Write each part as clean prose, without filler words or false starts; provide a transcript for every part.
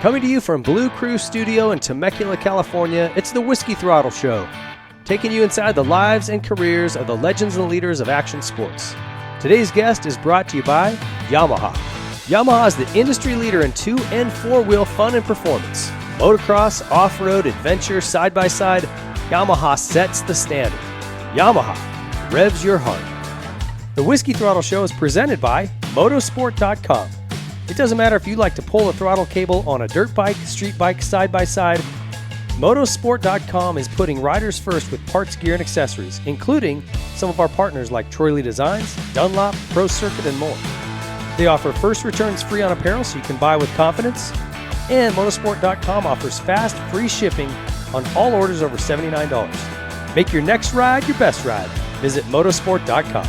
Coming to you from Blue Crew Studio in Temecula, California, it's the Whiskey Throttle Show, taking you inside the lives and careers of the legends and leaders of action sports. Today's guest is brought to you by Yamaha. Yamaha is the industry leader in 2- and 4-wheel fun and performance. Motocross, off-road, adventure, side-by-side, Yamaha sets the standard. Yamaha revs your heart. The Whiskey Throttle Show is presented by Motorsport.com. It doesn't matter if you like to pull a throttle cable on a dirt bike, street bike, side-by-side. Motorsport.com is putting riders first with parts, gear, and accessories, including some of our partners like Troy Lee Designs, Dunlop, Pro Circuit, and more. They offer first returns free on apparel so you can buy with confidence. And Motorsport.com offers fast, free shipping on all orders over $79. Make your next ride your best ride. Visit Motorsport.com.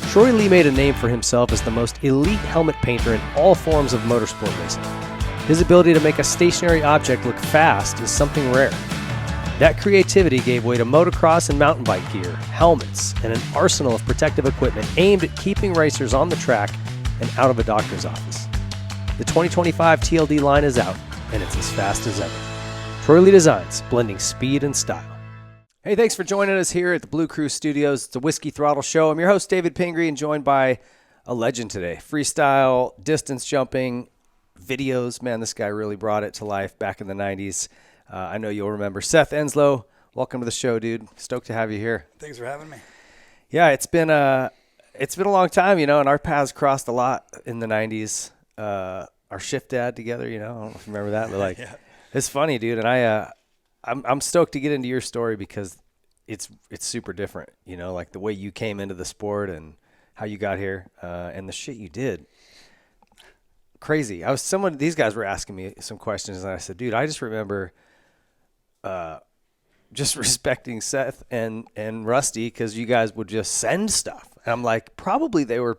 Troy Lee made a name for himself as the most elite helmet painter in all forms of motorsport racing. His ability to make a stationary object look fast is something rare. That creativity gave way to motocross and mountain bike gear, helmets, and an arsenal of protective equipment aimed at keeping racers on the track and out of a doctor's office. The 2025 TLD line is out, and it's as fast as ever. Troy Lee Designs, blending speed and style. Hey, thanks for joining us here at the Blue Crew Studios. It's the Whiskey Throttle Show. I'm your host, David Pingree, and joined by a legend today. Freestyle, distance jumping, videos. Man, this guy really brought it to life back in the 90s. I know you'll remember Seth Enslow. Welcome to the show, dude. Stoked to have you here. Thanks for having me. Yeah, it's been a long time, and our paths crossed a lot in the 90s. Our shift dad together, I don't know if you remember that, but yeah. It's funny, dude. And I'm stoked to get into your story because it's super different, like the way you came into the sport and how you got here, and the shit you did. Crazy. These guys were asking me some questions, and I said, dude, I just remember just respecting Seth and Rusty because you guys would just send stuff. And I'm like, probably they were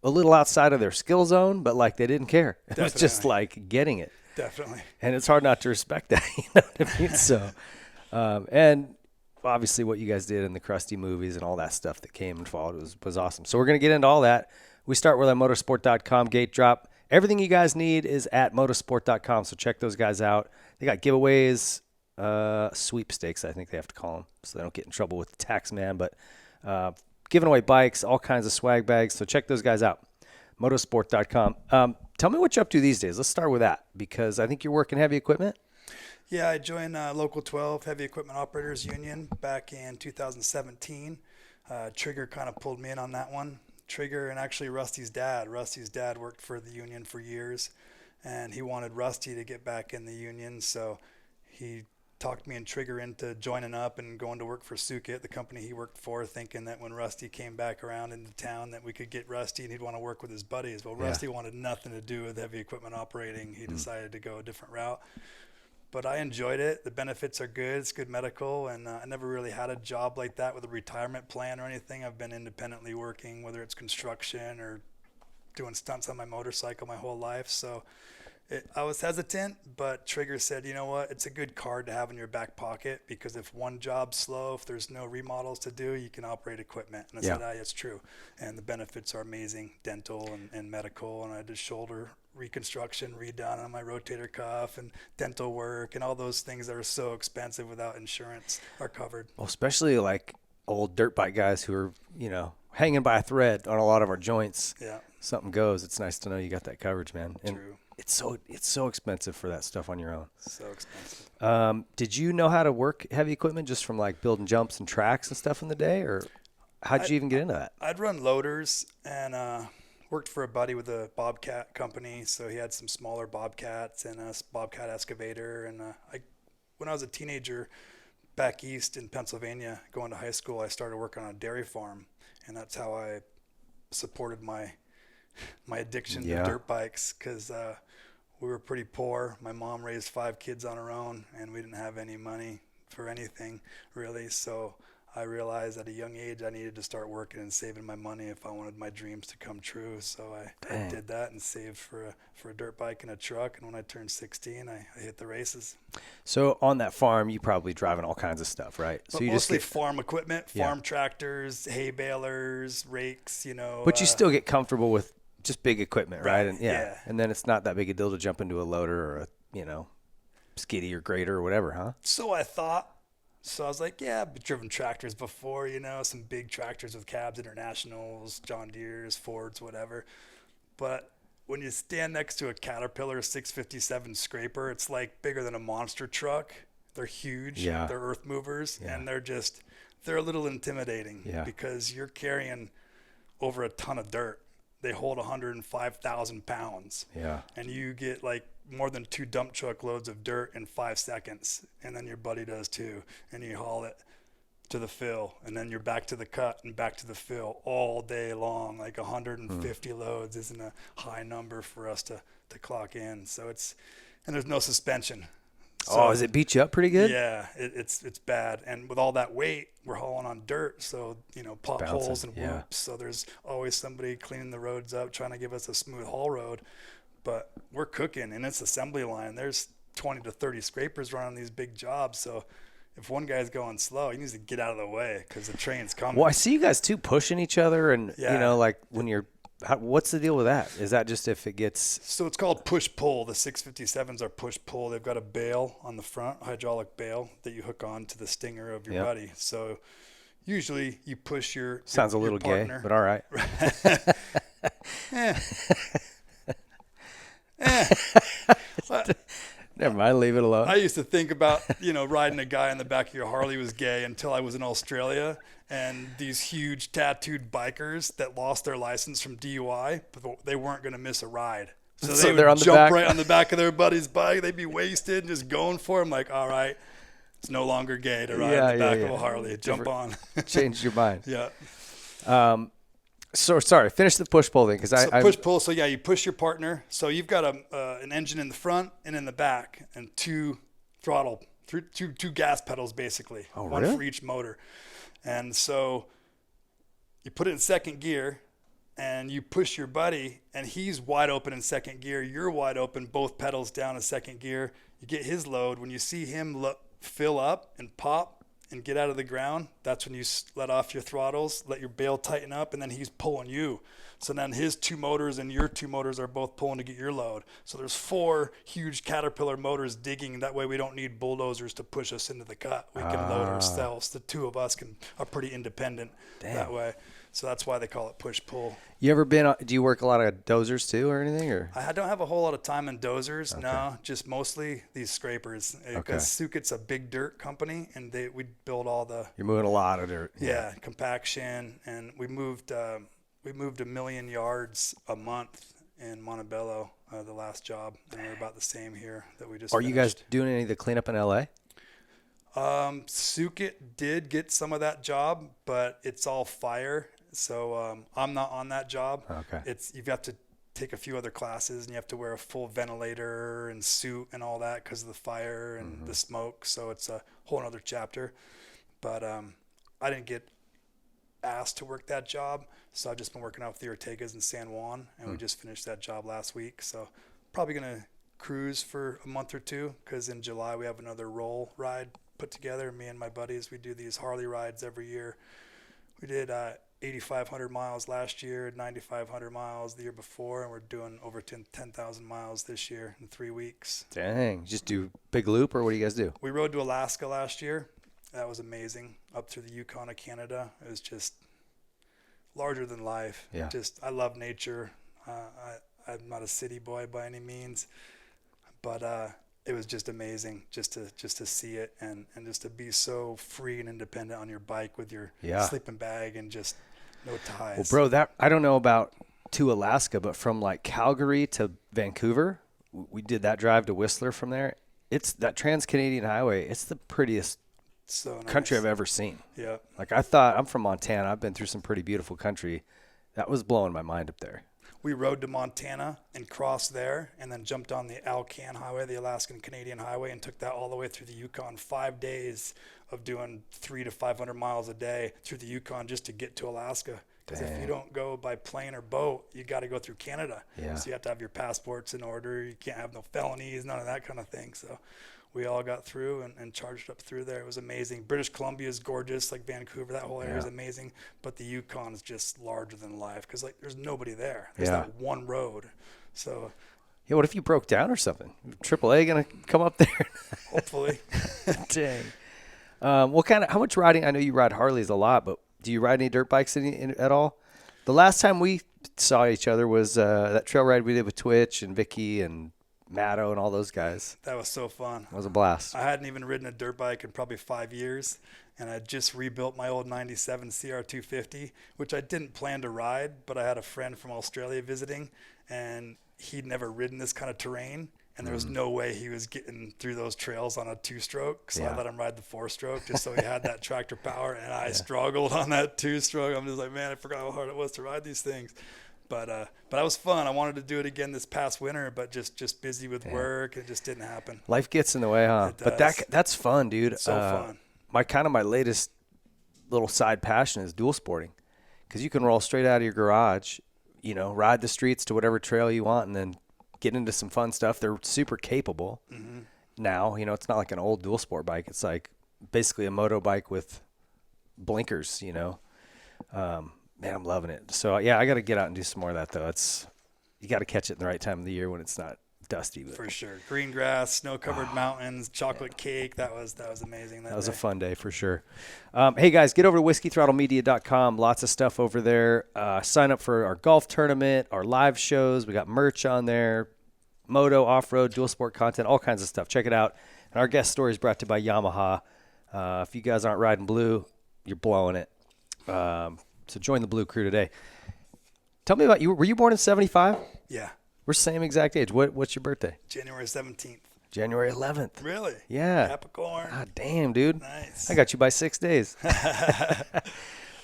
a little outside of their skill zone, but like they didn't care. It was just like getting it. Definitely. And it's hard not to respect that, you know what I mean? So, and obviously what you guys did in the Crusty movies and all that stuff that came and followed was awesome. So we're going to get into all that. We start with our motorsport.com gate drop. Everything you guys need is at motorsport.com, so check those guys out. They got giveaways, sweepstakes, I think they have to call them, so they don't get in trouble with the tax man, but giving away bikes, all kinds of swag bags, so check those guys out, motorsport.com. Tell me what you're up to these days. Let's start with that, because I think you're working heavy equipment. Yeah, I joined Local 12 Heavy Equipment Operators Union back in 2017. Trigger kind of pulled me in on that one. Trigger and actually Rusty's dad. Rusty's dad worked for the union for years, and he wanted Rusty to get back in the union, so he talked me and Trigger into joining up and going to work for Sukit, the company he worked for, thinking that when Rusty came back around into town that we could get Rusty and he'd want to work with his buddies. Well, Rusty wanted nothing to do with heavy equipment operating. He decided to go a different route. But I enjoyed it. The benefits are good. It's good medical, and I never really had a job like that with a retirement plan or anything. I've been independently working, whether it's construction or doing stunts on my motorcycle my whole life. So I was hesitant, but Trigger said, you know what, it's a good card to have in your back pocket because if one job's slow, if there's no remodels to do, you can operate equipment. And I said, it's true. And the benefits are amazing, dental and medical. And I did shoulder reconstruction redone on my rotator cuff and dental work and all those things that are so expensive without insurance are covered. Well, especially like old dirt bike guys who are, hanging by a thread on a lot of our joints. Yeah. Something goes. It's nice to know you got that coverage, man. And true. It's so expensive for that stuff on your own. So expensive. Did you know how to work heavy equipment just from like building jumps and tracks and stuff in the day, or how'd you even get into that? I'd run loaders and worked for a buddy with a Bobcat company, so he had some smaller Bobcats and a Bobcat excavator. And when I was a teenager back east in Pennsylvania, going to high school, I started working on a dairy farm, and that's how I supported my addiction to dirt bikes because we were pretty poor. My mom raised 5 kids on her own, and we didn't have any money for anything really. So I realized at a young age I needed to start working and saving my money if I wanted my dreams to come true. So I did that and saved for a dirt bike and a truck. And when I turned 16, I hit the races. So on that farm, you probably driving all kinds of stuff, right? But so you mostly just farm equipment, farm tractors, hay balers, rakes, But you still get comfortable with just big equipment, right? Right, And yeah. and then it's not that big a deal to jump into a loader or a skiddy or grader or whatever, huh? So I thought. So I was like, yeah, I've driven tractors before, some big tractors with cabs, Internationals, John Deere's, Fords, whatever. But when you stand next to a Caterpillar 657 scraper, it's like bigger than a monster truck. They're huge. Yeah. They're earth movers, Yeah. and they're a little intimidating because you're carrying over a ton of dirt. They hold 105,000 pounds. Yeah. And you get like more than 2 dump truck loads of dirt in 5 seconds. And then your buddy does too. And you haul it to the fill. And then you're back to the cut and back to the fill all day long. Like 150 loads isn't a high number for us to clock in. So and there's no suspension. So, Does it beat you up pretty good? Yeah, it's bad. And with all that weight, we're hauling on dirt. So, potholes and whoops. So there's always somebody cleaning the roads up, trying to give us a smooth haul road. But we're cooking, and it's assembly line. There's 20 to 30 scrapers running these big jobs. So if one guy's going slow, he needs to get out of the way because the train's coming. Well, I see you guys too pushing each other, and like when you're. What's the deal with that? Is that just if it gets... So it's called push-pull. The 657s are push-pull. They've got a bail on the front, hydraulic bail, that you hook on to the stinger of your buddy. So usually you push your Sounds a little gay, but all right. Never mind, leave it alone. I used to think about, riding a guy in the back of your Harley was gay until I was in Australia, and these huge tattooed bikers that lost their license from DUI, but they weren't going to miss a ride. So they would jump right on the back of their buddy's bike. They'd be wasted and just going for him like, all right, it's no longer gay to ride in the back of a Harley. Jump on. Changed your mind. Yeah. So sorry, finish the push-pull thing. Push-pull, so you push your partner. So you've got an engine in the front and in the back and 2 gas pedals basically. Oh, one really? for each motor. And so you put it in second gear and you push your buddy and he's wide open in second gear. You're wide open, both pedals down in second gear. You get his load. When you see him fill up and pop and get out of the ground, that's when you let off your throttles, let your bail tighten up, and then he's pulling you. So then his 2 motors and your 2 motors are both pulling to get your load. So there's 4 huge Caterpillar motors digging. That way we don't need bulldozers to push us into the cut. We can load ourselves. The 2 of us are pretty independent that way. So that's why they call it push-pull. You ever do you work a lot of dozers too or anything? Or I don't have a whole lot of time in dozers. Okay. No, just mostly these scrapers. Because Sukit's a big dirt company, and we build all the... You're moving a lot of dirt. Yeah, compaction. And we moved 1 million yards a month in Montebello, the last job. And we're about the same here that we just Are finished. you guys doing any of the cleanup in L.A.? Sukit did get some of that job, but it's all fire. So I'm not on that job. Okay. You've got to take a few other classes, and you have to wear a full ventilator and suit and all that because of the fire and the smoke. So it's a whole other chapter. But I didn't get asked to work that job, so I've just been working out with the Ortegas in San Juan, and we just finished that job last week. So probably gonna cruise for a month or 2 because in July we have another roll ride put together. Me and my buddies, we do these Harley rides every year. We did 8,500 miles last year, 9,500 miles the year before, and we're doing over 10,000 miles this year in 3 weeks. Dang. Just do big loop, or what do you guys do? We rode to Alaska last year. That was amazing. Up through the Yukon of Canada. It was just larger than life. Yeah. I love nature. I'm not a city boy by any means, but it was just amazing just to see it and just to be so free and independent on your bike with your sleeping bag and just no ties. Well, bro, I don't know about to Alaska, but from like Calgary to Vancouver, we did that drive to Whistler from there. It's that Trans-Canadian Highway. It's the prettiest country I've ever seen. Yeah. Like I'm from Montana. I've been through some pretty beautiful country. That was blowing my mind up there. We rode to Montana and crossed there and then jumped on the Alcan Highway, the Alaskan Canadian Highway, and took that all the way through the Yukon. 5 days of doing 300 to 500 miles a day through the Yukon just to get to Alaska. Because if you don't go by plane or boat, you got to go through Canada. Yeah. So you have to have your passports in order. You can't have no felonies, none of that kind of thing. So we all got through and charged up through there. It was amazing. British Columbia is gorgeous, like Vancouver. That whole area is amazing. But the Yukon is just larger than life because like there's nobody there. There's that one road. So. Yeah, what if you broke down or something? AAA gonna come up there? Hopefully. Dang. How much riding? I know you ride Harleys a lot, but do you ride any dirt bikes at all? The last time we saw each other was that trail ride we did with Twitch and Vicky and Matto and all those guys. That was so fun. That was a blast. I hadn't even ridden a dirt bike in probably 5 years, and I just rebuilt my old 97 CR250, which I didn't plan to ride, but I had a friend from Australia visiting, and he'd never ridden this kind of terrain, and there was no way he was getting through those trails on a 2-stroke, so I let him ride the 4-stroke just so he had that tractor power, and I struggled on that 2-stroke. I'm just like, man, I forgot how hard it was to ride these things. But that was fun. I wanted to do it again this past winter, but just busy with work. It just didn't happen. Life gets in the way, huh? But that's fun, dude. So fun. My latest little side passion is dual sporting, because you can roll straight out of your garage, ride the streets to whatever trail you want, and then get into some fun stuff. They're super capable now. It's not like an old dual sport bike. It's like basically a moto bike with blinkers. Man, I'm loving it. So, yeah, I got to get out and do some more of that, though. You got to catch it in the right time of the year when it's not dusty. For sure. Green grass, snow-covered mountains, chocolate cake. That was amazing. That was a fun day for sure. Hey, guys, get over to whiskeythrottlemedia.com. Lots of stuff over there. Sign up for our golf tournament, our live shows. We got merch on there, moto, off-road, dual sport content, all kinds of stuff. Check it out. And our guest story is brought to you by Yamaha. If you guys aren't riding blue, you're blowing it. So join the Blue Crew today. Tell me about you. Were you born in 75? Yeah. We're same exact age. What's your birthday? January 17th. January 11th. Really? Yeah. Capricorn. God damn, dude. Nice. I got you by 6 days.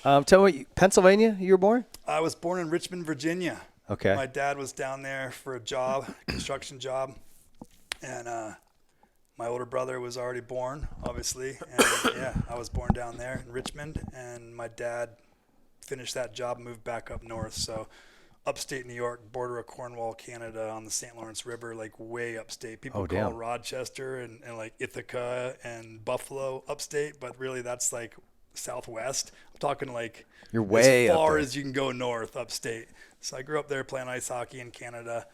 Tell me, Pennsylvania you were born? I was born in Richmond, Virginia. Okay. My dad was down there for a job, construction job. And my older brother was already born, obviously. And, I was born down there in Richmond. And my dad finished that job and moved back up north. So upstate New York, border of Cornwall, Canada, on the St. Lawrence River, like way upstate. People call Rochester and like Ithaca and Buffalo upstate, but really that's like southwest. I'm talking like you're way as far up as you can go north upstate. So I grew up there playing ice hockey in Canada.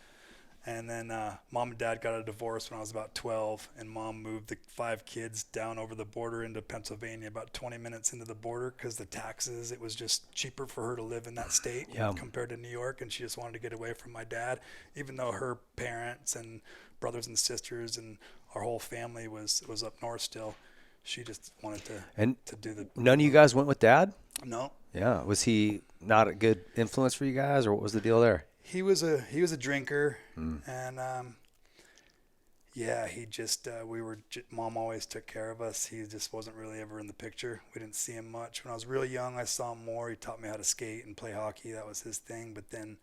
And then mom and dad got a divorce when I was about 12, and mom moved the 5 kids down over the border into Pennsylvania, about 20 minutes into the border, because the taxes, it was just cheaper for her to live in that state compared to New York, and she just wanted to get away from my dad, even though her parents and brothers and sisters and our whole family was up north still. She just wanted to do the. None of you guys went with dad? No. Yeah. Was he not a good influence for you guys, or what was the deal there? He was a drinker, and he just mom always took care of us. He just wasn't really ever in the picture. We didn't see him much. When I was really young, I saw him more. He taught me how to skate and play hockey. That was his thing. But then,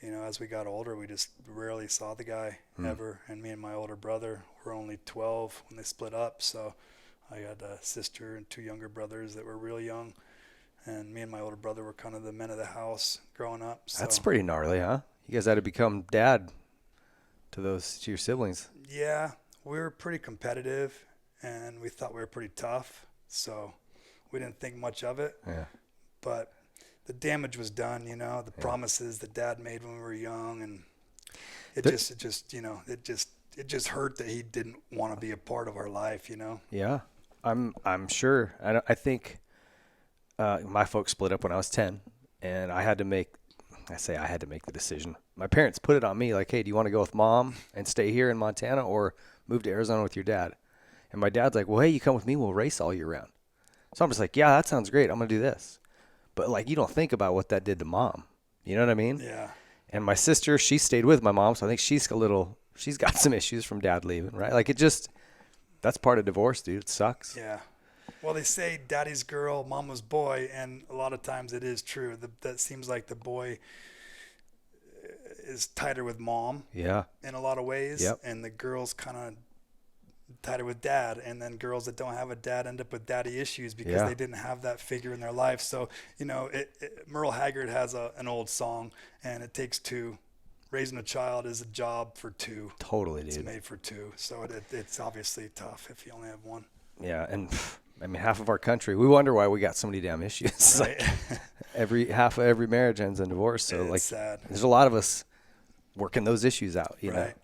as we got older, we just rarely saw the guy ever. And me and my older brother were only 12 when they split up. So I had a sister and 2 younger brothers that were real young. And me and my older brother were kind of the men of the house growing up. So. That's pretty gnarly, huh? You guys had to become dad to your siblings. Yeah, we were pretty competitive, and we thought we were pretty tough. So we didn't think much of it. Yeah. But the damage was done, the promises that dad made when we were young, and it just hurt that he didn't want to be a part of our life, Yeah, I'm sure. I think. My folks split up when I was 10, and I had to make the decision. My parents put it on me, like, hey, do you want to go with mom and stay here in Montana or move to Arizona with your dad? And my dad's like, well, hey, you come with me, we'll race all year round. So I'm just like, yeah, that sounds great. I'm going to do this. But, like, you don't think about what that did to mom. You know what I mean? Yeah. And my sister, she stayed with my mom, so I think she's got some issues from dad leaving, right? Like, that's part of divorce, dude. It sucks. Yeah. Well, they say daddy's girl, mama's boy, and a lot of times it is true. That seems like the boy is tighter with mom in a lot of ways, and the girl's kind of tighter with dad, and then girls that don't have a dad end up with daddy issues because they didn't have that figure in their life. So, Merle Haggard has an old song, and it takes 2, raising a child is a job for two. Totally, dude. It's made for two. So it's obviously tough if you only have one. Yeah, and I mean, half of our country, we wonder why we got so many damn issues. Right. Like half of every marriage ends in divorce. So it's like, sad. there's a lot of us working those issues out, you Right.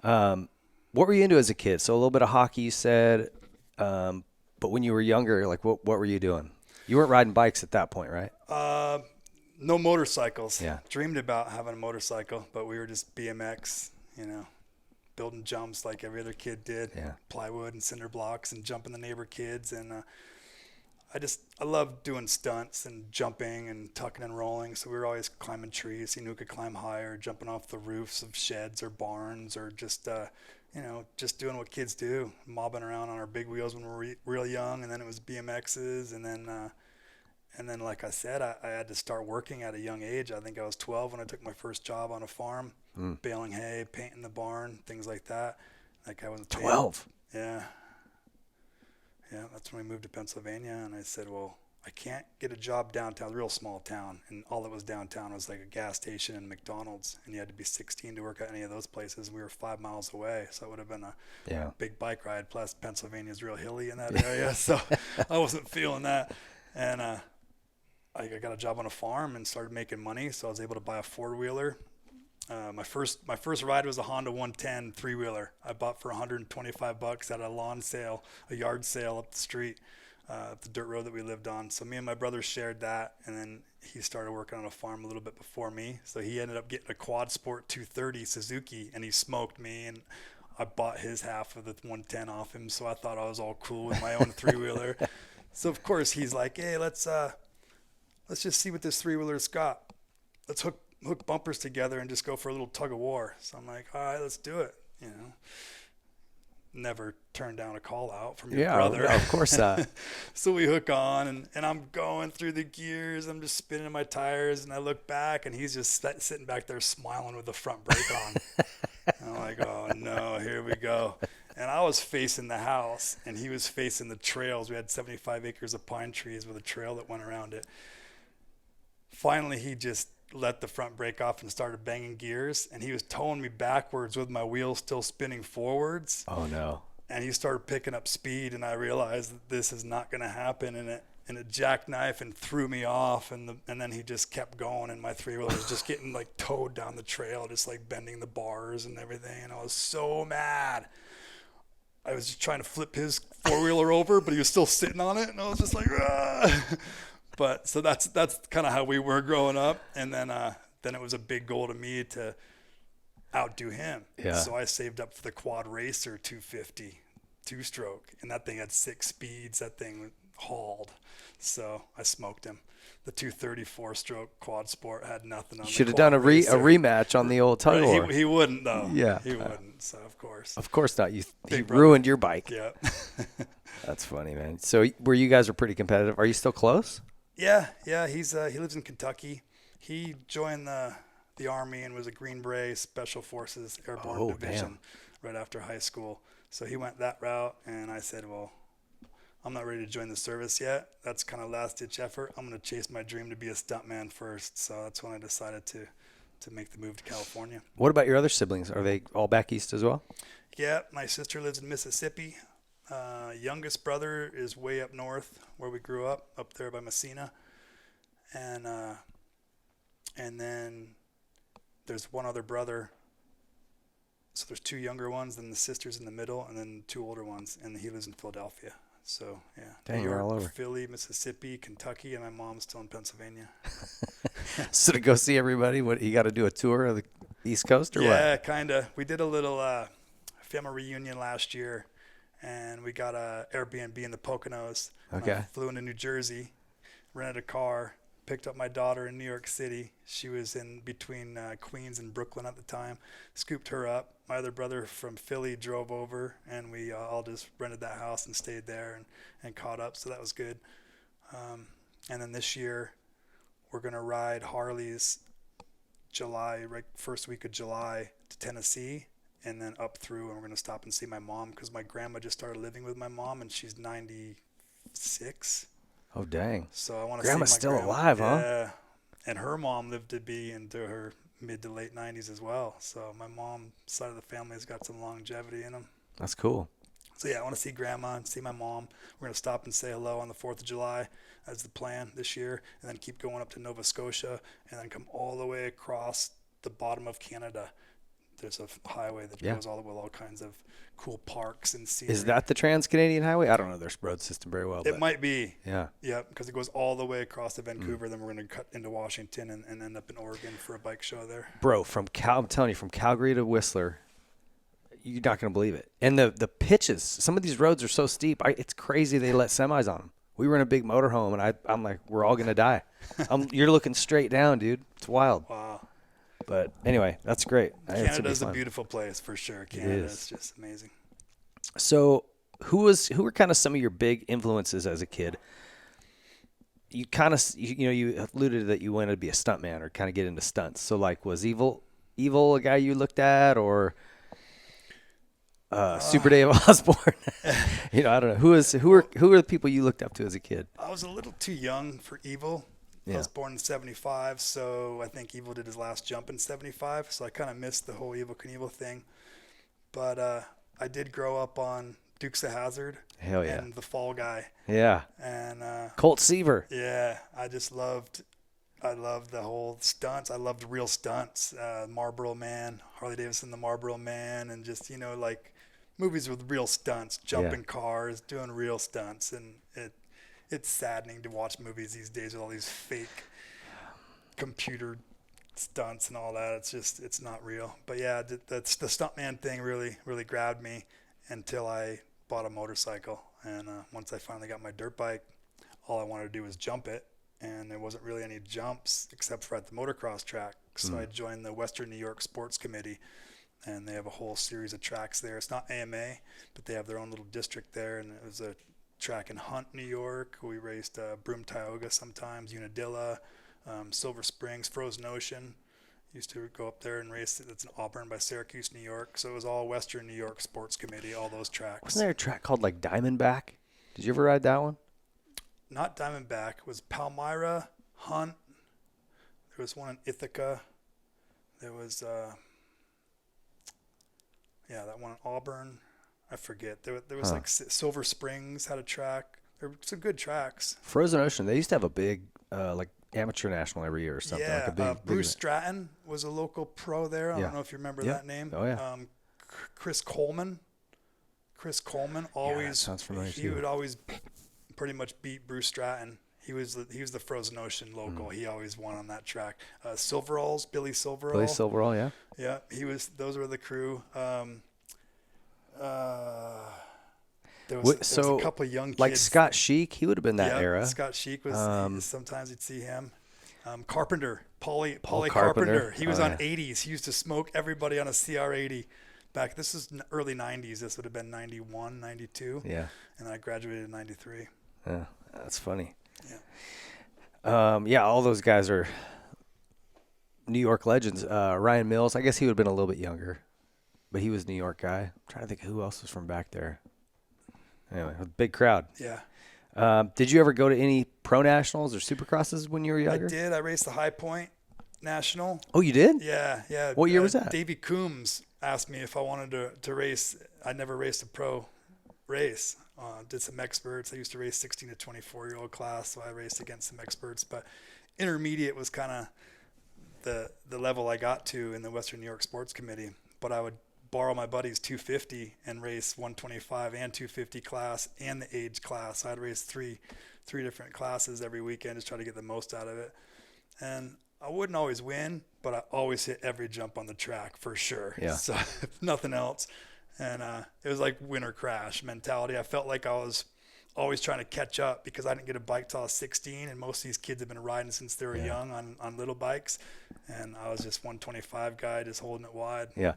know. What were you into as a kid? So a little bit of hockey, you said, but when you were younger, like what were you doing? You weren't riding bikes at that point, right? No motorcycles. Yeah. Dreamed about having a motorcycle, but we were just BMX, you know, building jumps like every other kid did. Yeah. Plywood and cinder blocks and jumping the neighbor kids. And I love doing stunts and jumping and tucking and rolling. So we were always climbing trees. You knew we could climb higher, jumping off the roofs of sheds or barns, or just, you know, just doing what kids do, mobbing around on our big wheels when we were real young. And then it was BMXs. And then, like I said, I had to start working at a young age. I think I was 12 when I took my first job on a farm, baling hay, painting the barn, things like that. Like I was 12. Yeah. Yeah, that's when we moved to Pennsylvania, and I said, well, I can't get a job downtown, a real small town, and all that was downtown was like a gas station and McDonald's, and you had to be 16 to work at any of those places. We were 5 miles away, so it would have been a big bike ride, plus Pennsylvania's real hilly in that area, so I wasn't feeling that. And I got a job on a farm and started making money, so I was able to buy a four-wheeler. My first ride was a Honda 110 three-wheeler. I bought for $125 at a lawn sale, a yard sale up the street, up the dirt road that we lived on. So me and my brother shared that, and then he started working on a farm a little bit before me. So he ended up getting a Quad Sport 230 Suzuki, and he smoked me, and I bought his half of the 110 off him. So I thought I was all cool with my own three-wheeler. So of course he's like, hey, let's just see what this three-wheeler's got. Let's hook bumpers together and just go for a little tug of war. So I'm like, all right, let's do it. You know, never turn down a call out from your brother. Yeah, of course not. So we hook on, and I'm going through the gears. I'm just spinning my tires, and I look back, and he's just sitting back there smiling with the front brake on. I'm like, oh no, here we go. And I was facing the house, and he was facing the trails. We had 75 acres of pine trees with a trail that went around it. Finally, he just let the front brake off and started banging gears, and he was towing me backwards with my wheels still spinning forwards. Oh no. And he started picking up speed, and I realized that this is not going to happen, and it jackknifed and threw me off, and then he just kept going, and my three-wheeler was just getting like towed down the trail, just like bending the bars and everything, and I was so mad. I was just trying to flip his four-wheeler over, but he was still sitting on it, and I was just like, ah. But so that's kind of how we were growing up, and then it was a big goal to me to outdo him. Yeah. So I saved up for the Quad Racer 250 two-stroke, and that thing had 6 speeds. That thing hauled, so I smoked him. The 234 stroke Quad Sport had nothing on it. Should have done a rematch on the old tug war. He wouldn't though. Yeah, he wouldn't. So of course not. He ruined your bike. Yeah. That's funny, man. So where you guys are pretty competitive. Are you still close? Yeah. He's he lives in Kentucky. He joined the Army and was a Green Beret Special Forces Airborne Division right after high school. So he went that route, and I said, well, I'm not ready to join the service yet. That's kind of last-ditch effort. I'm going to chase my dream to be a stuntman first. So that's when I decided to make the move to California. What about your other siblings? Are they all back east as well? Yeah, my sister lives in Mississippi. Youngest brother is way up north where we grew up there by Messina. And then there's one other brother. So there's 2 younger ones, then the sister's in the middle, and then 2 older ones, and he lives in Philadelphia. So, yeah. Dang, you're all over. Philly, Mississippi, Kentucky, and my mom's still in Pennsylvania. So to go see everybody, what you got to do a tour of the East Coast or what? Yeah, kind of. We did a little family reunion last year, and we got a Airbnb in the Poconos. Okay. I flew into New Jersey, rented a car, picked up my daughter in New York City. She was in between Queens and Brooklyn at the time. Scooped her up. My other brother from Philly drove over, and we all just rented that house and stayed there and caught up. So that was good. And then this year, we're going to ride Harleys first week of July to Tennessee, and then up through, and we're going to stop and see my mom because my grandma just started living with my mom, and she's 96. Oh, dang. So I want to Grandma's see my still grandma. alive, huh? Yeah. And her mom lived to be into her mid to late 90s as well. So my mom's side of the family has got some longevity in them. That's cool. So yeah, I want to see Grandma and see my mom. We're going to stop and say hello on the 4th of July as the plan this year, and then keep going up to Nova Scotia and then come all the way across the bottom of Canada. There's a highway that goes all the way with all kinds of cool parks and scenery. Is that the Trans-Canadian Highway? I don't know their road system very well. It might be. Yeah. Yeah, because it goes all the way across to Vancouver. Then we're going to cut into Washington and end up in Oregon for a bike show there. Bro, I'm telling you, from Calgary to Whistler, you're not going to believe it. And the pitches, some of these roads are so steep. It's crazy they let semis on them. We were in a big motorhome, and I'm like, we're all going to die. You're looking straight down, dude. It's wild. Wow. But anyway, that's great. Canada's a beautiful place for sure. Canada is just amazing. So who were kind of some of your big influences as a kid? You kind of, you alluded that you wanted to be a stuntman or kind of get into stunts. So like, was Evil a guy you looked at, or Super Dave Osborne? I don't know. Who are the people you looked up to as a kid? I was a little too young for Evil. I was born in 75, so I think Evil did his last jump in 75, so I kind of missed the whole Evel Knievel thing. But I did grow up on Dukes of Hazzard. Hell yeah. And The Fall Guy. Yeah. And Colt Seaver. Yeah, I loved the whole stunts. I loved real stunts. Marlboro Man, Harley Davidson, the Marlboro Man, and just, like movies with real stunts, jumping cars, doing real stunts, and it's saddening to watch movies these days with all these fake computer stunts and all that. It's not real. But yeah, the stuntman thing really, really grabbed me until I bought a motorcycle. And once I finally got my dirt bike, all I wanted to do was jump it. And there wasn't really any jumps except for at the motocross track. So I joined the Western New York Sports Committee, and they have a whole series of tracks there. It's not AMA, but they have their own little district there. And it was a track in Hunt, New York. We raced Broome, Tioga sometimes, Unadilla, Silver Springs, Frozen Ocean. Used to go up there and race. It's in Auburn by Syracuse, New York. So it was all Western New York Sports Committee, all those tracks. Wasn't there a track called like Diamondback? Did you ever ride that one? Not Diamondback. It was Palmyra, Hunt. There was one in Ithaca. There was, that one in Auburn. I forget. There was like Silver Springs had a track. There were some good tracks. Frozen Ocean. They used to have a big like amateur national every year or something. Yeah, like a big, Bruce Stratton was a local pro there. I don't know if you remember that name. Oh yeah. Chris Coleman always. That sounds familiar He too. would always pretty much beat Bruce Stratton. He was the Frozen Ocean local. He always won on that track. Billy Silverall. Billy Silverall, yeah. Yeah, he was. Those were the crew. There was a couple of young kids. Like Scott Sheik, he would have been that era. Scott Sheik was. Sometimes you'd see him. Carpenter, Paulie Carpenter. Carpenter. He was on 80s. He used to smoke everybody on a CR80. This is early 90s. This would have been 91, 92. Yeah. And I graduated in 93. Yeah, that's funny. Yeah. All those guys are New York legends. Ryan Mills, I guess he would have been a little bit younger, but he was a New York guy. I'm trying to think who else was from back there. Anyway, a big crowd. Yeah. Did you ever go to any pro nationals or supercrosses when you were younger? I did. I raced the High Point National. Oh, you did? Yeah. What year was that? Davey Coombs asked me if I wanted to race. I never raced a pro race. Did some experts. I used to race 16 to 24-year-old class, so I raced against some experts. But intermediate was kind of the level I got to in the Western New York Sports Committee. But I would borrow my buddy's 250 and race 125 and 250 class and the age class. So I'd race three different classes every weekend, just try to get the most out of it. And I wouldn't always win, but I always hit every jump on the track for sure. Yeah. So if nothing else. And it was like win or crash mentality. I felt like I was always trying to catch up because I didn't get a bike till I was 16, and most of these kids have been riding since they were young on little bikes, and I was just 125 guy just holding it wide. Yeah.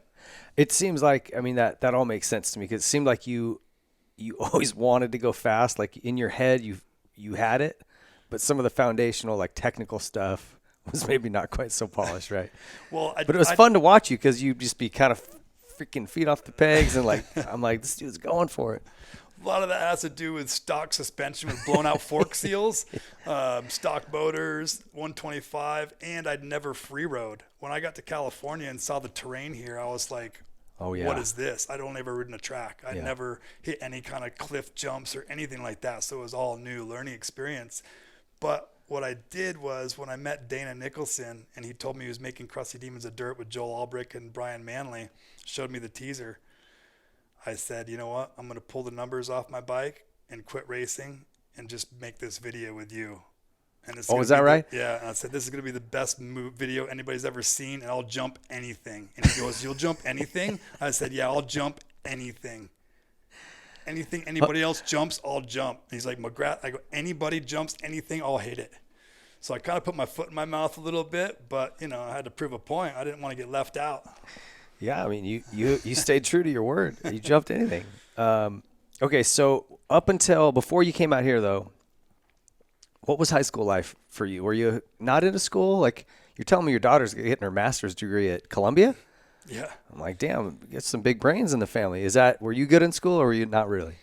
It seems like, I mean, that all makes sense to me because it seemed like you always wanted to go fast. Like in your head, you had it, but some of the foundational, like technical stuff was maybe not quite so polished, right? But it was fun to watch you because you'd just be kind of freaking feet off the pegs. And like, I'm like, this dude's going for it. A lot of that has to do with stock suspension with blown out fork seals, stock motors, 125, and I'd never free rode. When I got to California and saw the terrain here, I was like, oh, yeah. What is this? I'd only ever ridden a track. I'd never hit any kind of cliff jumps or anything like that. So it was all new learning experience. But what I did was when I met Dana Nicholson and he told me he was making Crusty Demons of Dirt with Joel Albrecht and Brian Manley, showed me the teaser. I said, you know what? I'm going to pull the numbers off my bike and quit racing and just make this video with you. And it's is that right? Yeah. And I said, this is going to be the best video anybody's ever seen, and I'll jump anything. And he goes, you'll jump anything? I said, yeah, I'll jump anything. Anything anybody else jumps, I'll jump. And he's like, McGrath, I go, anybody jumps anything, I'll hit it. So I kind of put my foot in my mouth a little bit, but, you know, I had to prove a point. I didn't want to get left out. Yeah, I mean, you stayed true to your word. You jumped anything. Okay, so up until before you came out here, though, what was high school life for you? Were you not into school? Like, you're telling me your daughter's getting her master's degree at Columbia? Yeah. I'm like, damn, get some big brains in the family. Were you good in school or were you not really?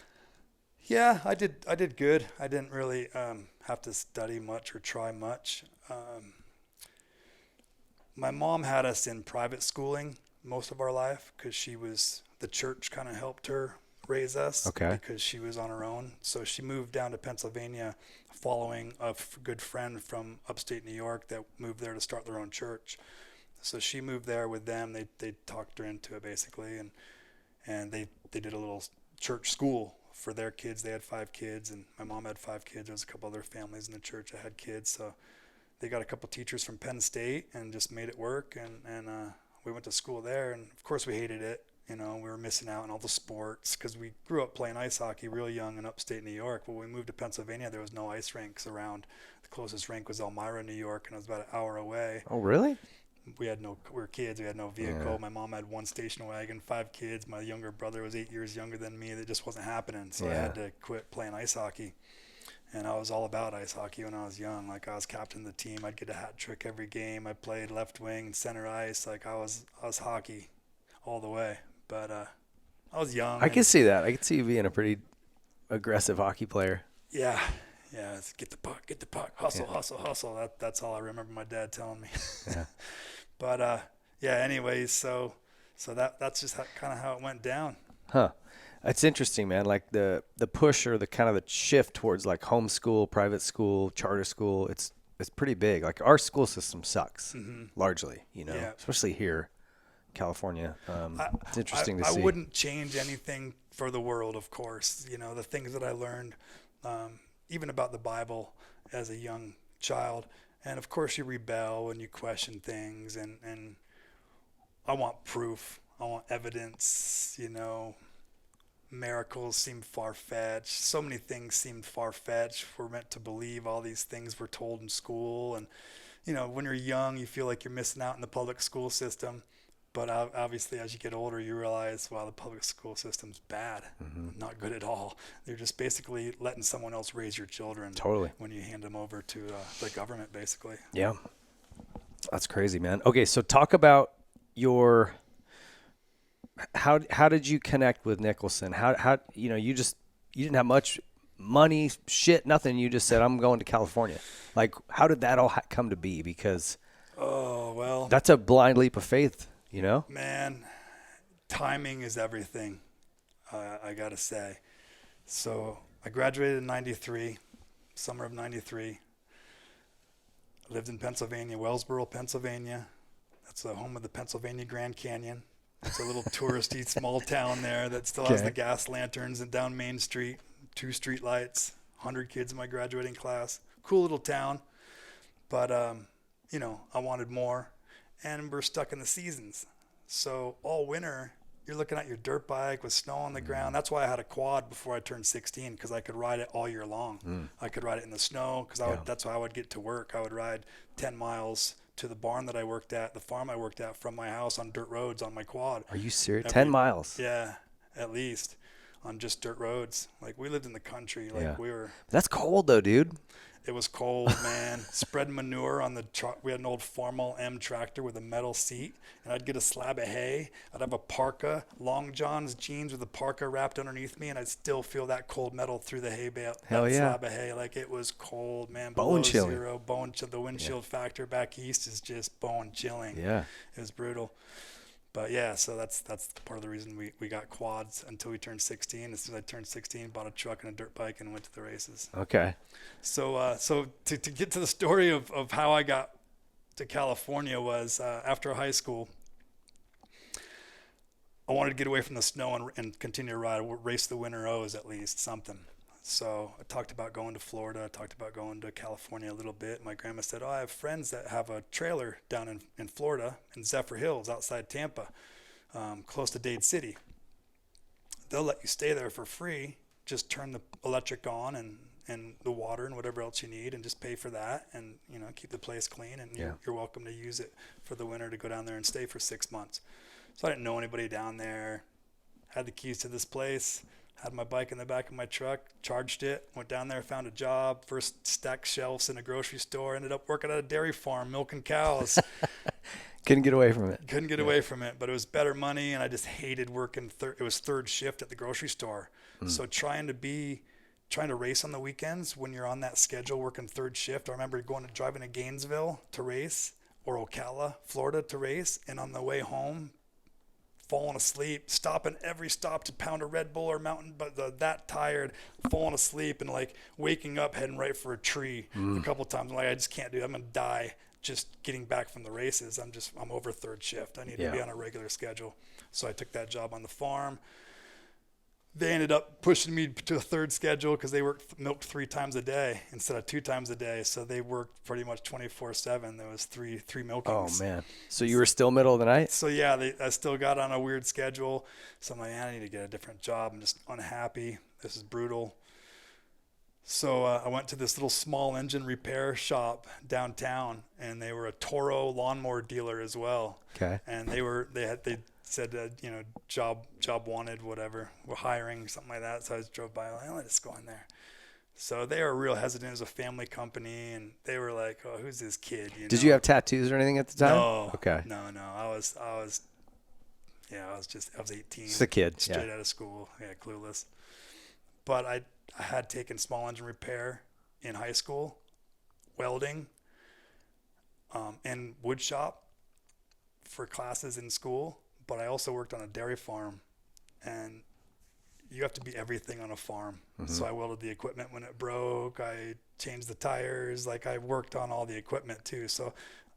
Yeah, I did good. I didn't really have to study much or try much. My mom had us in private schooling most of our life because the church kind of helped her raise us. Okay. Because she was on her own. So she moved down to Pennsylvania following a good friend from upstate New York that moved there to start their own church. So she moved there with them. They talked her into it basically, and they did a little church school for their kids. They had 5 kids, and my mom had 5 kids. There was a couple other families in the church that had kids. So they got a couple teachers from Penn State and just made it work. And we went to school there, and of course we hated it. You know, we were missing out on all the sports because we grew up playing ice hockey real young in upstate New York. When we moved to Pennsylvania, there was no ice rinks around. The closest rink was Elmira, New York, and it was about an hour away. Oh, really? We were kids. We had no vehicle. Yeah. My mom had 1 station wagon, 5 kids. My younger brother was 8 years younger than me. That just wasn't happening. So I had to quit playing ice hockey. And I was all about ice hockey when I was young. Like, I was captain of the team. I'd get a hat trick every game. I played left wing and center ice. Like, I was hockey all the way. But I was young. I can see that. I can see you being a pretty aggressive hockey player. Yeah. Yeah, it's get the puck, hustle. That's all I remember my dad telling me. Yeah. But anyways, so that's just kind of how it went down. Huh. That's interesting, man. Like the push or the kind of the shift towards like homeschool, private school, charter school, it's pretty big. Like our school system sucks largely, you know, especially here, California. It's interesting to see. I wouldn't change anything for the world, of course. You know, the things that I learned, even about the Bible as a young child. And of course you rebel and you question things, and I want proof. I want evidence, you know. Miracles seem far-fetched. So many things seemed far-fetched. We're meant to believe all these things we're told in school. And, you know, when you're young, you feel like you're missing out in the public school system. But obviously, as you get older, you realize, wow, the public school system's bad, not good at all. They're just basically letting someone else raise your children. Totally. When you hand them over to the government, basically. Yeah. That's crazy, man. Okay, so talk about your how did you connect with Nicholson? How you know, you didn't have much money, shit, nothing. You just said, I'm going to California. Like, how did that all come to be? Because that's a blind leap of faith. You know? Man, timing is everything, I got to say. So I graduated in 93, summer of 93. I lived in Pennsylvania, Wellsboro, Pennsylvania. That's the home of the Pennsylvania Grand Canyon. It's a little touristy small town there that still has the gas lanterns, and down Main Street, 2 street lights, 100 kids in my graduating class. Cool little town. But, you know, I wanted more. And we're stuck in the seasons. So all winter, you're looking at your dirt bike with snow on the ground. That's why I had a quad before I turned 16, because I could ride it all year long. I could ride it in the snow because that's how I would get to work. I would ride 10 miles to the barn that I worked at, the farm I worked at, from my house on dirt roads on my quad. Are you serious? 10 miles? Yeah, at least on just dirt roads. Like, we lived in the country. Like we were. That's cold though, dude. It was cold, man. Spread manure on the truck. We had an old Farmall M tractor with a metal seat, and I'd get a slab of hay. I'd have a parka, long johns, jeans with a parka wrapped underneath me, and I'd still feel that cold metal through the hay bale. Hell that yeah. slab of hay, like it was cold, man. Bone Below chilling. zero, bone chill. The windshield factor back east is just bone chilling. Yeah. It was brutal. But yeah, so that's part of the reason we got quads until we turned 16. As soon as I turned 16, bought a truck and a dirt bike and went to the races. Okay. So to get to the story of how I got to California was after high school, I wanted to get away from the snow and continue to ride, race the winter O's at least, something. So I talked about going to Florida. I talked about going to California a little bit. My grandma said, I have friends that have a trailer down in Florida in Zephyr Hills outside Tampa, close to Dade City. They'll let you stay there for free. Just turn the electric on and the water and whatever else you need and just pay for that and, keep the place clean. And you're welcome to use it for the winter to go down there and stay for 6 months. So I didn't know anybody down there. Had the keys to this place. Had my bike in the back of my truck, charged it, went down there, found a job, first stacked shelves in a grocery store, ended up working at a dairy farm, milking cows. Couldn't get away from it. Couldn't get away from it, but it was better money, and I just hated working. It was third shift at the grocery store. So trying to race on the weekends when you're on that schedule, working third shift. I remember driving to Gainesville to race or Ocala, Florida to race, and on the way home, falling asleep, stopping every stop to pound a Red Bull or Mountain, but that tired, falling asleep and like waking up heading right for a tree a couple of times. I'm like, I just can't do it. I'm going to die just getting back from the races. I'm over third shift. I need to be on a regular schedule. So I took that job on the farm. They ended up pushing me to a third schedule because they milked 3 times a day instead of 2 times a day. So they worked pretty much 24/7. There was three milkings. Oh man! So you were still middle of the night? So yeah, I still got on a weird schedule. So I'm like, man, I need to get a different job. I'm just unhappy. This is brutal. So I went to this little small engine repair shop downtown, and they were a Toro lawnmower dealer as well. Okay. And they said, job wanted, whatever. We're hiring, something like that. So I just drove by, like, let's just go in there. So they were real hesitant. It was a family company, and they were like, oh, who's this kid? Did you have tattoos or anything at the time? No. Okay. No. I was 18. Just a kid. Straight out of school. Yeah, clueless. But I had taken small engine repair in high school, welding, and wood shop for classes in school. But I also worked on a dairy farm, and you have to be everything on a farm. So I welded the equipment when it broke. I changed the tires. Like, I worked on all the equipment too. So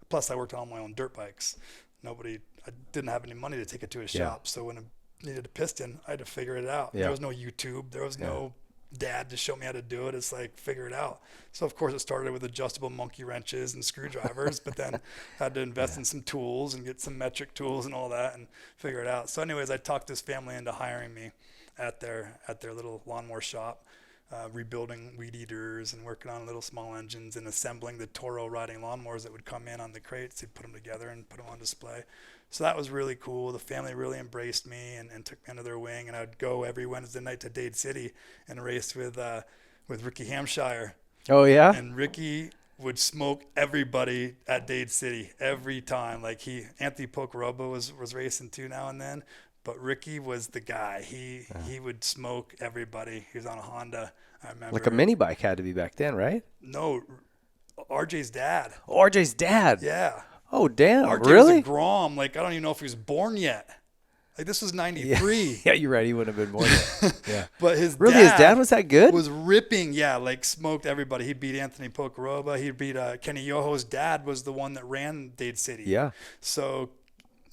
plus I worked on all my own dirt bikes. I didn't have any money to take it to a shop. So when I needed a piston, I had to figure it out. There was no YouTube. There was no dad to show me how to do it. It's like, figure it out. So of course it started with adjustable monkey wrenches and screwdrivers, but then had to invest in some tools and get some metric tools and all that and figure it out. So anyways, I talked this family into hiring me at their little lawnmower shop, rebuilding weed eaters and working on little small engines and assembling the Toro riding lawnmowers that would come in on the crates. They'd put them together and put them on display. So that was really cool. The family really embraced me and took me under their wing. And I'd go every Wednesday night to Dade City and race with Ricky Hampshire. Oh, yeah? And Ricky would smoke everybody at Dade City every time. Like Anthony Pocoroba was racing too now and then. But Ricky was the guy. He would smoke everybody. He was on a Honda, I remember. Like a mini bike had to be back then, right? No, RJ's dad. Oh, RJ's dad. Yeah. Oh, damn. RJ Really? was a Grom. Like, I don't even know if he was born yet. Like, this was 93. Yeah, you're right. He wouldn't have been born yet. Yeah. But his dad was that good? Was ripping. Yeah, like smoked everybody. He beat Anthony Pocoroba. He beat Kenny Yoho's dad was the one that ran Dade City. Yeah. So,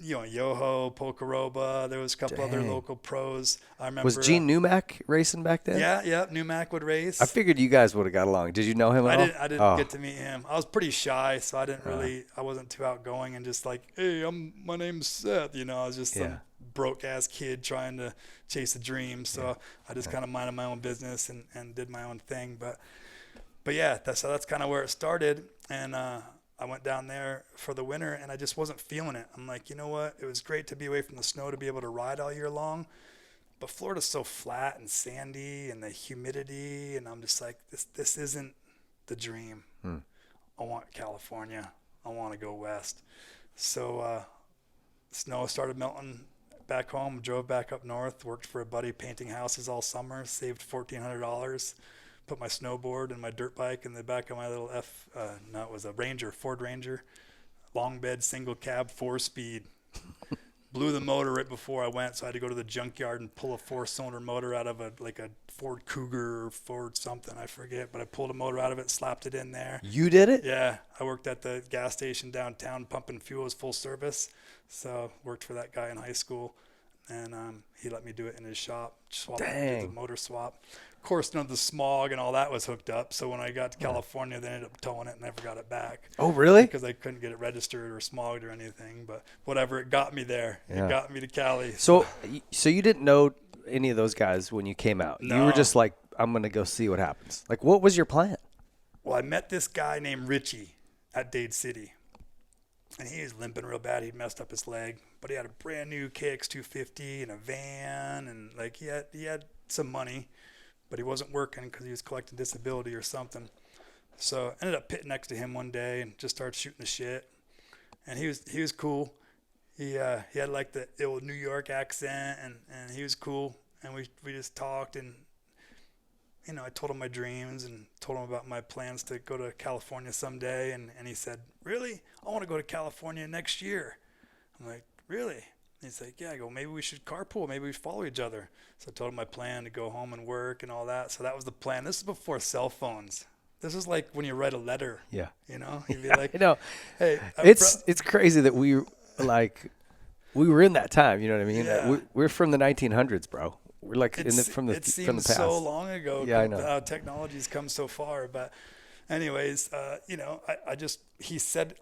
Yoho, Pocoroba, there was a couple other local pros. I remember. Was Gene Newmack racing back then? Yeah, Newmack would race. I figured you guys would have got along. Did you know him at all? I didn't get to meet him. I was pretty shy, so I wasn't too outgoing and just like, hey, my name's Seth. I was just some broke ass kid trying to chase a dream. So I just kind of minded my own business and did my own thing. But yeah, that's kind of where it started. And I went down there for the winter, and I just wasn't feeling it. I'm like, you know what? It was great to be away from the snow, to be able to ride all year long. But Florida's so flat and sandy and the humidity, and I'm just like, this isn't the dream. I want California. I want to go west. So snow started melting back home, drove back up north, worked for a buddy painting houses all summer, saved $1,400, put my snowboard and my dirt bike in the back of my little it was a Ranger, Ford Ranger, long bed, single cab, 4-speed. Blew the motor right before I went, so I had to go to the junkyard and pull a 4-cylinder motor out of a Ford Cougar or Ford something, I forget, but I pulled a motor out of it, slapped it in there. You did it? Yeah, I worked at the gas station downtown pumping fuel as full service, so worked for that guy in high school, and he let me do it in his shop, did the motor swap. Of course, none of the smog and all that was hooked up, so when I got to California, they ended up towing it and never got it back. Oh, really? Because I couldn't get it registered or smogged or anything, but whatever, it got me there. Yeah. It got me to Cali. So you didn't know any of those guys when you came out? No. You were just like, I'm going to go see what happens. Like, what was your plan? Well, I met this guy named Richie at Dade City, and he was limping real bad. He'd messed up his leg, but he had a brand new KX250 and a van, and like he had some money, but he wasn't working because he was collecting disability or something. So I ended up pitting next to him one day and just started shooting the shit. And he was cool. He had like the old New York accent, and he was cool. And we just talked, and you know, I told him my dreams and told him about my plans to go to California someday. And he said, "Really? I want to go to California next year." I'm like, "Really?" He's like, "Yeah." I go, "Maybe we should carpool. Maybe we follow each other." So I told him my plan to go home and work and all that. So that was the plan. This is before cell phones. This is like when you write a letter. Yeah. You know, you'd be like, I know. "Hey, It's crazy that we were in that time. You know what I mean? Yeah. We're from the 1900s, bro. We're like from the it seems from the past. so long ago. Yeah, I know. How technology's come so far. But anyways, you know, he said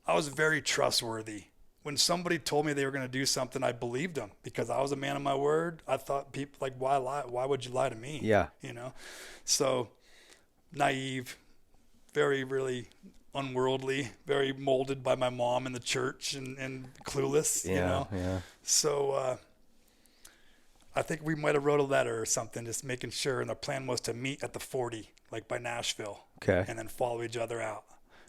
I was very trustworthy. When somebody told me they were going to do something, I believed them because I was a man of my word. I thought people like, why lie? Why would you lie to me? Yeah. You know, so naive, very, really unworldly, very molded by my mom in the church and clueless, Yeah, you know? yeah. So, I think we might have wrote a letter or something, just making sure. And the plan was to meet at the 40, like by Nashville. Okay. And then follow each other out.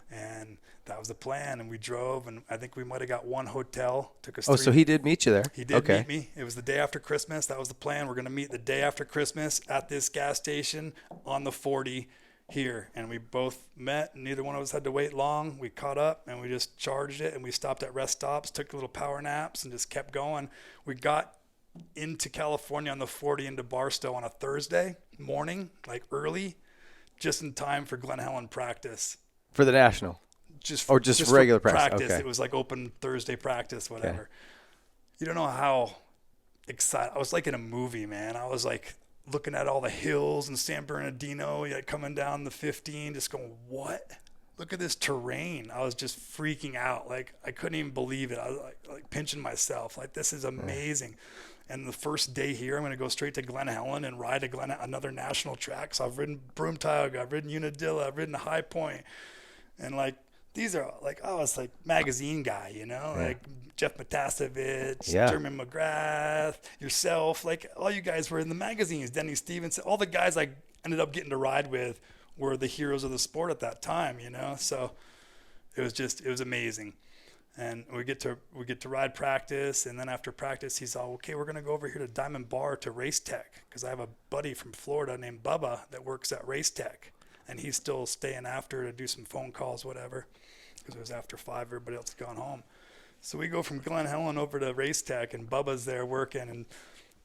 And that was the plan. And we drove, and I think we might have got one hotel. Took us. So he did meet you there. He did meet me. It was the day after Christmas. That was the plan. We're going to meet the day after Christmas at this gas station on the 40 here. And we both met. Neither one of us had to wait long. We caught up, and we just charged it. And we stopped at rest stops, took little power naps, and just kept going. We got into California on the 40 into Barstow on a Thursday morning, like early, just in time for Glen Helen practice. For the national? Just regular practice? Okay. It was like open Thursday practice, whatever. Okay. You don't know how excited. I was like in a movie, man. I was like looking at all the hills in San Bernardino, coming down the 15, just going, what? Look at this terrain. I was just freaking out. Like, I couldn't even believe it. I was like pinching myself. Like, this is amazing. And the first day here, I'm going to go straight to Glen Helen and ride another national track. So I've ridden Broome Tioga, I've ridden Unadilla, I've ridden High Point. And like, these are like, oh, it's like magazine guy, you know, like Jeff Matasevich, Jeremy McGrath, yourself, like all you guys were in the magazines, Denny Stevenson, all the guys I ended up getting to ride with were the heroes of the sport at that time, you know? So it was amazing. And we get to ride practice. And then after practice, he's all, okay, we're going to go over here to Diamond Bar to Race Tech. Cause I have a buddy from Florida named Bubba that works at Race Tech. And he's still staying after to do some phone calls, whatever, because it was after 5, everybody else had gone home. So we go from Glen Helen over to Race Tech, and Bubba's there working, and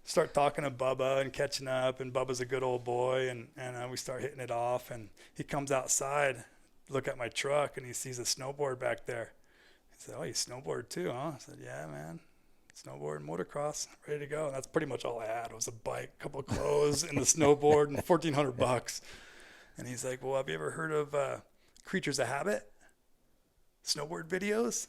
start talking to Bubba and catching up, and Bubba's a good old boy, and we start hitting it off, and he comes outside, look at my truck, and he sees a snowboard back there. He said, "Oh, you snowboard too, huh?" I said, "Yeah, man. Snowboard and motocross, ready to go." And that's pretty much all I had. It was a bike, a couple of clothes, and the snowboard, and $1,400. And he's like, "Well, have you ever heard of Creatures of Habit? Snowboard videos?"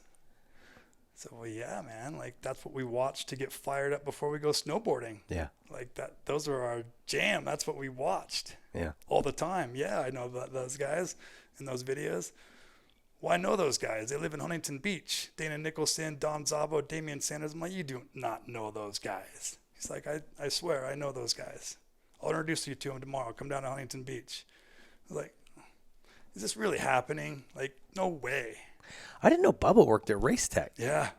So, well, yeah, man. Like, that's what we watch to get fired up before we go snowboarding. Yeah. Like, those are our jam. That's what we watched. Yeah. All the time. Yeah, I know about those guys in those videos. Well, I know those guys. They live in Huntington Beach. Dana Nicholson, Don Zabo, Damian Sanders. I'm like, you do not know those guys. He's like, I swear, I know those guys. I'll introduce you to them tomorrow. Come down to Huntington Beach. I was like, is this really happening? Like, no way. I didn't know Bubba worked at Race Tech. Yeah.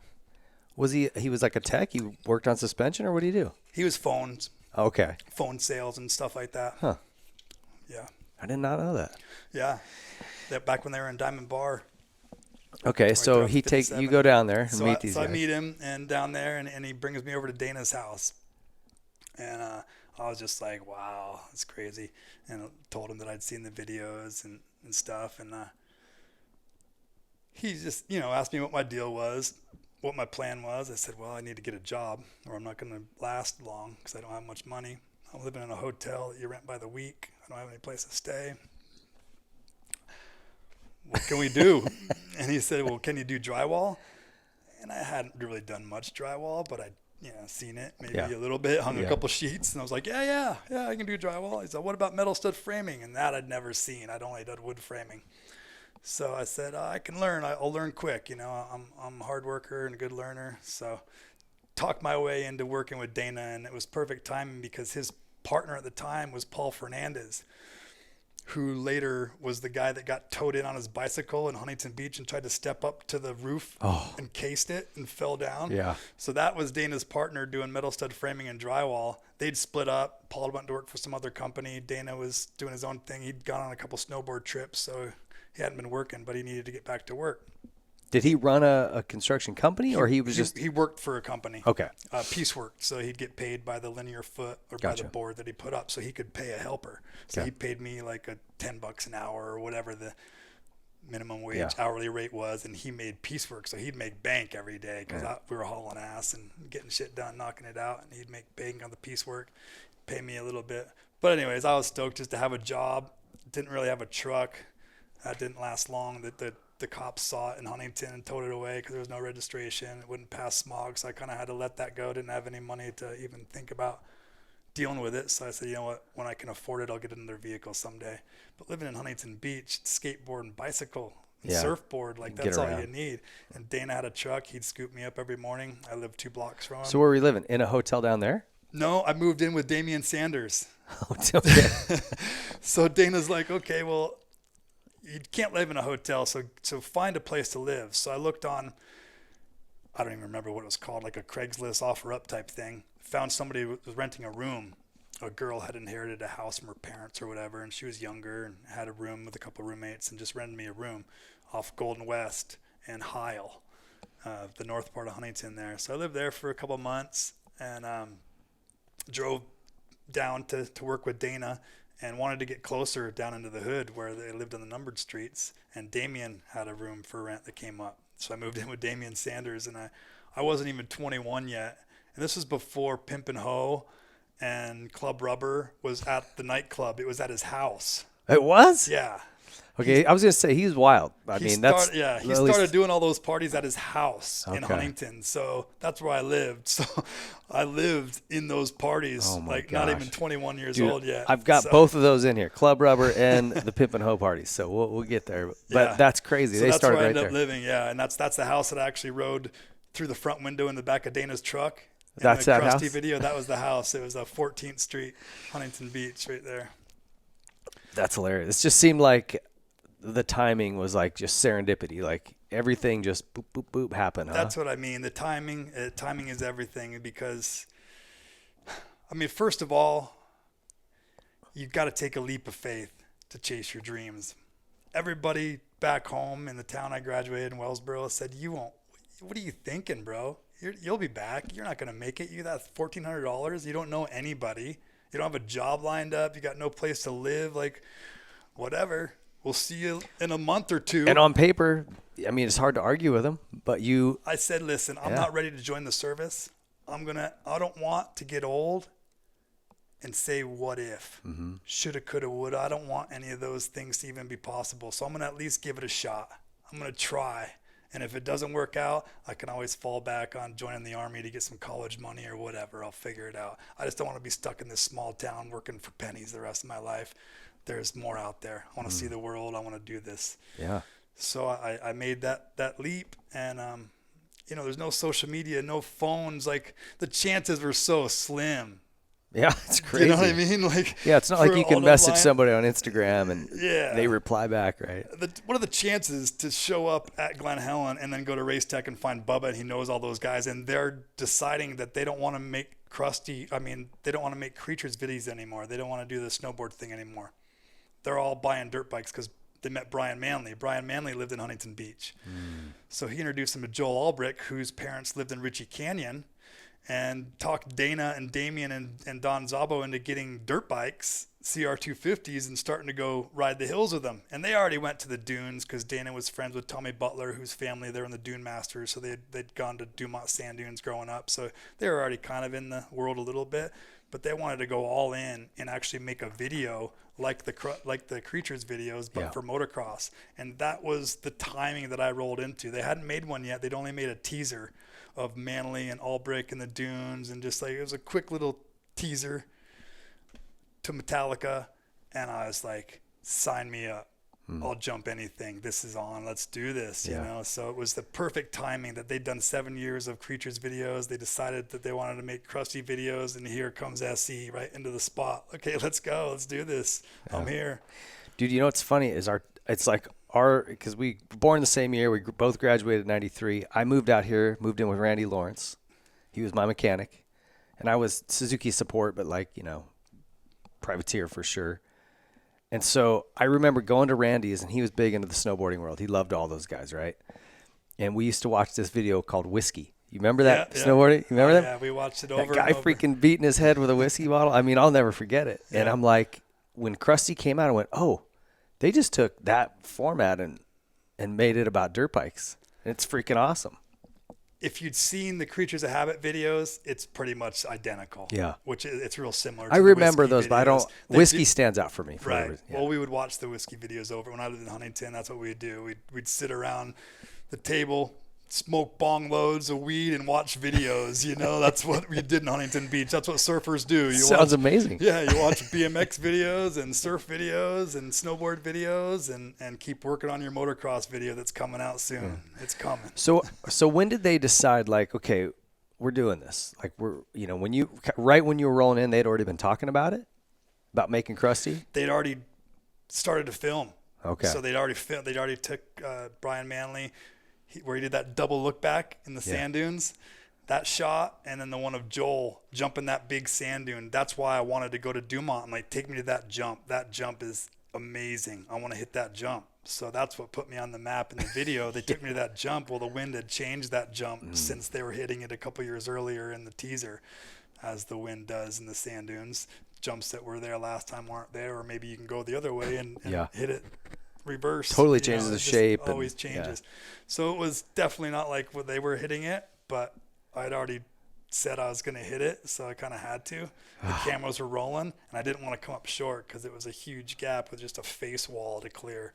Was he was like a tech? He worked on suspension, or what did he do? He was phones, Okay. phone sales and stuff like that. Huh. Yeah. I did not know that. Yeah. That back when they were in Diamond Bar. Okay, so around you 57. go down there and So meet these I guys. meet him and down there, and he brings me over to Dana's house. And I was just like, wow, that's crazy. And I told him that I'd seen the videos and stuff. And he just, asked me what my deal was, what my plan was. I said, well, I need to get a job or I'm not going to last long because I don't have much money. I'm living in a hotel that you rent by the week. I don't have any place to stay. What can we do? And he said, well, can you do drywall? And I hadn't really done much drywall, but I'd seen it maybe a little bit, hung a couple sheets, and I was like, yeah, I can do drywall. He said, what about metal stud framing? And that I'd never seen. I'd only done wood framing. So I said, I can learn. I'll learn quick. I'm a hard worker and a good learner. So talked my way into working with Dana, and it was perfect timing because his partner at the time was Paul Fernandez, who later was the guy that got towed in on his bicycle in Huntington Beach and tried to step up to the roof and cased it and fell down. Yeah. So that was Dana's partner doing metal stud framing and drywall. They'd split up. Paul went to work for some other company. Dana was doing his own thing. He'd gone on a couple snowboard trips, so he hadn't been working, but he needed to get back to work. Did he run a construction company, or he was just... He worked for a company. Okay. Piecework, so he'd get paid by the linear foot or by the board that he put up, so he could pay a helper. So he paid me like a $10 an hour or whatever the minimum wage hourly rate was, and he made piecework, so he'd make bank every day because we were hauling ass and getting shit done, knocking it out, and he'd make bank on the piecework, pay me a little bit. But anyways, I was stoked just to have a job. Didn't really have a truck. That didn't last long. The cops saw it in Huntington and towed it away because there was no registration. It wouldn't pass smog, so I kind of had to let that go. Didn't have any money to even think about dealing with it. So I said, you know what, when I can afford it, I'll get another vehicle someday. But living in Huntington Beach, skateboard and bicycle and surfboard, like that's all you need. And Dana had a truck. He'd scoop me up every morning. I lived 2 blocks from him. So where were we living? In a hotel down there? No, I moved in with Damian Sanders. Okay. So Dana's like, okay, well, you can't live in a hotel, so find a place to live. So I looked on, I don't even remember what it was called, like a Craigslist offer up type thing. Found somebody who was renting a room. A girl had inherited a house from her parents or whatever, and she was younger and had a room with a couple of roommates and just rented me a room off Golden West and Heil, the north part of Huntington there. So I lived there for a couple of months and drove down to work with Dana and wanted to get closer down into the hood where they lived on the numbered streets. And Damien had a room for rent that came up. So I moved in with Damian Sanders, and I wasn't even 21 yet. And this was before Pimpin' Ho and Club Rubber was at the nightclub. It was at his house. It was? Yeah. Okay, I was going to say he's wild. He started doing all those parties at his house in Huntington. So that's where I lived. So I lived in those parties, not even 21 years old yet. I've got both of those in here, Club Rubber and the Pimp and Ho parties. So we'll get there. But that's crazy. So they that's started where I right ended there. up living, and that's the house that I actually rode through the front window in the back of Dana's truck. That's that Crusty house? video, that was the house. It was 14th Street, Huntington Beach right there. That's hilarious. It just seemed like the timing was like just serendipity. Like everything just boop, boop, boop happened. That's what I mean. The timing is everything because, I mean, first of all, you've got to take a leap of faith to chase your dreams. Everybody back home in the town I graduated in Wellsboro said, you won't, what are you thinking, bro? You'll be back. You're not going to make it. You got $1,400. You don't know anybody. You don't have a job lined up. You got no place to live. Like, whatever. We'll see you in a month or two. And on paper, I mean, it's hard to argue with him, but I said, listen, I'm not ready to join the service. I don't want to get old and say, what if? Shoulda, coulda, woulda. I don't want any of those things to even be possible. So I'm going to at least give it a shot. I'm going to try. And if it doesn't work out, I can always fall back on joining the Army to get some college money or whatever. I'll figure it out. I just don't want to be stuck in this small town working for pennies the rest of my life. There's more out there. I want to see the world. I want to do this. Yeah. So I made that leap, and there's no social media, no phones. Like the chances were so slim Yeah, it's crazy. You know what I mean? Like, yeah, it's not like you can message somebody on Instagram and they reply back, right? What are the chances to show up at Glen Helen and then go to Race Tech and find Bubba and he knows all those guys and they're deciding that they don't want to make they don't want to make Creatures videos anymore. They don't want to do the snowboard thing anymore. They're all buying dirt bikes because they met Brian Manley. Brian Manley lived in Huntington Beach. So he introduced them to Joel Albrecht, whose parents lived in Ritchie Canyon, and talked Dana and Damien and Don Zabo into getting dirt bikes, CR250s, and starting to go ride the hills with them. And they already went to the dunes because Dana was friends with Tommy Butler, whose family, they're in the Dune Masters. So they'd gone to Dumont Sand Dunes growing up. So they were already kind of in the world a little bit. But they wanted to go all in and actually make a video like the Creatures videos, but for motocross. And that was the timing that I rolled into. They hadn't made one yet. They'd only made a teaser of Manley and Albrecht in the dunes, and just like it was a quick little teaser to Metallica. And I was like, sign me up. I'll jump anything. This is on. Let's do this, you know? So it was the perfect timing that they'd done 7 years of Creatures videos. They decided that they wanted to make Crusty videos, and here comes SE right into the spot. Okay, let's go. Let's do this. I'm here. Dude, you know what's funny is because we were born the same year. We both graduated in 93. I moved out here, moved in with Randy Lawrence. He was my mechanic. And I was Suzuki support, but privateer for sure. And so I remember going to Randy's, and he was big into the snowboarding world. He loved all those guys, right? And we used to watch this video called Whiskey. You remember that snowboarding? You remember that? Yeah, we watched it over. That guy freaking beating his head with a whiskey bottle. I mean, I'll never forget it. Yeah. And I'm like, when Crusty came out, I went, oh, they just took that format and made it about dirt bikes. And it's freaking awesome. If you'd seen the Creatures of Habit videos, it's pretty much identical. Yeah. Which it's real similar to I remember those, videos. But I don't. Whiskey stands out for me. Right. Yeah. Well, we would watch the Whiskey videos over. When I lived in Huntington, that's what we'd do. We'd sit around the table, smoke bong loads of weed, and watch videos. You know, that's what we did in Huntington Beach. That's what surfers do. Sounds amazing. Yeah, you watch BMX videos and surf videos and snowboard videos and keep working on your motocross video that's coming out soon. Yeah. It's coming. So when did they decide, like, okay, we're doing this? Like, when you were rolling in, they'd already been talking about it, about making Crusty? They'd already started to film. Okay. So they'd already took Brian Manley, where he did that double look back in the sand dunes, that shot, and then the one of Joel jumping that big sand dune. That's why I wanted to go to Dumont and take me to that jump. That jump is amazing. I want to hit that jump. So that's what put me on the map in the video. They took me to that jump. Well, the wind had changed that jump since they were hitting it a couple years earlier in the teaser, as the wind does in the sand dunes. Jumps that were there last time aren't there, or maybe you can go the other way and hit it reverse. Totally changes the shape. Always changes. Yeah. So it was definitely not like what they were hitting it, but I'd already said I was going to hit it, so I kind of had to. The cameras were rolling, and I didn't want to come up short because it was a huge gap with just a face wall to clear.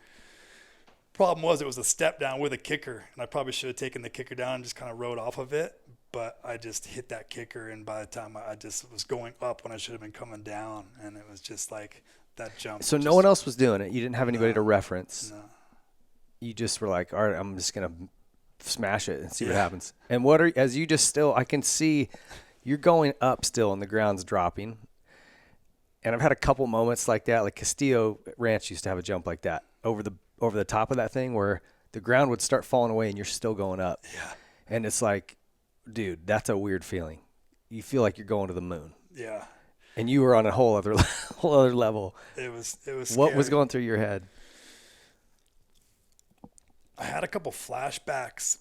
Problem was, it was a step down with a kicker, and I probably should have taken the kicker down and just kind of rode off of it, but I just hit that kicker, and by the time I just was going up when I should have been coming down, and it was just like that jump. So no one else was doing it? You didn't have anybody to reference? No. You just were like, all right, I'm just going to smash it and see what happens. And I can see you're going up still and the ground's dropping. And I've had a couple moments like that, like Castillo Ranch used to have a jump like that over the top of that thing where the ground would start falling away and you're still going up. Yeah. And it's like, dude, that's a weird feeling. You feel like you're going to the moon. Yeah. And you were on a whole other level. It was scary. What was going through your head? I had a couple flashbacks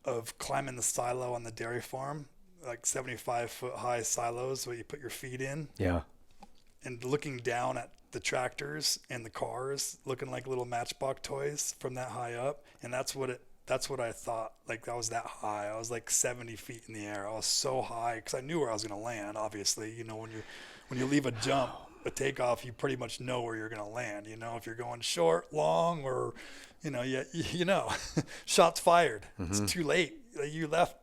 of climbing the silo on the dairy farm, like 75-foot high silos where you put your feet in. Yeah. And looking down at the tractors and the cars, looking like little Matchbox toys from that high up. And that's what I thought. Like, I was that high. I was like 70 feet in the air. I was so high because I knew where I was going to land. Obviously, when you leave a jump, a takeoff, you pretty much know where you're going to land. If you're going short, long, or shots fired. Mm-hmm. It's too late. You left.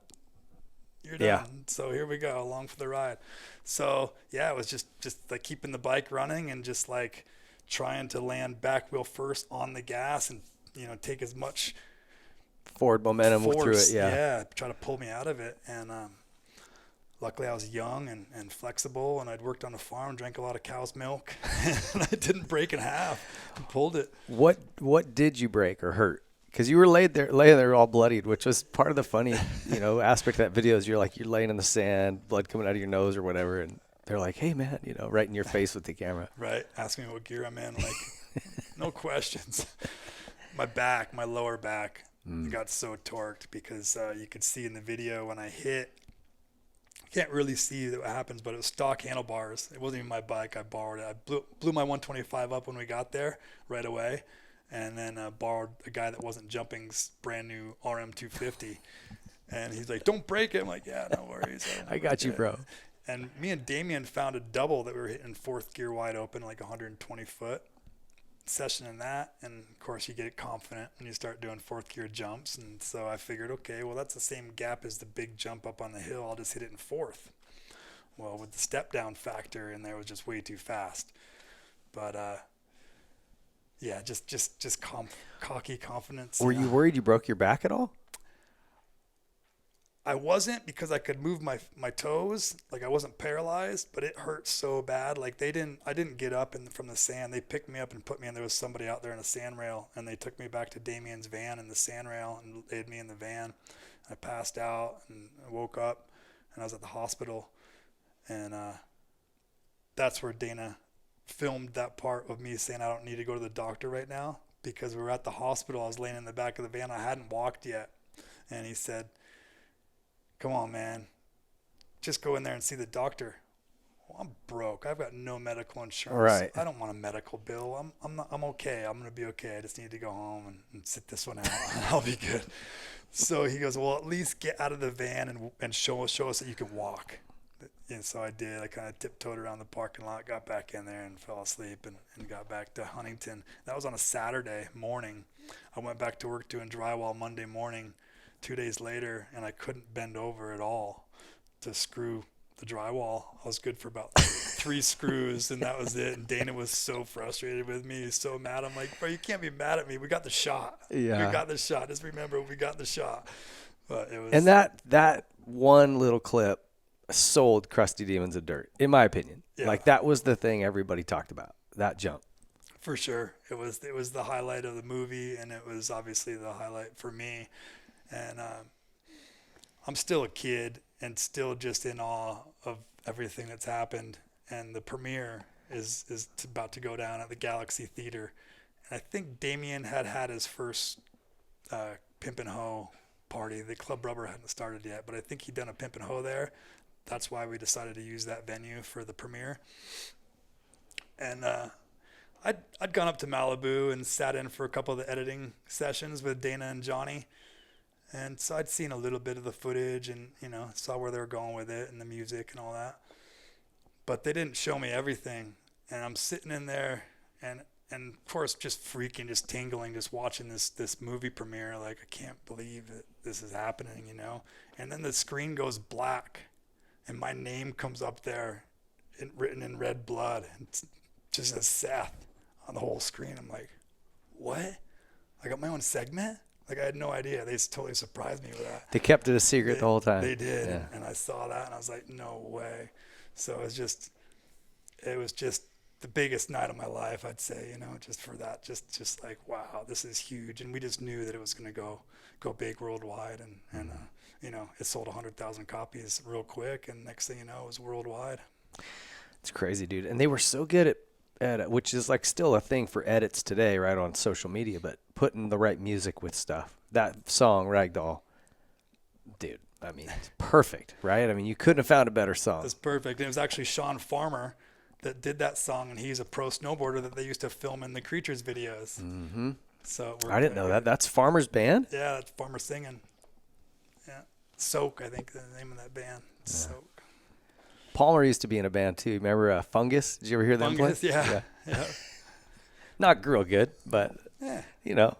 You're done. Yeah. So here we go, along for the ride. So it was just like keeping the bike running and just like trying to land back wheel first on the gas and take as much forward momentum through it. Yeah. Try to pull me out of it. And luckily I was young and flexible, and I'd worked on a farm, drank a lot of cow's milk, and I didn't break in half. I pulled it. What did you break or hurt? Because you were laying there all bloodied, which was part of the funny, aspect of that video. Is you're laying in the sand, blood coming out of your nose or whatever, and they're like, "Hey man," right in your face with the camera. Right. Ask me what gear I'm in. Like, no questions. My lower back got so torqued because you could see in the video when I hit. Can't really see what happens, but it was stock handlebars. It wasn't even my bike. I borrowed it. I blew my 125 up when we got there right away, and then borrowed a guy that wasn't jumping's brand new RM 250. And he's like, "Don't break it." I'm like, "Yeah, no worries. I got you, bro." And me and Damien found a double that we were hitting fourth gear wide open, like 120 foot session in that. And of course you get confident when you start doing fourth gear jumps. And so I figured, okay, well, that's the same gap as the big jump up on the hill. I'll just hit it in fourth. Well, with the step down factor in there, was just way too fast. But yeah, just cocky confidence. Were you worried you broke your back at all? I wasn't, because I could move my toes. Like, I wasn't paralyzed, but it hurt so bad. Like, I didn't get up from the sand. They picked me up and put me in. There was somebody out there in a sand rail, and they took me back to Damien's van in the sand rail and laid me in the van. I passed out and I woke up, and I was at the hospital. And that's where Dana filmed that part of me saying I don't need to go to the doctor right now, because we were at the hospital. I was laying in the back of the van. I hadn't walked yet. And he said, "Come on, man, just go in there and see the doctor." Well, I'm broke. I've got no medical insurance. Right. I don't want a medical bill. I'm okay. I'm going to be okay. I just need to go home and sit this one out, and I'll be good. So he goes, "Well, at least get out of the van and show us that you can walk." And so I did. I kind of tiptoed around the parking lot, got back in there and fell asleep and got back to Huntington. That was on a Saturday morning. I went back to work doing drywall Monday morning. 2 days later, and I couldn't bend over at all to screw the drywall. I was good for about 3 screws, and that was it. And Dana was so frustrated with me. He's so mad. I'm like, "Bro, you can't be mad at me. We got the shot. Yeah. We got the shot. Just remember, we got the shot." But it was. And that one little clip sold Crusty Demons of Dirt, in my opinion. Yeah. Like, that was the thing everybody talked about, that jump. For sure. It was the highlight of the movie, and it was obviously the highlight for me. And I'm still a kid and still just in awe of everything that's happened. And the premiere is about to go down at the Galaxy Theater. And I think Damien had his first Pimp and Hoe party. The Club Rubber hadn't started yet, but I think he'd done a Pimp and Hoe there. That's why we decided to use that venue for the premiere. And I'd gone up to Malibu and sat in for a couple of the editing sessions with Dana and Johnny. And so I'd seen a little bit of the footage and, saw where they were going with it and the music and all that. But they didn't show me everything. And I'm sitting in there and of course, just freaking, just tingling, just watching this movie premiere. Like, I can't believe that this is happening, And then the screen goes black and my name comes up there written in red blood. And it's just a Seth on the whole screen. I'm like, what? I got my own segment? Like, I had no idea. They totally surprised me with that. They kept it a secret the whole time. They did. Yeah. And I saw that and I was like, no way. So it was just the biggest night of my life, I'd say, just for that, just like, wow, this is huge. And we just knew that it was going to go big worldwide. And it sold 100,000 copies real quick. And next thing you know, it was worldwide. It's crazy, dude. And they were so good at which is like still a thing for edits today, right, on social media, but putting the right music with stuff. That song, Ragdoll, dude, I mean, it's perfect, right? I mean, you couldn't have found a better song. It's perfect. And it was actually Sean Farmer that did that song, and he's a pro snowboarder that they used to film in the Creatures videos. Mm-hmm. So I didn't know that. That's Farmer's band? Yeah, that's Farmer singing. Yeah. Soak, I think the name of that band. Yeah. Soak. Palmer used to be in a band too. Remember Fungus? Did you ever hear them play? Fungus, yeah. Not real good, but you're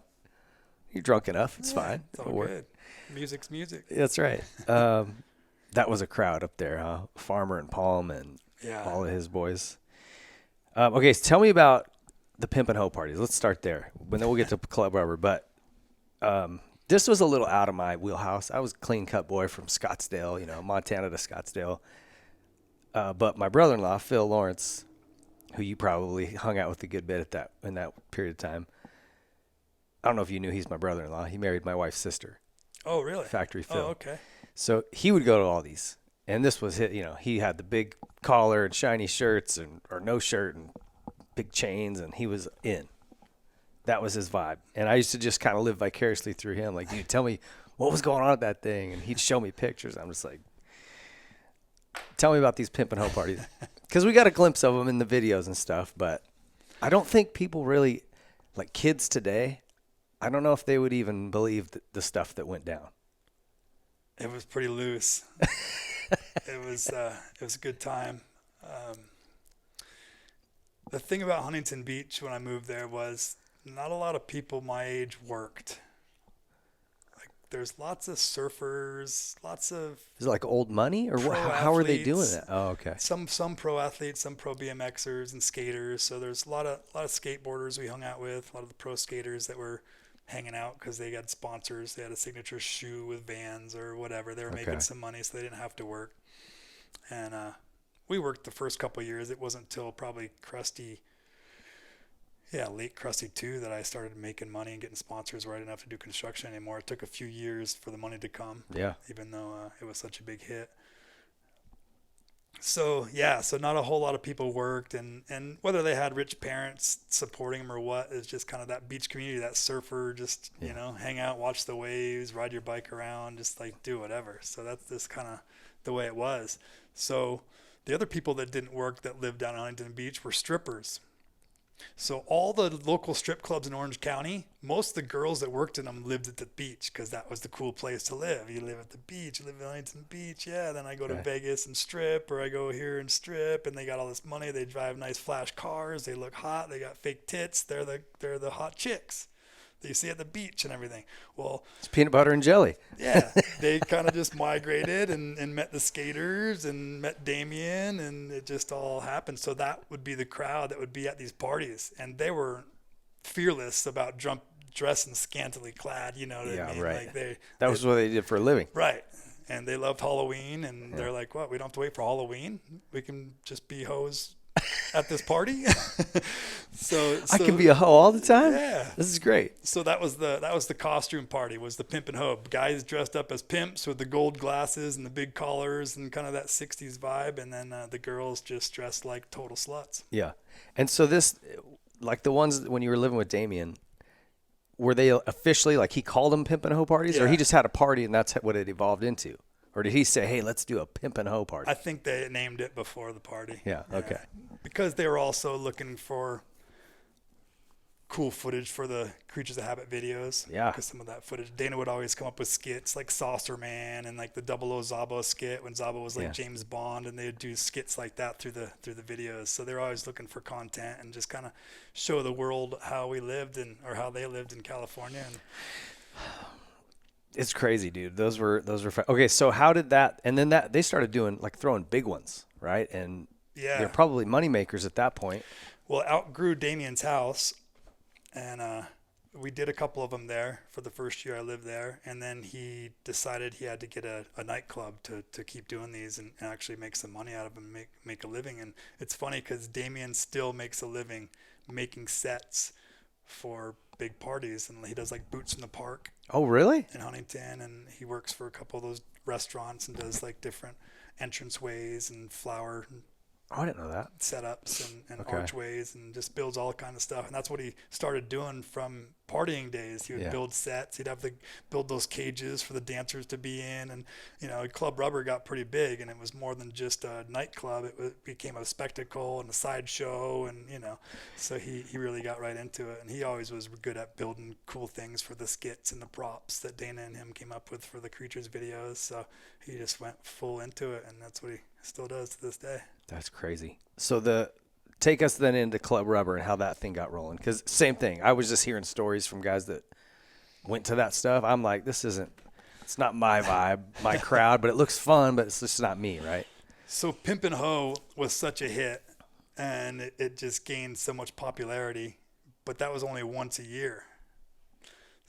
drunk enough. It's fine. It's all good. Music's music. That's right. That was a crowd up there, huh? Farmer and Palm and all of his boys. Okay, so tell me about the Pimp and Hoe parties. Let's start there. But then we'll get to Club Rubber. But This was a little out of my wheelhouse. I was a clean-cut boy from Scottsdale, Montana to Scottsdale. But my brother-in-law, Phil Lawrence, who you probably hung out with a good bit in that period of time. I don't know if you knew he's my brother-in-law. He married my wife's sister. Oh, really? Factory Phil. Oh, okay. So he would go to all these. And this was his, he had the big collar and shiny shirts or no shirt and big chains, and he was in. That was his vibe. And I used to just kind of live vicariously through him. Like, dude, tell me what was going on at that thing. And he'd show me pictures. I'm just like, tell me about these pimp and hoe parties. Because we got a glimpse of them in the videos and stuff. But I don't think people really, like kids today, I don't know if they would even believe the stuff that went down. It was pretty loose. It was a good time. The thing about Huntington Beach when I moved there was not a lot of people my age worked. Like, there's lots of surfers, lots of. Is it like old money, or what? How are they doing it? Oh, okay. Some pro athletes, some pro BMXers and skaters. So there's a lot of skateboarders we hung out with. A lot of the pro skaters that were hanging out because they got sponsors. They had a signature shoe with Vans or whatever. They were making some money, so they didn't have to work. And we worked the first couple of years. It wasn't until probably late Crusty 2 that I started making money and getting sponsors where I didn't have to do construction anymore. It took a few years for the money to come. Yeah. Even though it was such a big hit. So not a whole lot of people worked, and whether they had rich parents supporting them or what, it's just kind of that beach community, that surfer, just, hang out, watch the waves, ride your bike around, just like do whatever. So that's just kind of the way it was. So the other people that didn't work that lived down in Huntington Beach were strippers. So all the local strip clubs in Orange County, most of the girls that worked in them lived at the beach because that was the cool place to live. You live at the beach, you live in Huntington Beach. Yeah, then I go to Vegas and strip, or I go here and strip, and they got all this money. They drive nice flash cars. They look hot. They got fake tits. They're the hot chicks that you see at the beach and everything. Well, it's peanut butter and jelly. Yeah, they kind of just migrated and met the skaters and met Damien, and it just all happened. So that would be the crowd that would be at these parties, and they were fearless about dressing scantily clad. You know what I mean? Right. Like that was what they did for a living. Right. And they loved Halloween, and they're like, "What? We don't have to wait for Halloween. We can just be hoes at this party." so I can be a hoe all the time. Yeah, this is great. So that was the costume party, was the pimp and hoe. Guys dressed up as pimps with the gold glasses and the big collars and kind of that 60s vibe, and then the girls just dressed like total sluts. Yeah. And so this, like the ones when you were living with Damien, were they officially, like, he called them pimp and hoe parties, or he just had a party and that's what it evolved into? Or did he say, "Hey, let's do a pimp and hoe party"? I think they named it before the party. Yeah, okay. Because they were also looking for cool footage for the Creatures of Habit videos. Yeah. Because some of that footage, Dana would always come up with skits like Saucer Man and like the 00 Zabo skit when Zabo was like James Bond, and they'd do skits like that through the videos. So they're always looking for content and just kind of show the world how we lived or how they lived in California. And it's crazy, dude. Those were fun. Okay, so how did that, and then that they started doing, like, throwing big ones, right? And they're probably money makers at that point. Well, outgrew Damien's house, and we did a couple of them there for the first year I lived there, and then he decided he had to get a nightclub to keep doing these and actually make some money out of them, make a living. And it's funny because Damien still makes a living making sets for big parties, and he does like Boots in the Park. Oh, really? In Huntington, and he works for a couple of those restaurants and does like different entranceways and flower Oh, I didn't know that. Setups and archways, and just builds all kind of stuff. And that's what he started doing from partying days. He would build sets. He'd have to build those cages for the dancers to be in. And, Club Rubber got pretty big, and it was more than just a nightclub. It became a spectacle and a sideshow, and, so he really got right into it. And he always was good at building cool things for the skits and the props that Dana and him came up with for the Creatures videos. So he just went full into it, and that's what he still does to this day. That's crazy. So take us then into Club Rubber and how that thing got rolling. Because same thing. I was just hearing stories from guys that went to that stuff. I'm like, it's not my vibe, my crowd, but it looks fun, but it's just not me, right? So Pimpin' Ho was such a hit, and it just gained so much popularity, but that was only once a year.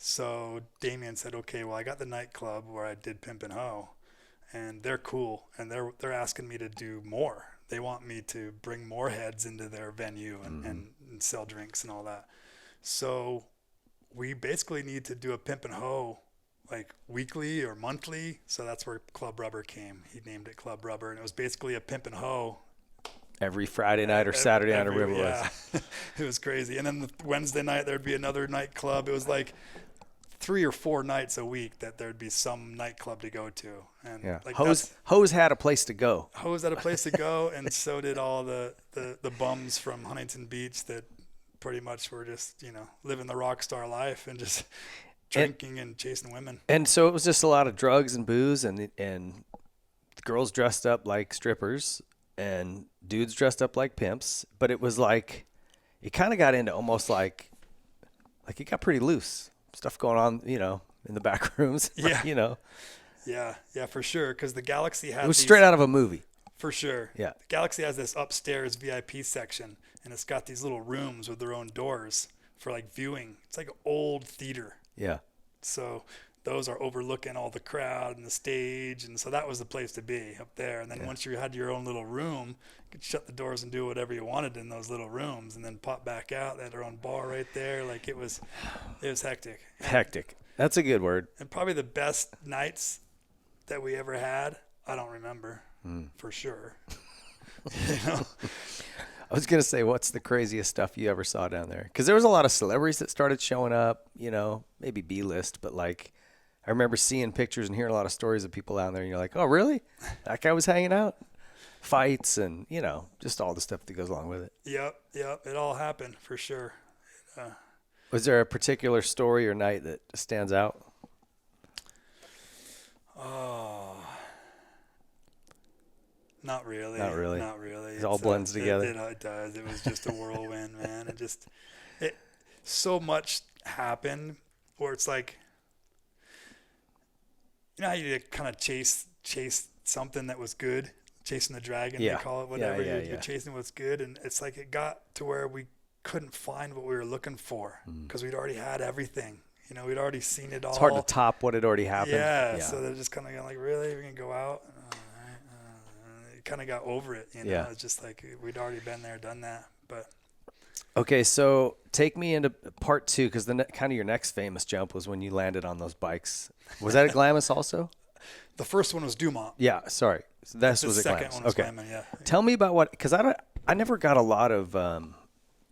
So Damien said, okay, well, I got the nightclub where I did Pimp and Hoe, and they're cool, and they're asking me to do more. They want me to bring more heads into their venue and sell drinks and all that. So we basically need to do a Pimp and Hoe like weekly or monthly. So that's where Club Rubber came. He named it Club Rubber, and it was basically a Pimp and Hoe every Friday night or Saturday night or whatever it was. It was crazy. And then the Wednesday night there'd be another nightclub. It was like 3 or 4 nights a week that there'd be some nightclub to go to. And like Hose had a place to go. Hose had a place to go, and so did all the bums from Huntington Beach that pretty much were just, living the rock star life and just drinking and chasing women. And so it was just a lot of drugs and booze and girls dressed up like strippers and dudes dressed up like pimps. But it was like, it kind of got into almost like it got pretty loose. Stuff going on, in the back rooms. Yeah. Yeah, for sure. Because the Galaxy had it was straight out of a movie. For sure. Yeah. The Galaxy has this upstairs VIP section, and it's got these little rooms with their own doors for like viewing. It's like an old theater. Yeah. So those are overlooking all the crowd and the stage, and so that was the place to be up there. And then once you had your own little room, you could shut the doors and do whatever you wanted in those little rooms, and then pop back out. They had their own bar right there. Like it was hectic. Hectic. That's a good word. And probably the best nights that we ever had, I don't remember for sure. I was going to say, what's the craziest stuff you ever saw down there? Because there was a lot of celebrities that started showing up, maybe B-list, but like I remember seeing pictures and hearing a lot of stories of people down there, and you're like, oh, really? That guy was hanging out? Fights and, just all the stuff that goes along with it. Yep. It all happened for sure. Was there a particular story or night that stands out? Oh, not really. It all blends together. It does. It was just a whirlwind, man. It so much happened where it's like, how you kind of chase something that was good, chasing the dragon, they call it, whatever. You're chasing what's good, and it's like it got to where we couldn't find what we were looking for because we'd already had everything. We'd already seen it all. It's hard to top what had already happened. Yeah. So they're just kind of like, really? We're going to go out? It kind of got over it, Yeah. It's just like we'd already been there, done that. But okay, so take me into part 2, because kind of your next famous jump was when you landed on those bikes. Was that at Glamis also? The first one was Dumont. Yeah, sorry. So this was at Glamis. The second one was Glamis, yeah. Tell me about because I never got a lot of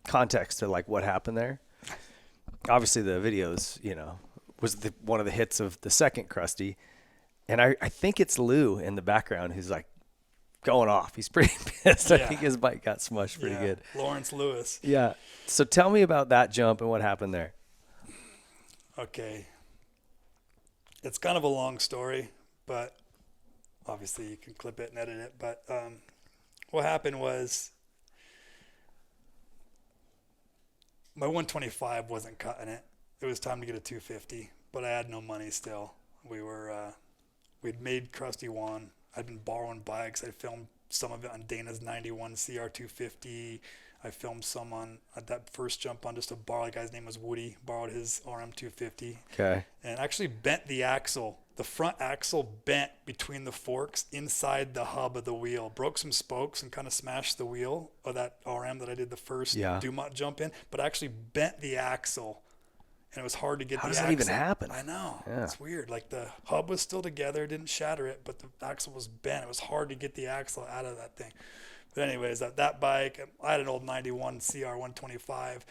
context to like what happened there. Obviously the videos, was one of the hits of the second Crusty. And I think it's Lou in the background who's like going off. He's pretty pissed. Yeah. I think his bike got smushed pretty good. Lawrence Lewis. Yeah. So tell me about that jump and what happened there. Okay. It's kind of a long story, but obviously you can clip it and edit it. But what happened was my 125 wasn't cutting it. It was time to get a 250, but I had no money still. We'd made Crusty 1. I'd been borrowing bikes. I filmed some of it on Dana's 91 CR250. I filmed some on that first jump on just a borrow. The guy's name was Woody. Borrowed his RM250. Okay. And actually bent the axle. The front axle bent between the forks inside the hub of the wheel. Broke some spokes and kind of smashed the wheel of that RM that I did the first Dumont jump in. But actually bent the axle. And it was hard to get How the does axle. that even happen? I know. Yeah. It's weird. Like the hub was still together, didn't shatter it, but the axle was bent. It was hard to get the axle out of that thing. But anyways, that bike, I had an old 91 CR125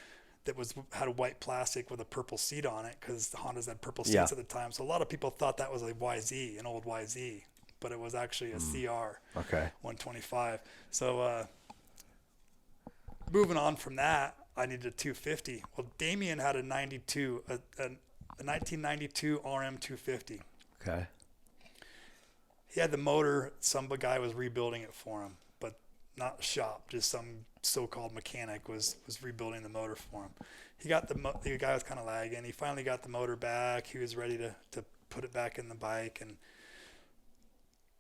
that had a white plastic with a purple seat on it because the Hondas had purple seats at the time. So a lot of people thought that was a YZ, an old YZ, but it was actually a CR 125. So moving on from that, I needed a 250. Well, Damien had a 1992 RM 250. Okay. He had the motor. Some guy was rebuilding it for him, but not a shop. Just some so-called mechanic was rebuilding the motor for him. He got the guy was kind of lagging. He finally got the motor back. He was ready to put it back in the bike, and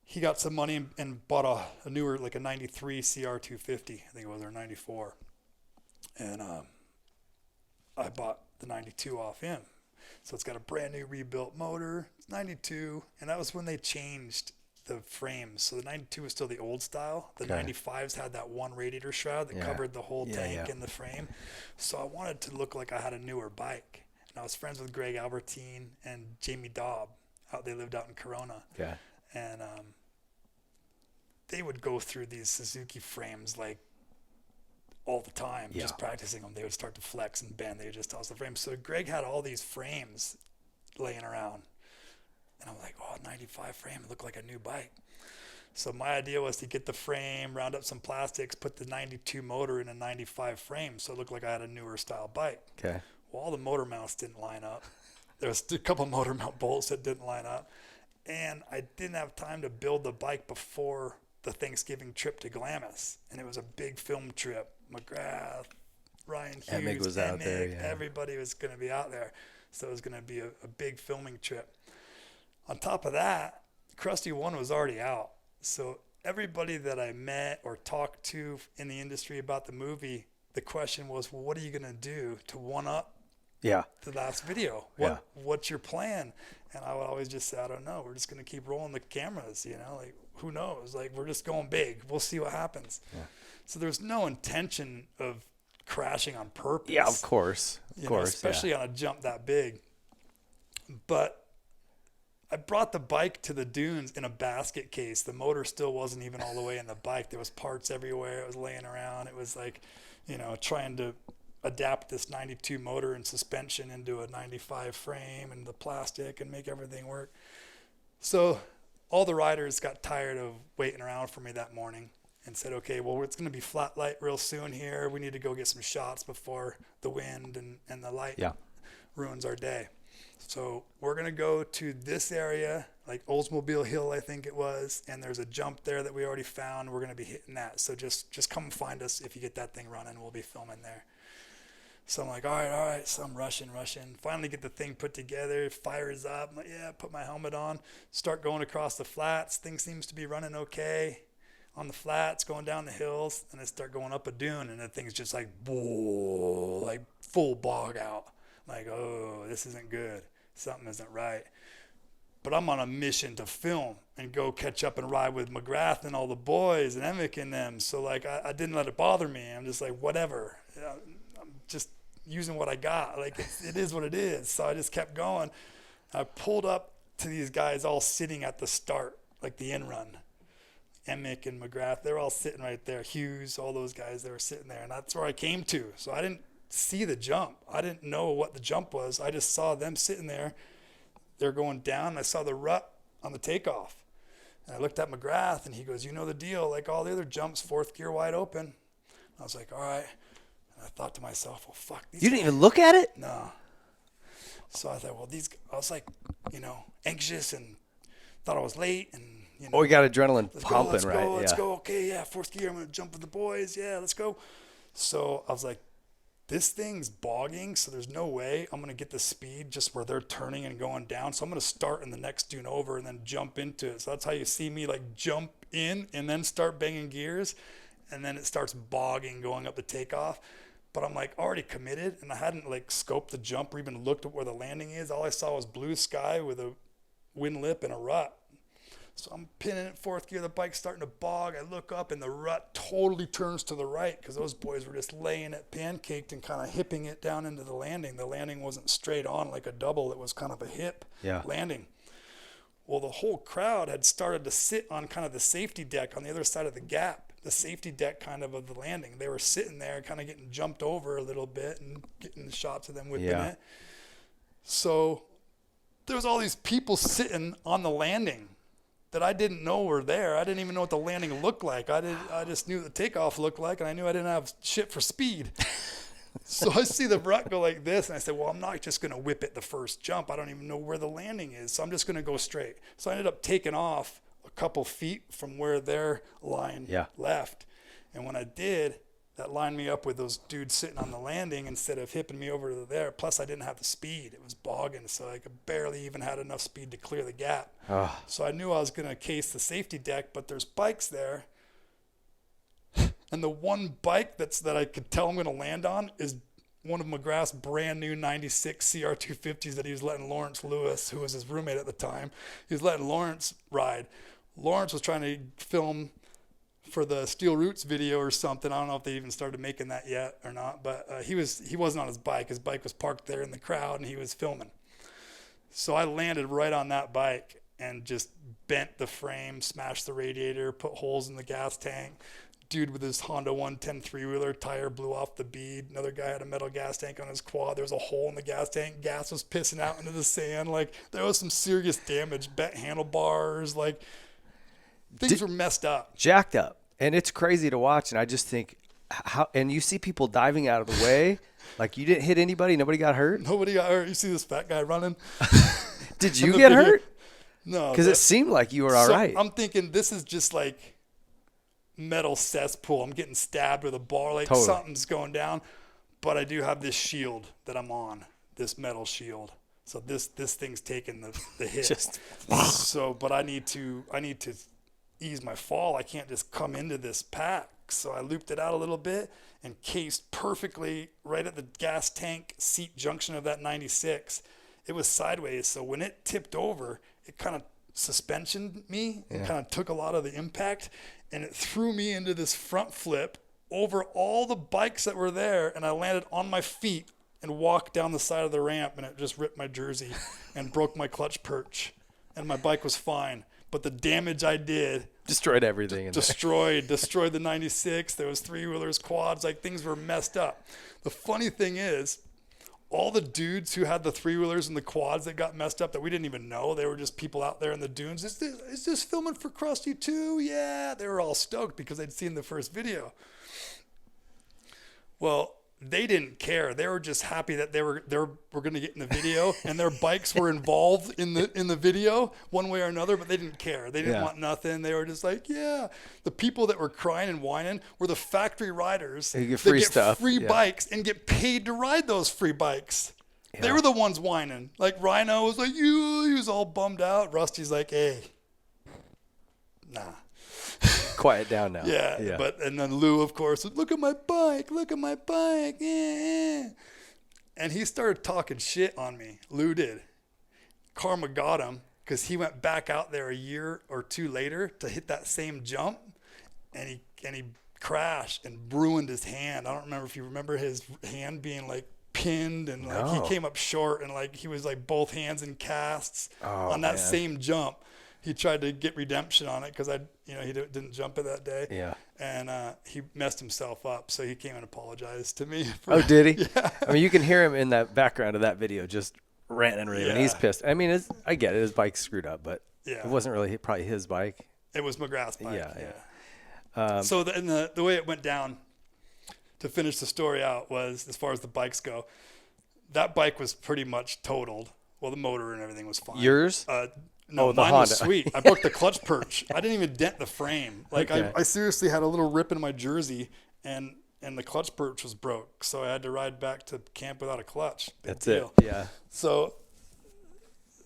he got some money and bought a newer, like a 93 CR250. I think it was, or 94. And I bought the 92 off him. So it's got a brand new rebuilt motor. It's 92, and that was when they changed the frames. So the 92 was still the old style. The 95s had that one radiator shroud that covered the whole tank and the frame. So I wanted to look like I had a newer bike. And I was friends with Greg Albertine and Jamie Daub. They lived out in Corona. Yeah. And they would go through these Suzuki frames like all the time, just practicing them. They would start to flex and bend. They would just toss the frames. So Greg had all these frames laying around. And I'm like, 95 frame, it looked like a new bike. So my idea was to get the frame, round up some plastics, put the 92 motor in a 95 frame, so it looked like I had a newer style bike. Okay. Well, all the motor mounts didn't line up. There was a couple motor mount bolts that didn't line up. And I didn't have time to build the bike before the Thanksgiving trip to Glamis. And it was a big film trip. McGrath, Ryan Hughes, Emmett was out there. Yeah. Everybody was going to be out there. So it was going to be a big filming trip. On top of that, Crusty 1 was already out. So everybody that I met or talked to in the industry about the movie, the question was, well, what are you going to do to one-up the last video? What's your plan? And I would always just say, I don't know. We're just going to keep rolling the cameras, like, who knows? Like, we're just going big. We'll see what happens. Yeah. So there's no intention of crashing on purpose. Yeah, of course. Especially on a jump that big. But I brought the bike to the dunes in a basket case. The motor still wasn't even all the way in the bike. There was parts everywhere. It was laying around. It was like, trying to adapt this 92 motor and suspension into a 95 frame and the plastic and make everything work. So all the riders got tired of waiting around for me that morning and said, okay, well, it's going to be flat light real soon here. We need to go get some shots before the wind and the light ruins our day. So we're going to go to this area, like Oldsmobile Hill, I think it was, and there's a jump there that we already found. We're going to be hitting that. So just come find us if you get that thing running. We'll be filming there. So I'm like, all right. So I'm rushing. Finally get the thing put together, fires up. I'm like, put my helmet on, start going across the flats. Thing seems to be running okay on the flats, going down the hills, and I start going up a dune, and the thing's just like, whoa, like full bog out. I'm like, oh, this isn't good. Something isn't right. But I'm on a mission to film and go catch up and ride with McGrath and all the boys and Emick and them. So, like, I didn't let it bother me. I'm just like, whatever. I'm just using what I got. Like, it is what it is. So I just kept going. I pulled up to these guys all sitting at the start, like the end run. Emick and McGrath, they're all sitting right there. Hughes, all those guys, they were sitting there. And that's where I came to. So I didn't see the jump. I didn't know what the jump was. I just saw them sitting there. They're going down. I saw the rut on the takeoff. And I looked at McGrath, and he goes, you know the deal. Like all the other jumps, fourth gear wide open. I was like, all right. And I thought to myself, well, fuck. You didn't even look at it? No. So I thought, well, I was like, anxious and thought I was late. And, you got adrenaline pumping, right? Let's go. Okay, fourth gear. I'm going to jump with the boys. Yeah, let's go. So I was like, this thing's bogging, so there's no way I'm going to get the speed just where they're turning and going down. So I'm going to start in the next dune over and then jump into it. So that's how you see me like jump in and then start banging gears. And then it starts bogging going up the takeoff. But I'm like already committed, and I hadn't like scoped the jump or even looked at where the landing is. All I saw was blue sky with a wind lip and a rut. So I'm pinning it fourth gear. The bike's starting to bog. I look up, and the rut totally turns to the right because those boys were just laying it pancaked and kind of hipping it down into the landing. The landing wasn't straight on like a double. It was kind of a hip landing. Well, the whole crowd had started to sit on kind of the safety deck on the other side of the gap, the safety deck kind of the landing. They were sitting there kind of getting jumped over a little bit and getting the shots of them whipping it. So there was all these people sitting on the landing that I didn't know were there. I didn't even know what the landing looked like. I just knew what the takeoff looked like, and I knew I didn't have shit for speed. So I see the rut go like this, and I said, well, I'm not just going to whip it the first jump. I don't even know where the landing is, so I'm just going to go straight. So I ended up taking off a couple feet from where their line left. And when I did, that lined me up with those dudes sitting on the landing instead of hipping me over to there. Plus, I didn't have the speed. It was bogging, so I barely even had enough speed to clear the gap. So I knew I was going to case the safety deck, but there's bikes there. And the one bike that I could tell I'm going to land on is one of McGrath's brand new 96 CR250s that he was letting Lawrence Lewis, who was his roommate at the time, he was letting Lawrence ride. Lawrence was trying to film for the Steel Roots video or something. I don't know if they even started making that yet or not, but he wasn't on his bike. His bike was parked there in the crowd and he was filming. So I landed right on that bike and just bent the frame, smashed the radiator, put holes in the gas tank. Dude with his Honda 110 three-wheeler tire blew off the bead. Another guy had a metal gas tank on his quad. There was a hole in the gas tank. Gas was pissing out into the sand. Like, there was some serious damage. Bent handlebars. Like, things were messed up. Jacked up. And it's crazy to watch. And I just think, and you see people diving out of the way. Like, you didn't hit anybody? Nobody got hurt? Nobody got hurt. You see this fat guy running? Did you get hurt? No. Because it seemed like you were all right. I'm thinking this is just like metal cesspool. I'm getting stabbed with a bar. Like, totally. Something's going down. But I do have this shield that I'm on, this metal shield. So this thing's taking the hit. But I need to ease my fall. I can't just come into this pack. So I looped it out a little bit and cased perfectly right at the gas tank seat junction of that 96. It was sideways. So when it tipped over, it kind of suspensioned me and kind of took a lot of the impact, and it threw me into this front flip over all the bikes that were there, and I landed on my feet and walked down the side of the ramp, and it just ripped my jersey and broke my clutch perch, and my bike was fine. But the damage I did destroyed everything. Destroyed the 96. There was three-wheelers, quads, like things were messed up. The funny thing is, all the dudes who had the three-wheelers and the quads that got messed up that we didn't even know, they were just people out there in the dunes. Is this filming for Crusty too? Yeah. They were all stoked because they'd seen the first video. Well, they didn't care. They were just happy that they were going to get in the video, and their bikes were involved in the video one way or another, but they didn't care. They didn't want nothing. They were just like, yeah. The people that were crying and whining were the factory riders that get free bikes and get paid to ride those free bikes. Yeah. They were the ones whining. Like, Rhino was like, he was all bummed out. Rusty's like, hey, nah. Quiet down now. Yeah. And then Lou, of course, said, look at my bike. Yeah. And he started talking shit on me. Lou did. Karma got him because he went back out there a year or two later to hit that same jump, and he crashed and ruined his hand. I don't remember if you remember his hand being like pinned, and like he came up short, and like he was like both hands in casts on that same jump. He tried to get redemption on it because he didn't jump it that day. Yeah. And he messed himself up, so he came and apologized to me. Did he? Yeah. I mean, you can hear him in that background of that video, just ranting and raving. Yeah. He's pissed. I mean, I get it. His bike's screwed up, but it wasn't really probably his bike. It was McGrath's bike. Yeah. So the way it went down, to finish the story out, was, as far as the bikes go, that bike was pretty much totaled. Well, the motor and everything was fine. Yours? No, mine was sweet. I broke the clutch perch. I didn't even dent the frame. Like, I seriously had a little rip in my jersey, and the clutch perch was broke. So I had to ride back to camp without a clutch. That's it. Yeah. So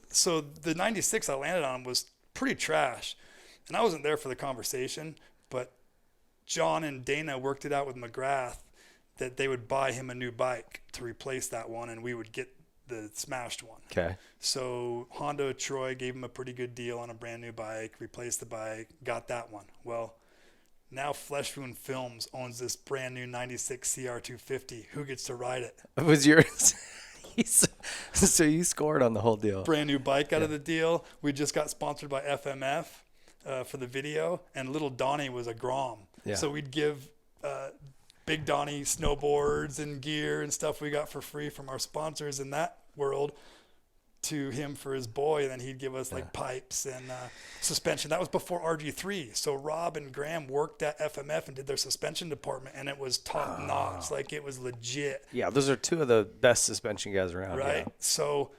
the 96 I landed on was pretty trash. And I wasn't there for the conversation, but John and Dana worked it out with McGrath that they would buy him a new bike to replace that one, and we would get the smashed one. Okay. So Honda Troy gave him a pretty good deal on a brand new bike, replaced the bike, got that one. Well, now Flesh Wound Films owns this brand new 96 CR250. Who gets to ride it? It was yours. So you scored on the whole deal. Brand new bike out of the deal. We just got sponsored by FMF for the video, and little Donnie was a Grom. Yeah. So we'd give Big Donnie snowboards and gear and stuff we got for free from our sponsors in that world to him for his boy, and then he'd give us like pipes and suspension. That was before RG3. So Rob and Graham worked at FMF and did their suspension department, and it was top notch. Like, it was legit. Yeah, those are two of the best suspension guys around. Right. Yeah. So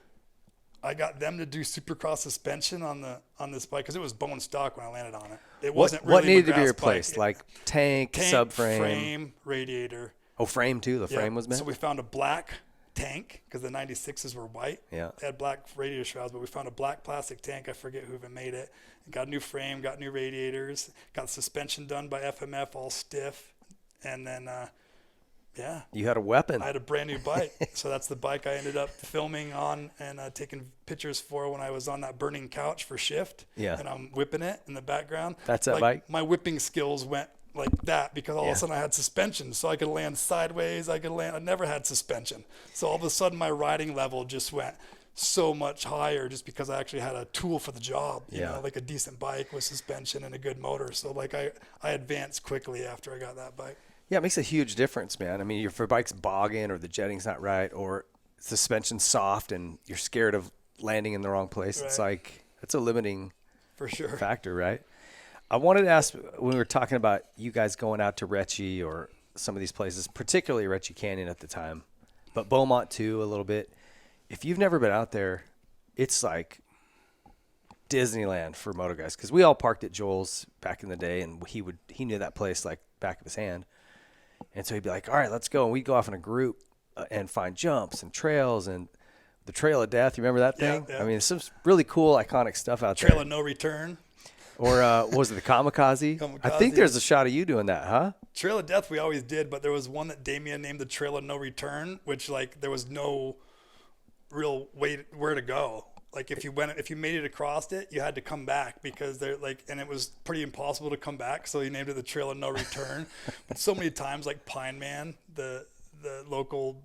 I got them to do Supercross suspension on this bike because it was bone stock when I landed on it. It wasn't really what needed to be McGrath's replaced? bike. Like tank, subframe, frame, radiator. Oh, frame too. The frame was missing. So we found a black tank because the 96s were white. Yeah. They had black radiator shrouds, but we found a black plastic tank. I forget who even made it. Got a new frame, got new radiators, got suspension done by FMF all stiff, and then Yeah. You had a weapon. I had a brand new bike. So that's the bike I ended up filming on and taking pictures for when I was on that burning couch for shift. Yeah. And I'm whipping it in the background. That's that like, bike? My whipping skills went like that because all of a sudden I had suspension. So I could land sideways. I never had suspension. So all of a sudden my riding level just went so much higher just because I actually had a tool for the job, you know, like a decent bike with suspension and a good motor. So like I advanced quickly after I got that bike. Yeah, it makes a huge difference, man. I mean, if your bike's bogging or the jetting's not right or suspension's soft and you're scared of landing in the wrong place, it's like, it's a limiting for sure factor, right? I wanted to ask, when we were talking about you guys going out to Retchie or some of these places, particularly Retchie Canyon at the time, but Beaumont too a little bit. If you've never been out there, it's like Disneyland for moto guys, because we all parked at Joel's back in the day, and he knew that place like back of his hand. And so he'd be like, all right, let's go. And we'd go off in a group and find jumps and trails and the Trail of Death. You remember that thing? Yeah. I mean, some really cool, iconic stuff out there. Trail of No Return. Or was it the Kamikaze? I think there's a shot of you doing that, huh? Trail of Death we always did, but there was one that Damien named the Trail of No Return, which like there was no real way where to go. Like if you made it across it, you had to come back because they're like, and it was pretty impossible to come back. So he named it the Trail of No Return. But so many times, like Pine Man, the local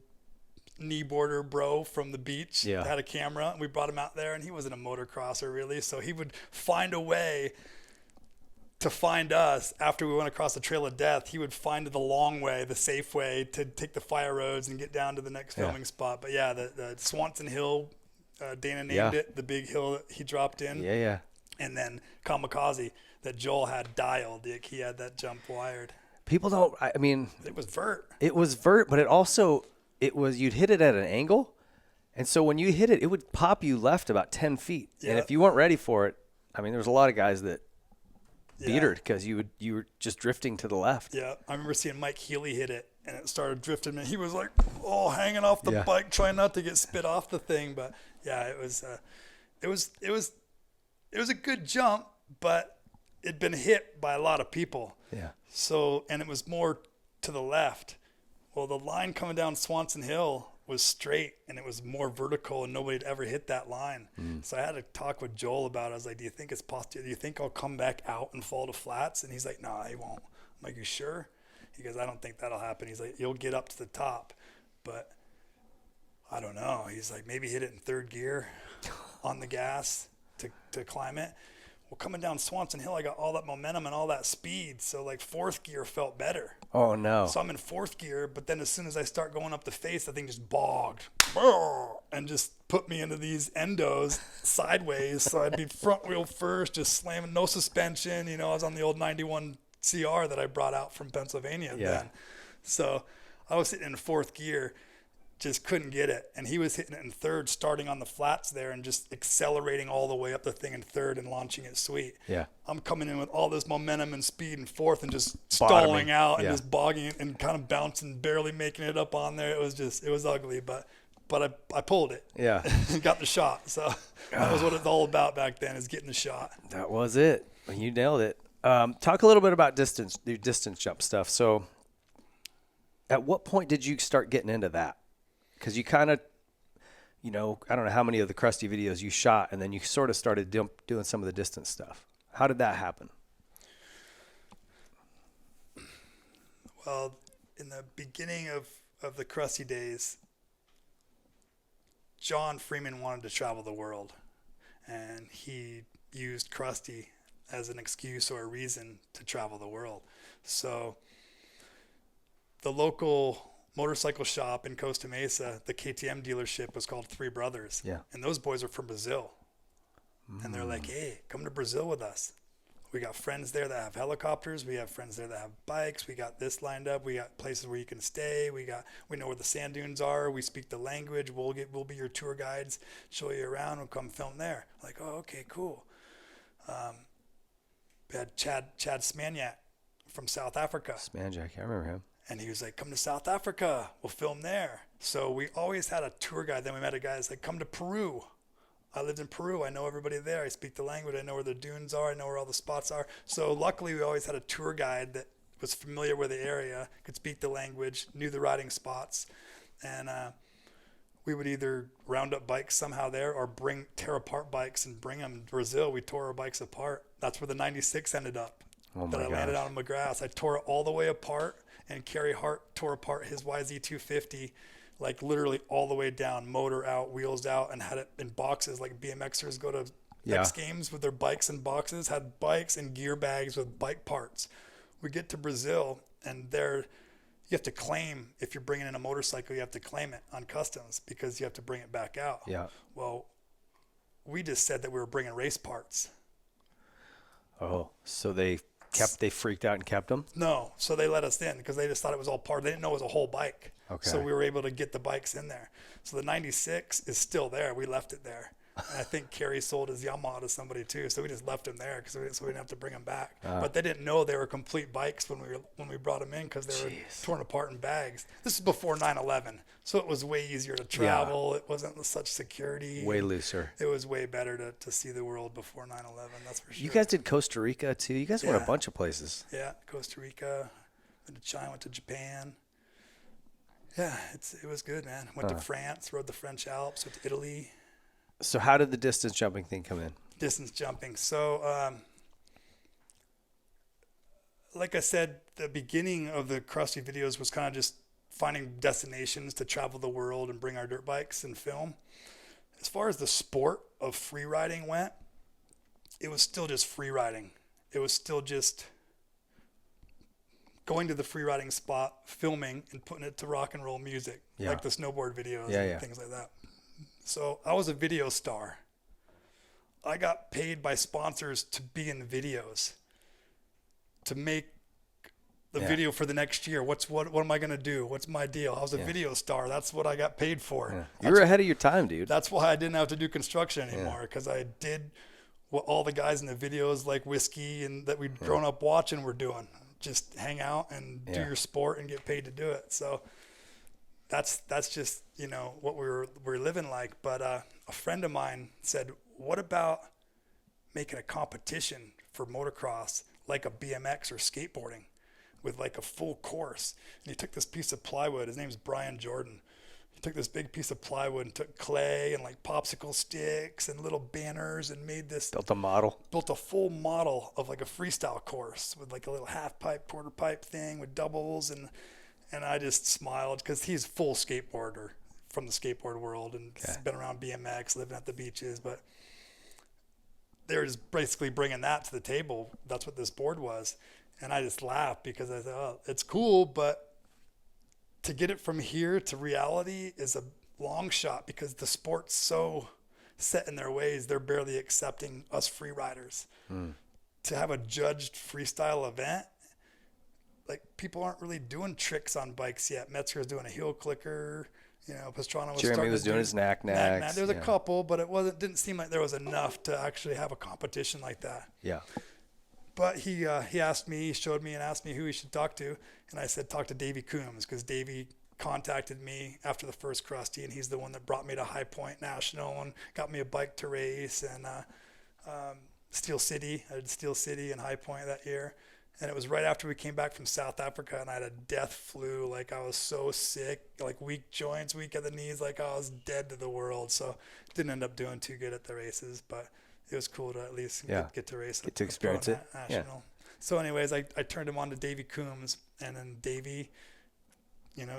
kneeboarder bro from the beach, had a camera, and we brought him out there, and he wasn't a motocrosser really, so he would find a way to find us after we went across the Trail of Death. He would find the long way, the safe way to take the fire roads and get down to the next filming spot. But yeah, the Swanson Hill. Dana named it, the big hill that he dropped in. Yeah. And then Kamikaze that Joel had dialed. He had that jump wired. People don't, I mean. It was vert. It was vert, but you'd hit it at an angle. And so when you hit it, it would pop you left about 10 feet. Yeah. And if you weren't ready for it, I mean, there was a lot of guys that beat her because you were just drifting to the left. Yeah. I remember seeing Mike Healy hit it, and it started drifting, and he was like, hanging off the bike, trying not to get spit off the thing. But yeah, it was a good jump, but it'd been hit by a lot of people. Yeah. So, and it was more to the left. Well, the line coming down Swanson Hill was straight, and it was more vertical, and nobody had ever hit that line. So I had to talk with Joel about it. I was like, do you think it's possible? Do you think I'll come back out and fall to flats? And he's like, no, he won't. I'm like, you sure? He goes, I don't think that'll happen. He's like, you'll get up to the top, but I don't know. He's like, maybe hit it in third gear on the gas to climb it. Well, coming down Swanson Hill, I got all that momentum and all that speed. So like fourth gear felt better. Oh no. So I'm in fourth gear, but then as soon as I start going up the face, the thing just bogged and just put me into these endos sideways. So I'd be front wheel first, just slamming, no suspension. You know, I was on the old 91 CR that I brought out from Pennsylvania then. So I was sitting in fourth gear, just couldn't get it. And he was hitting it in third, starting on the flats there and just accelerating all the way up the thing in third and launching it sweet. Yeah. I'm coming in with all this momentum and speed in fourth and just stalling out and just bogging and kind of bouncing, barely making it up on there. It was ugly, but I pulled it. Yeah. And got the shot. So that was what it's all about back then, is getting the shot. That was it. You nailed it. Talk a little bit about distance jump stuff. So at what point did you start getting into that? Because you kind of, I don't know how many of the Crusty videos you shot, and then you sort of started doing some of the distance stuff. How did that happen? Well, in the beginning of the Crusty days, John Freeman wanted to travel the world, and he used Crusty as an excuse or a reason to travel the world. So the local motorcycle shop in Costa Mesa, the KTM dealership, was called Three Brothers. Yeah. And those boys are from Brazil. And they're like, hey, come to Brazil with us. We got friends there that have helicopters. We have friends there that have bikes. We got this lined up. We got places where you can stay. We know where the sand dunes are. We speak the language. We'll be your tour guides, show you around. We'll come film there. Like, oh, okay, cool. We had Chad Smanjak from South Africa. Smanjak, I remember him. And he was like, come to South Africa. We'll film there. So we always had a tour guide. Then we met a guy that's like, come to Peru. I lived in Peru. I know everybody there. I speak the language. I know where the dunes are. I know where all the spots are. So luckily we always had a tour guide that was familiar with the area, could speak the language, knew the riding spots, and we would either round up bikes somehow there or tear apart bikes and bring them. In Brazil, we tore our bikes apart. That's where the 96 ended up. That I landed on McGrath. I tore it all the way apart, and Kerry Hart tore apart his YZ250, like literally all the way down, motor out, wheels out, and had it in boxes like BMXers go to X Games with their bikes in boxes, had bikes and gear bags with bike parts. We get to Brazil, and there you have to claim, if you're bringing in a motorcycle, you have to claim it on customs because you have to bring it back out. Yeah. Well, we just said that we were bringing race parts. Oh, so they freaked out and kept them? No, so they let us in because they just thought it was all part. They didn't know it was a whole bike. Okay. So we were able to get the bikes in there. So the 96 is still there. We left it there. And I think Kerry sold his Yamaha to somebody too. So we just left them there so we didn't have to bring them back. But they didn't know they were complete bikes when we brought them in because they were torn apart in bags. This is before 9/11. So it was way easier to travel. Yeah. It wasn't such security. Way looser. It was way better to see the world before 9/11. That's for sure. You guys did Costa Rica too. You guys went a bunch of places. Yeah, Costa Rica, went to China, went to Japan. Yeah, it was good, man. Went to France, rode the French Alps, went to Italy. So how did the distance jumping thing come in? Distance jumping. So, like I said, the beginning of the Crusty videos was kind of just finding destinations to travel the world and bring our dirt bikes and film. As far as the sport of free riding went, it was still just free riding. It was still just going to the free riding spot, filming, and putting it to rock and roll music, like the snowboard videos and things like that. So I was a video star. I got paid by sponsors to be in the videos, to make the video for the next year. What am I going to do? What's my deal? I was a video star. That's what I got paid for. Yeah. You were ahead of your time, dude. That's why I didn't have to do construction anymore, because I did what all the guys in the videos like Whiskey and that we'd grown up watching were doing. Just hang out and do your sport and get paid to do it. So that's just, what we're living like. But a friend of mine said, what about making a competition for motocross like a BMX or skateboarding with like a full course? And he took this piece of plywood. His name's Brian Jordan. He took this big piece of plywood and took clay and like popsicle sticks and little banners and built a full model of like a freestyle course with like a little half pipe, quarter pipe thing with doubles. And I just smiled because he's full skateboarder from the skateboard world and been around BMX, living at the beaches. But they were just basically bringing that to the table. That's what this board was. And I just laughed because I thought, oh, it's cool, but to get it from here to reality is a long shot because the sport's so set in their ways. They're barely accepting us free riders. To have a judged freestyle event, like people aren't really doing tricks on bikes yet. Metzger's doing a heel clicker. Pastrana was Jeremy was doing his knack. There was a couple, but didn't seem like there was enough to actually have a competition like that. Yeah. But he asked me, he showed me and asked me who he should talk to. And I said, talk to Davey Coombs, because Davey contacted me after the first Crusty, and he's the one that brought me to High Point National and got me a bike to race. And Steel City, I did Steel City and High Point that year. And it was right after we came back from South Africa, and I had a death flu. Like I was so sick, like weak joints, weak at the knees, like I was dead to the world. So didn't end up doing too good at the races, but it was cool to at least get to race. Get to experience it. National. So anyways, I turned him on to Davey Coombs, and then Davey,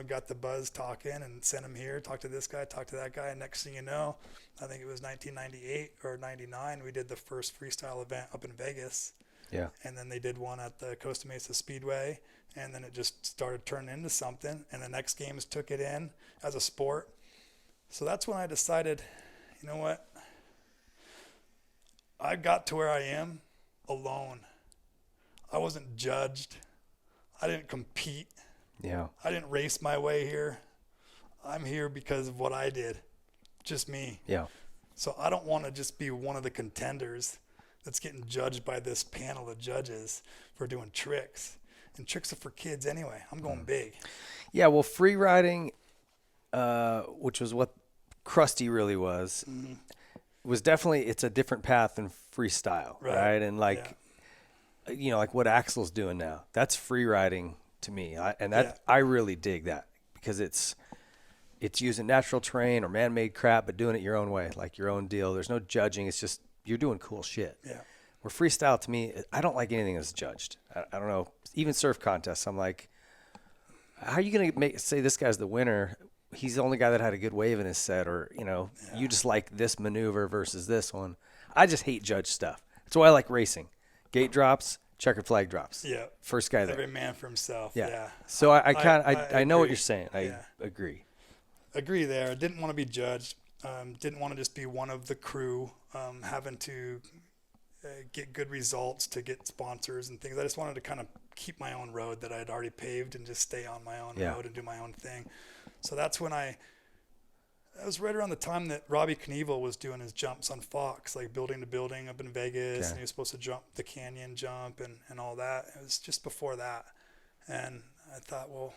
got the buzz talking and sent him here, talk to this guy, talk to that guy. And next thing you know, I think it was 1998 or 99, we did the first freestyle event up in Vegas. Yeah. And then they did one at the Costa Mesa Speedway, and then it just started turning into something. And the next games took it in as a sport. So that's when I decided, you know what? I got to where I am alone. I wasn't judged. I didn't compete. Yeah. I didn't race my way here. I'm here because of what I did. Just me. Yeah. So I don't want to just be one of the contenders that's getting judged by this panel of judges for doing tricks. And tricks are for kids anyway. I'm going big. Yeah, well, free riding, which was what Crusty really was, was definitely, it's a different path than freestyle, right? And like what Axel's doing now. That's free riding to me. I really dig that because it's using natural terrain or man-made crap, but doing it your own way, like your own deal. There's no judging. It's just you're doing cool shit. Yeah. Where freestyle, to me, I don't like anything that's judged. I don't know. Even surf contests, I'm like, how are you going to say this guy's the winner? He's the only guy that had a good wave in his set, or, you just like this maneuver versus this one. I just hate judge stuff. That's why I like racing. Gate drops, checkered flag drops. Yeah. First guy there. Every man for himself. Yeah. Yeah. So I know what agree. you're saying. I agree. Agree there. I didn't want to be judged. Didn't want to just be one of the crew, having to get good results to get sponsors and things. I just wanted to kind of keep my own road that I had already paved and just stay on my own road and do my own thing. So that's when that was right around the time that Robbie Knievel was doing his jumps on Fox, like building to building up in Vegas, and he was supposed to jump the canyon jump and all that. It was just before that. And I thought, well,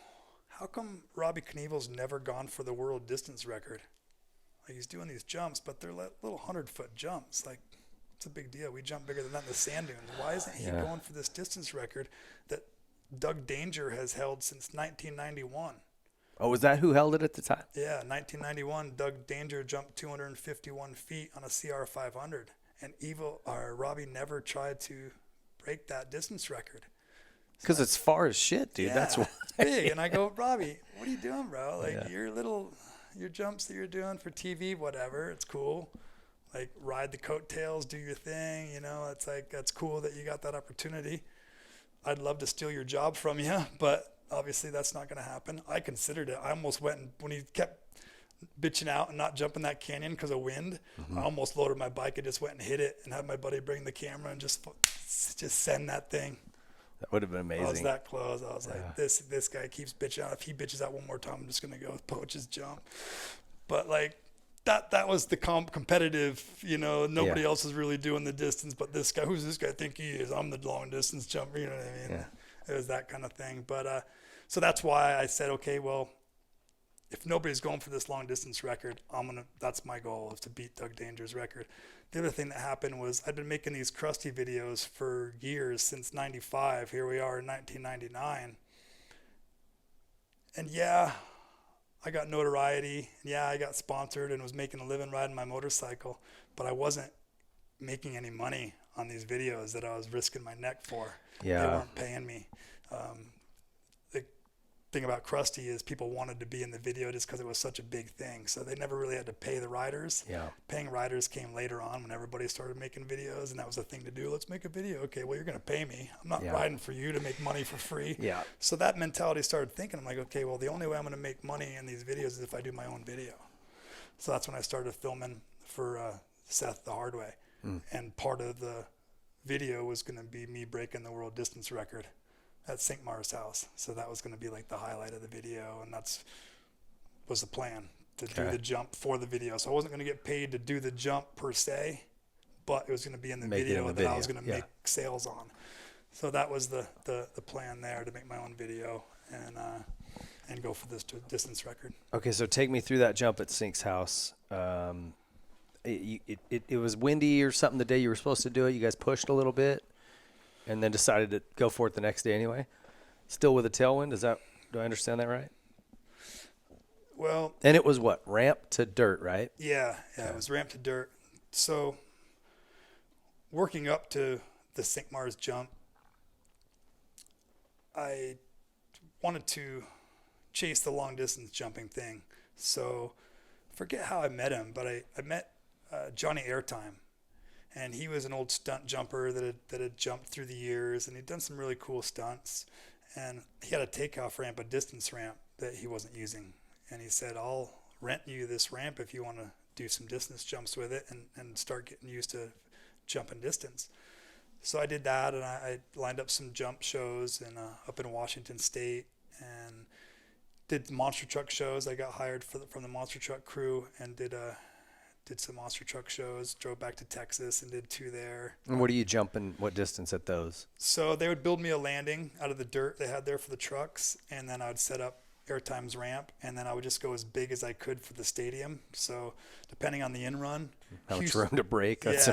how come Robbie Knievel's never gone for the world distance record? Like, he's doing these jumps, but they're little 100-foot jumps. Like, it's a big deal. We jump bigger than that in the sand dunes. Why isn't he going for this distance record that Doug Danger has held since 1991? Oh, was that who held it at the time? Yeah, 1991, Doug Danger jumped 251 feet on a CR 500, and Robbie never tried to break that distance record. Because it's far as shit, dude. Yeah, That's why. It's big. And I go, Robbie, what are you doing, bro? Like, your jumps that you're doing for TV, whatever, it's cool. Like, ride the coattails, do your thing, it's like, that's cool that you got that opportunity. I'd love to steal your job from you, but obviously that's not going to happen. I considered it. I almost went, and when he kept bitching out and not jumping that canyon because of wind, I almost loaded my bike and just went and hit it and had my buddy bring the camera and just send that thing. That would have been amazing. I was that close. I was like, this guy keeps bitching out. If he bitches out one more time, I'm just going to go poach his jump. But, like, that was the competitive, nobody else is really doing the distance, but this guy, who's this guy think he is? I'm the long distance jumper, you know what I mean? Yeah. It was that kind of thing. But so that's why I said, okay, well, if nobody's going for this long distance record, that's my goal, is to beat Doug Danger's record. The other thing that happened was I'd been making these Crusty videos for years, since 95. Here we are in 1999. And I got notoriety. I got sponsored and was making a living riding my motorcycle, but I wasn't making any money on these videos that I was risking my neck for. Yeah. They weren't paying me. The thing about Crusty is people wanted to be in the video just because it was such a big thing. So they never really had to pay the riders. Yeah. Paying riders came later on when everybody started making videos, and that was the thing to do. Let's make a video. Okay, well, you're going to pay me. I'm not riding for you to make money for free. Yeah. So that mentality started thinking. I'm like, okay, well, the only way I'm going to make money in these videos is if I do my own video. So that's when I started filming for Seth the hard way. And part of the video was going to be me breaking the world distance record at St. Mars house. So that was going to be like the highlight of the video, and was the plan, to do the jump for the video. So I wasn't going to get paid to do the jump per se, but it was going to be in the video that I was going to make sales on. So that was the plan there, to make my own video and go for this distance record. Okay, so take me through that jump at Sink's house. It was windy or something the day you were supposed to do it. You guys pushed a little bit and then decided to go for it the next day anyway. Still with a tailwind? Do I understand that right? Well, and it was what? Ramp to dirt, right? Yeah, it was ramp to dirt. So working up to the St. Mars jump, I wanted to chase the long distance jumping thing. So forget how I met him, but I met Johnny Airtime, and he was an old stunt jumper that had jumped through the years, and he'd done some really cool stunts. And he had a takeoff ramp, a distance ramp that he wasn't using. And he said, I'll rent you this ramp if you want to do some distance jumps with it and start getting used to jumping distance. So I did that, and I lined up some jump shows up in Washington State, and did monster truck shows. I got hired from the monster truck crew and did some monster truck shows, drove back to Texas and did 2 there. And what are you jumping, what distance at those? So they would build me a landing out of the dirt they had there for the trucks, and then I would set up Airtime's ramp, and then I would just go as big as I could for the stadium. So depending on the in-run. How much room to break. That's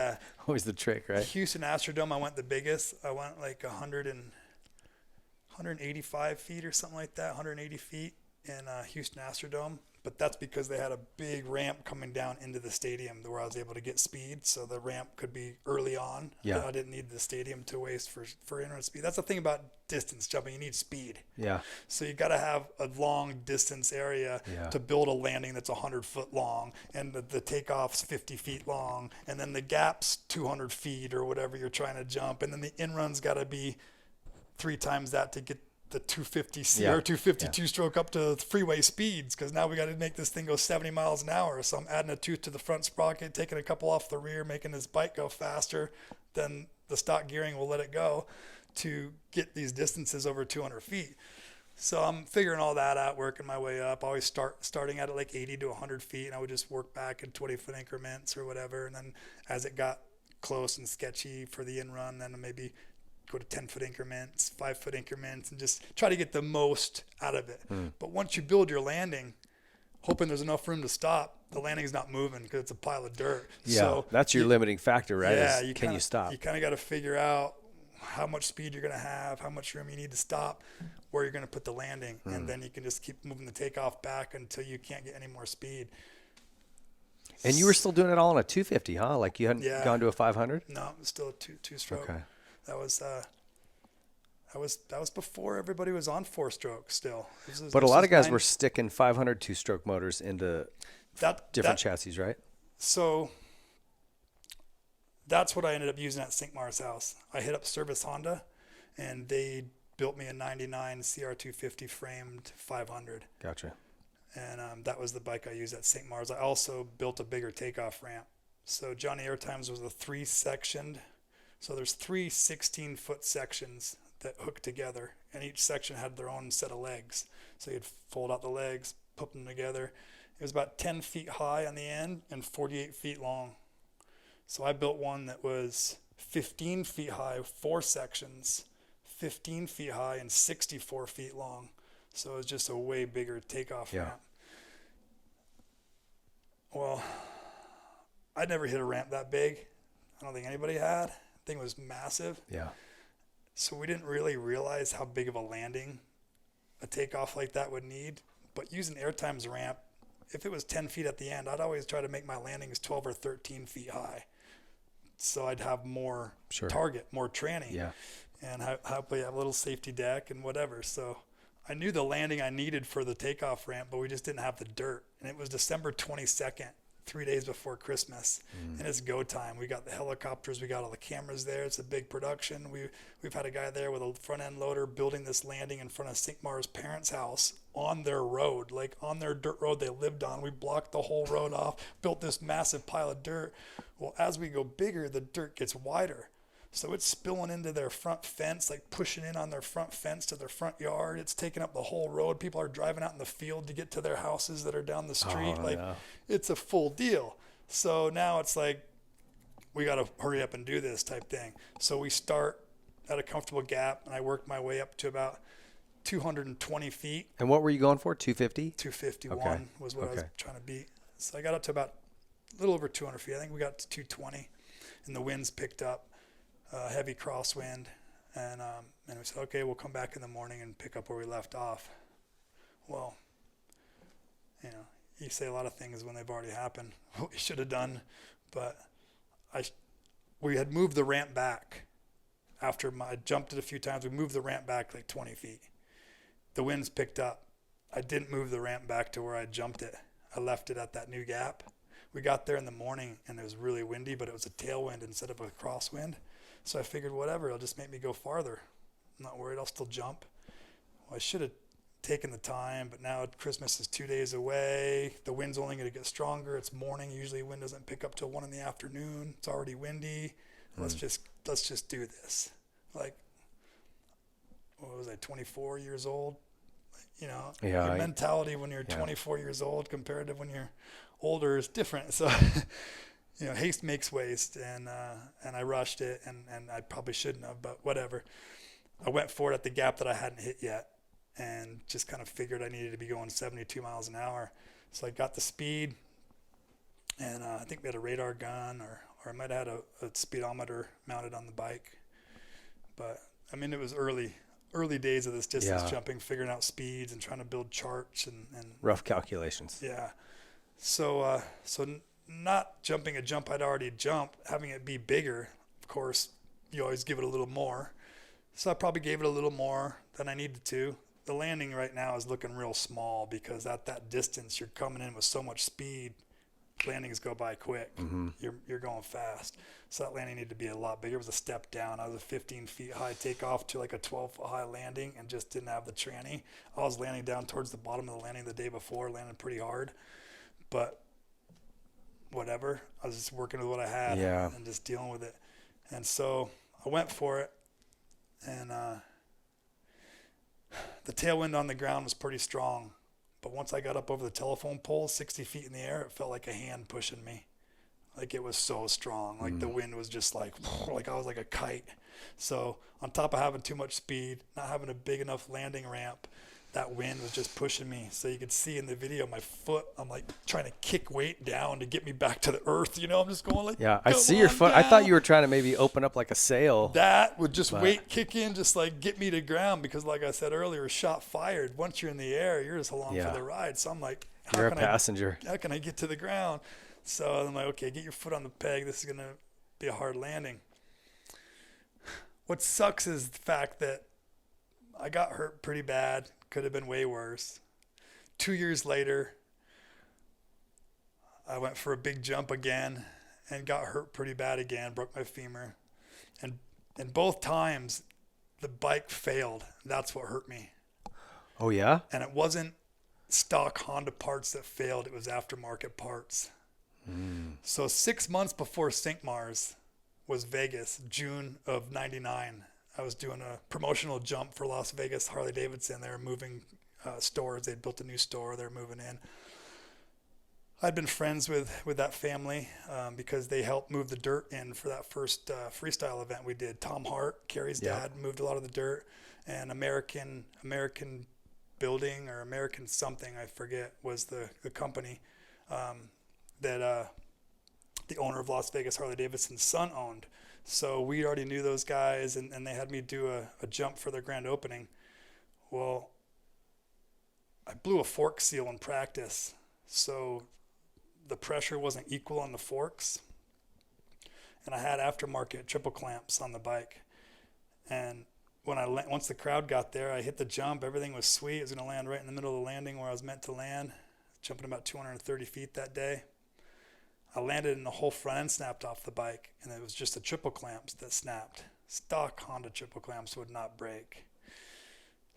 always the trick, right? Houston Astrodome, I went the biggest. I went like 185 feet or something like that, 180 feet in Houston Astrodome. But that's because they had a big ramp coming down into the stadium where I was able to get speed. So the ramp could be early on. Yeah. I didn't need the stadium to waste for in-run speed. That's the thing about distance jumping. You need speed. Yeah. So you got to have a long distance area to build a landing that's 100 foot long, and the takeoff's 50 feet long, and then the gap's 200 feet or whatever you're trying to jump, and then the in-run's got to be 3 times that to get the 250 or 252 stroke up to freeway speeds, because now we got to make this thing go 70 miles an hour. So I'm adding a tooth to the front sprocket, taking a couple off the rear, making this bike go faster than the stock gearing will let it go to get these distances over 200 feet. So I'm figuring all that out, working my way up. I always starting at like 80 to 100 feet, and I would just work back in 20-foot increments or whatever. And then as it got close and sketchy for the in-run, then maybe go to 10-foot increments, 5-foot increments, and just try to get the most out of it. But once you build your landing, hoping there's enough room to stop, the landing's not moving because it's a pile of dirt. Yeah, so that's your limiting factor, right? Yeah, Can you stop? You kind of got to figure out how much speed you're going to have, how much room you need to stop, where you're going to put the landing, and then you can just keep moving the takeoff back until you can't get any more speed. And you were still doing it all on a 250, huh? Like you hadn't gone to a 500? No, it was still a two-stroke. Okay. That was before everybody was on 4-stroke still. But a lot of guys were sticking 500 two-stroke motors into different chassis, right? So that's what I ended up using at St. Mars House. I hit up Service Honda, and they built me a 99 CR250 framed 500. Gotcha. And that was the bike I used at St. Mars. I also built a bigger takeoff ramp. So Johnny Airtimes was a 3-sectioned. So there's 3 16-foot sections that hook together, and each section had their own set of legs. So you'd fold out the legs, put them together. It was about 10 feet high on the end and 48 feet long. So I built one that was 15 feet high, 4 sections, 15 feet high and 64 feet long. So it was just a way bigger takeoff ramp. Well, I'd never hit a ramp that big. I don't think anybody had. Thing was massive. Yeah. So we didn't really realize how big of a landing a takeoff like that would need. But using Airtime's ramp, if it was 10 feet at the end, I'd always try to make my landings 12 or 13 feet high. So I'd have more target, more tranny. Yeah. And hopefully have a little safety deck and whatever. So I knew the landing I needed for the takeoff ramp, but we just didn't have the dirt. And it was December 22nd. 3 days before Christmas, and it's go time. We got the helicopters, we got all the cameras there. It's a big production. We've had a guy there with a front end loader building this landing in front of St. Mars' parents' house on their road, like on their dirt road they lived on. We blocked the whole road off, built this massive pile of dirt. Well, as we go bigger, the dirt gets wider. So it's spilling into their front fence, like pushing in on their front fence to their front yard. It's taking up the whole road. People are driving out in the field to get to their houses that are down the street. It's a full deal. So now it's like, we got to hurry up and do this type thing. So we start at a comfortable gap, and I worked my way up to about 220 feet. And what were you going for, 250? 251 was what I was trying to beat. So I got up to about a little over 200 feet. I think we got to 220, and the winds picked up. Heavy crosswind, and we said, okay, we'll come back in the morning and pick up where we left off. Well, you say a lot of things when they've already happened, what we should have done, but we had moved the ramp back. After I jumped it a few times, we moved the ramp back like 20 feet. The winds picked up. I didn't move the ramp back to where I jumped it. I left it at that new gap. We got there in the morning, and it was really windy, but it was a tailwind instead of a crosswind. So I figured, whatever, it'll just make me go farther. I'm not worried, I'll still jump. Well, I should have taken the time, but now Christmas is 2 days away. The wind's only going to get stronger. It's morning. Usually wind doesn't pick up till 1 in the afternoon. It's already windy. Let's just do this. Like, what was I, 24 years old? Your mentality when you're 24 years old compared to when you're older is different. So haste makes waste, and I rushed it, and I probably shouldn't have, but whatever. I went for it at the gap that I hadn't hit yet, and just kind of figured I needed to be going 72 miles an hour. So I got the speed, and I think we had a radar gun, or I might have had a speedometer mounted on the bike. But I mean, it was early days of this distance jumping, figuring out speeds and trying to build charts and rough calculations. Yeah. So not jumping a jump I'd already jumped, having it be bigger. Of course, you always give it a little more. So I probably gave it a little more than I needed to. The landing right now is looking real small because at that distance, you're coming in with so much speed. Landings go by quick. Mm-hmm. You're going fast. So that landing needed to be a lot bigger. It was a step down. I was a 15 feet high takeoff to like a 12 foot high landing and just didn't have the tranny. I was landing down towards the bottom of the landing the day before, landing pretty hard. But whatever. I was just working with what I had and just dealing with it. And so I went for it. And the tailwind on the ground was pretty strong. But once I got up over the telephone pole, 60 feet in the air, it felt like a hand pushing me. Like it was so strong. Like the wind was just like I was like a kite. So on top of having too much speed, not having a big enough landing ramp, that wind was just pushing me. So you could see in the video, my foot, I'm like trying to kick weight down to get me back to the earth. You know, I'm just going like, I see your foot. Down. I thought you were trying to maybe open up like a sail. That would just weight kick in, just like get me to ground. Because like I said earlier, shot fired. Once you're in the air, you're just along for the ride. So I'm like, you're a passenger. How can I get to the ground? So I'm like, okay, get your foot on the peg. This is going to be a hard landing. What sucks is the fact that I got hurt pretty bad. Could have been way worse. 2 years later, I went for a big jump again and got hurt pretty bad again, broke my femur. And both times, the bike failed. That's what hurt me. Oh, yeah? And it wasn't stock Honda parts that failed. It was aftermarket parts. So 6 months before St. Mars was Vegas, June of 99. I was doing a promotional jump for Las Vegas Harley Davidson. They were moving stores. They'd built a new store. They were moving in. I'd been friends with that family because they helped move the dirt in for that first freestyle event we did. Tom Hart, Carrie's dad, moved a lot of the dirt. And American Building or American something, I forget, was the company that the owner of Las Vegas Harley Davidson's son owned. So we already knew those guys, and they had me do a jump for their grand opening. Well, I blew a fork seal in practice, so the pressure wasn't equal on the forks, and I had aftermarket triple clamps on the bike. And when once the crowd got there, I hit the jump. Everything was sweet. I was going to land right in the middle of the landing where I was meant to land, jumping about 230 feet that day. I landed and the whole front end snapped off the bike, and it was just the triple clamps that snapped. Stock Honda triple clamps would not break.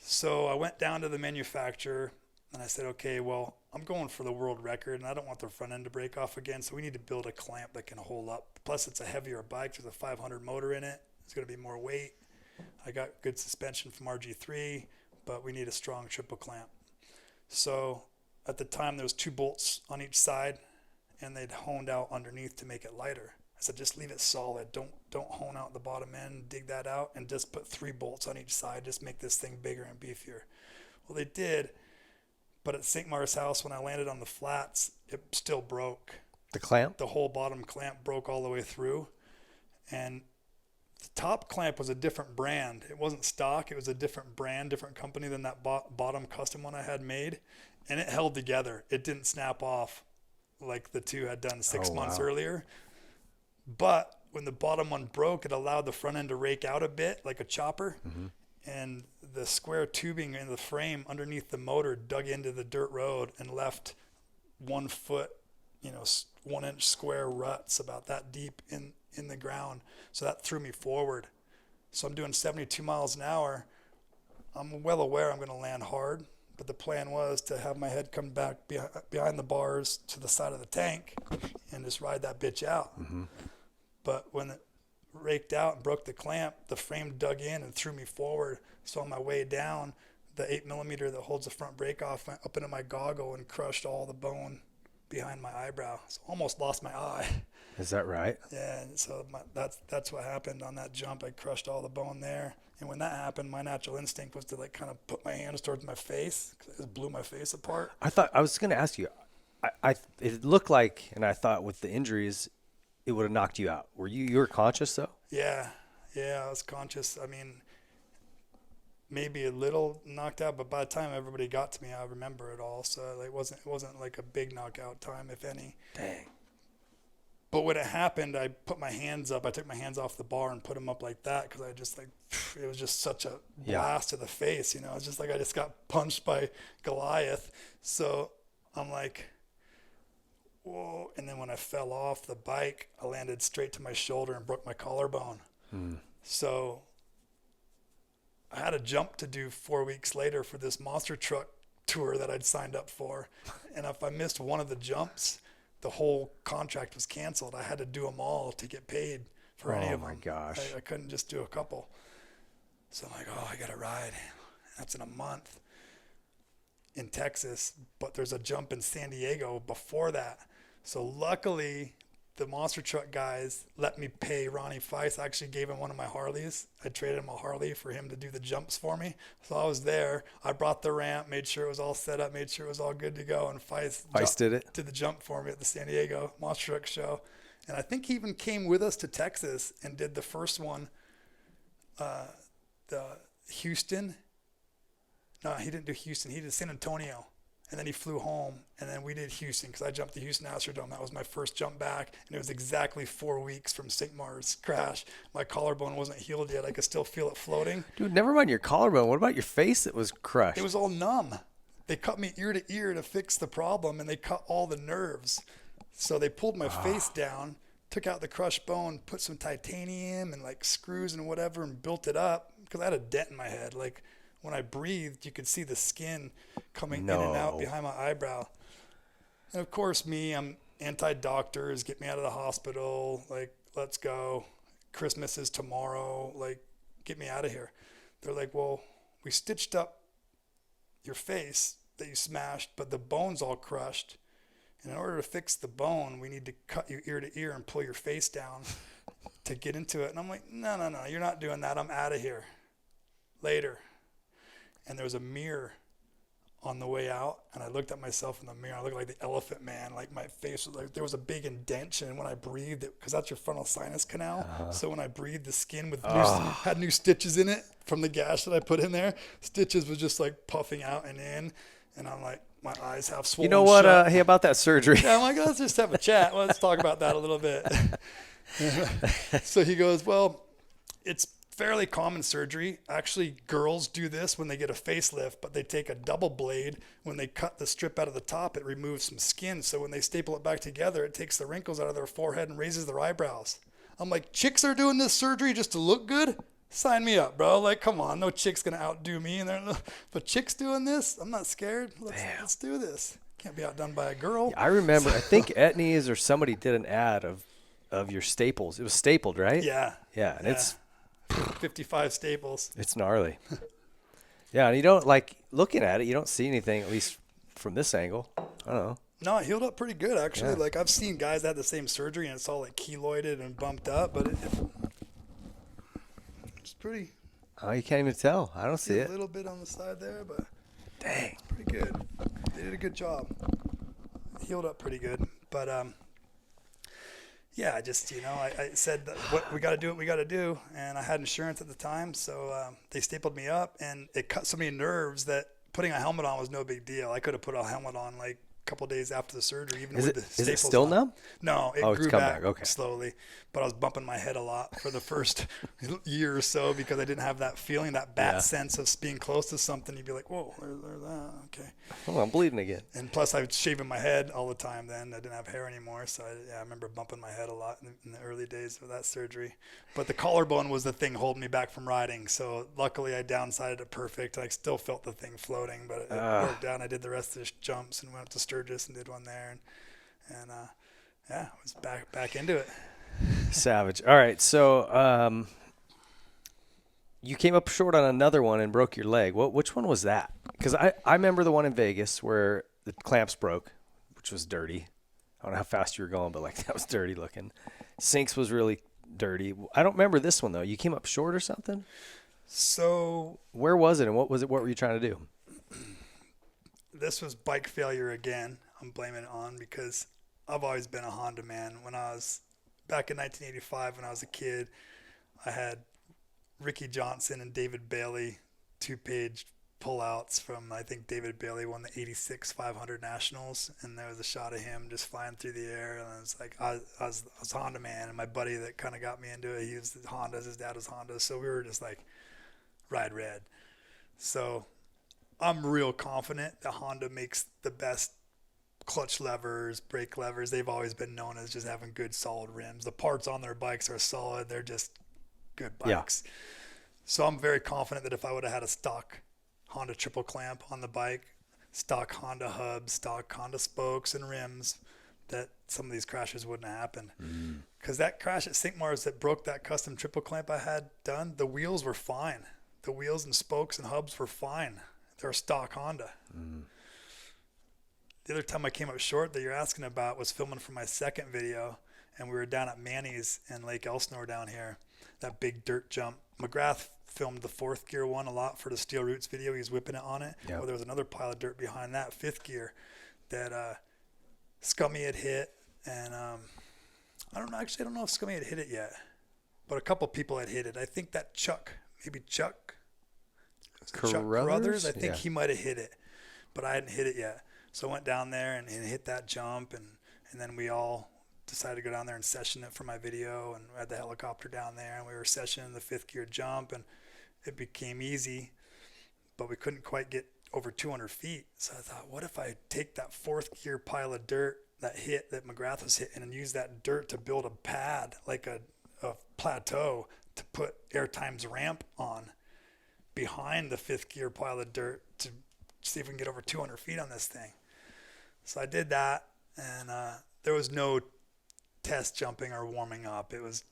So I went down to the manufacturer and I said, okay, well, I'm going for the world record and I don't want the front end to break off again, so we need to build a clamp that can hold up. Plus it's a heavier bike. There's a 500 motor in it. It's going to be more weight. I got good suspension from RG3, but we need a strong triple clamp. So at the time there was 2 bolts on each side, and they'd honed out underneath to make it lighter. I said, just leave it solid. Don't hone out the bottom end, dig that out, and just put 3 bolts on each side. Just make this thing bigger and beefier. Well, they did, but at St. Mars House, when I landed on the flats, it still broke. The clamp? The whole bottom clamp broke all the way through. And the top clamp was a different brand. It wasn't stock. It was a different brand, different company than that bottom custom one I had made. And it held together. It didn't snap off like the 2 had done 6 months earlier. But when the bottom one broke, it allowed the front end to rake out a bit like a chopper. Mm-hmm. And the square tubing in the frame underneath the motor dug into the dirt road and left 1 foot, 1 inch square ruts about that deep in the ground. So that threw me forward. So I'm doing 72 miles an hour. I'm well aware I'm going to land hard. But the plan was to have my head come back behind the bars to the side of the tank and just ride that bitch out. Mm-hmm. But when it raked out and broke the clamp, the frame dug in and threw me forward. So on my way down, the 8mm that holds the front brake off went up into my goggle and crushed all the bone behind my eyebrow. So almost lost my eye. Is that right? Yeah, and so that's what happened on that jump. I crushed all the bone there. And when that happened, my natural instinct was to like kind of put my hands towards my face because it just blew my face apart. I was going to ask you, it looked like, and I thought with the injuries, it would have knocked you out. You were conscious though? Yeah, I was conscious. I mean, maybe a little knocked out, but by the time everybody got to me, I remember it all. So like, it wasn't like a big knockout time, if any. Dang. But when it happened, I put my hands up. I took my hands off the bar and put them up like that because I just like, it was just such a blast to the face. You know, it's just like I just got punched by Goliath. So I'm like, whoa. And then when I fell off the bike, I landed straight to my shoulder and broke my collarbone. So I had a jump to do 4 weeks later for this monster truck tour that I'd signed up for. And if I missed one of the jumps, the whole contract was canceled. I had to do them all to get paid for any of them. Oh my gosh. I couldn't just do a couple. So I'm like, oh, I got to ride. That's in a month in Texas, but there's a jump in San Diego before that. So luckily, the monster truck guys let me pay Ronnie Feist. I actually gave him one of my Harleys. I traded him a Harley for him to do the jumps for me. So I was there. I brought the ramp, made sure it was all set up, made sure it was all good to go. And Feist did the jump for me at the San Diego monster truck show. And I think he even came with us to Texas and did the first one, the Houston. No, he didn't do Houston. He did San Antonio. And then he flew home, and then we did Houston because I jumped the Houston Astrodome. That was my first jump back, and it was exactly 4 weeks from St. Mars crash. My collarbone wasn't healed yet. I could still feel it floating. Dude, never mind your collarbone. What about your face that was crushed? It was all numb. They cut me ear to ear to fix the problem, and they cut all the nerves. So they pulled my face down, took out the crushed bone, put some titanium and like screws and whatever, and built it up because I had a dent in my head. Like, when I breathed, you could see the skin coming in and out behind my eyebrow. And of course, I'm anti-doctors, get me out of the hospital, like, let's go. Christmas is tomorrow, like, get me out of here. They're like, well, we stitched up your face that you smashed, but the bone's all crushed. And in order to fix the bone, we need to cut you ear to ear and pull your face down to get into it. And I'm like, no, you're not doing that. I'm out of here. Later. And there was a mirror on the way out, and I looked at myself in the mirror. I looked like the Elephant Man. Like, my face was like, there was a big indentation when I breathed, because that's your frontal sinus canal. So when I breathed, the skin had new stitches in it from the gash that I put in there. Stitches was just like puffing out and in, and I'm like, my eyes half swollen. You know what? Shut. Hey, about that surgery. Yeah, I'm like, let's just have a chat. Let's talk about that a little bit. So he goes, well, it's fairly common surgery. Actually, girls do this when they get a facelift, but they take a double blade. When they cut the strip out of the top, it removes some skin. So when they staple it back together, it takes the wrinkles out of their forehead and raises their eyebrows. I'm like, chicks are doing this surgery just to look good? Sign me up, bro. Like, come on. No chick's going to outdo me. But chicks doing this? I'm not scared. Let's do this. Can't be outdone by a girl. Yeah, I remember, I think Etnies or somebody did an ad of your staples. It was stapled, right? Yeah. Yeah, and it's 55 staples. It's gnarly. Yeah, and you don't, like, looking at it, you don't see anything, at least from this angle. I don't know. No, it healed up pretty good, actually. Yeah. Like, I've seen guys that had the same surgery, and it's all, like, keloided and bumped up, but it's pretty. Oh, you can't even tell. I don't see it. A little bit on the side there, but dang, it's pretty good. They did a good job. Healed up pretty good. But, yeah, just, I said that what we got to do what we got to do, and I had insurance at the time, so they stapled me up, and it cut so many nerves that putting a helmet on was no big deal. I could have put a helmet on like a couple days after the surgery, even with the staples. Is it still numb? No, it grew back slowly, but I was bumping my head a lot for the first year or so because I didn't have that feeling, that bat sense of being close to something. You'd be like, whoa, there's that, okay. Oh, I'm bleeding again. And plus, I was shaving my head all the time then. I didn't have hair anymore, so I remember bumping my head a lot in the early days of that surgery. But the collarbone was the thing holding me back from riding, so luckily I downsided it perfect. I still felt the thing floating, but it worked out. I did the rest of the jumps and went up to Sturgis and did one there, and I was back into it. Savage. All right, so you came up short on another one and broke your leg. Which one was that? Because I remember the one in Vegas where the clamps broke, which was dirty. I don't know how fast you were going, but like that was dirty looking. Sinks was really dirty. I don't remember this one though. You came up short or something? So where was it and what was it? What were you trying to do? this was bike failure again. I'm blaming it on because I've always been a Honda man. When I was back in 1985, when I was a kid, I had Ricky Johnson and David Bailey 2-page pullouts from, I think David Bailey won the 86 500 Nationals, and there was a shot of him just flying through the air, and I was like, I was Honda man, and my buddy that kind of got me into it, he was Hondas, his dad was Honda, so we were just like, ride red. So I'm real confident that Honda makes the best clutch levers, brake levers. They've always been known as just having good, solid rims. The parts on their bikes are solid. They're just good bikes. Yeah. So I'm very confident that if I would have had a stock Honda triple clamp on the bike, stock Honda hubs, stock Honda spokes and rims, that some of these crashes wouldn't have happened. Because that crash at St. Mars that broke that custom triple clamp I had done, the wheels were fine. The wheels and spokes and hubs were fine. They're stock Honda. The other time I came up short that you're asking about was filming for my second video, and we were down at Manny's in Lake Elsinore down here, that big dirt jump. McGrath filmed the 4th gear one a lot for the Steel Roots video. He was whipping it on it. Yep. Well, there was another pile of dirt behind that, 5th gear, that Scummy had hit. And I don't know if Scummy had hit it yet, but a couple people had hit it. I think that Chuck Carruthers, I think he might have hit it, but I hadn't hit it yet. So I went down there and hit that jump, and then we all decided to go down there and session it for my video, and we had the helicopter down there, and we were sessioning the 5th gear jump, and it became easy, but we couldn't quite get over 200 feet. So I thought, what if I take that 4th gear pile of dirt that McGrath was hitting and use that dirt to build a pad, like a plateau, to put Airtime's ramp on behind the 5th gear pile of dirt to see if we can get over 200 feet on this thing. So I did that, and there was no test jumping or warming up. It was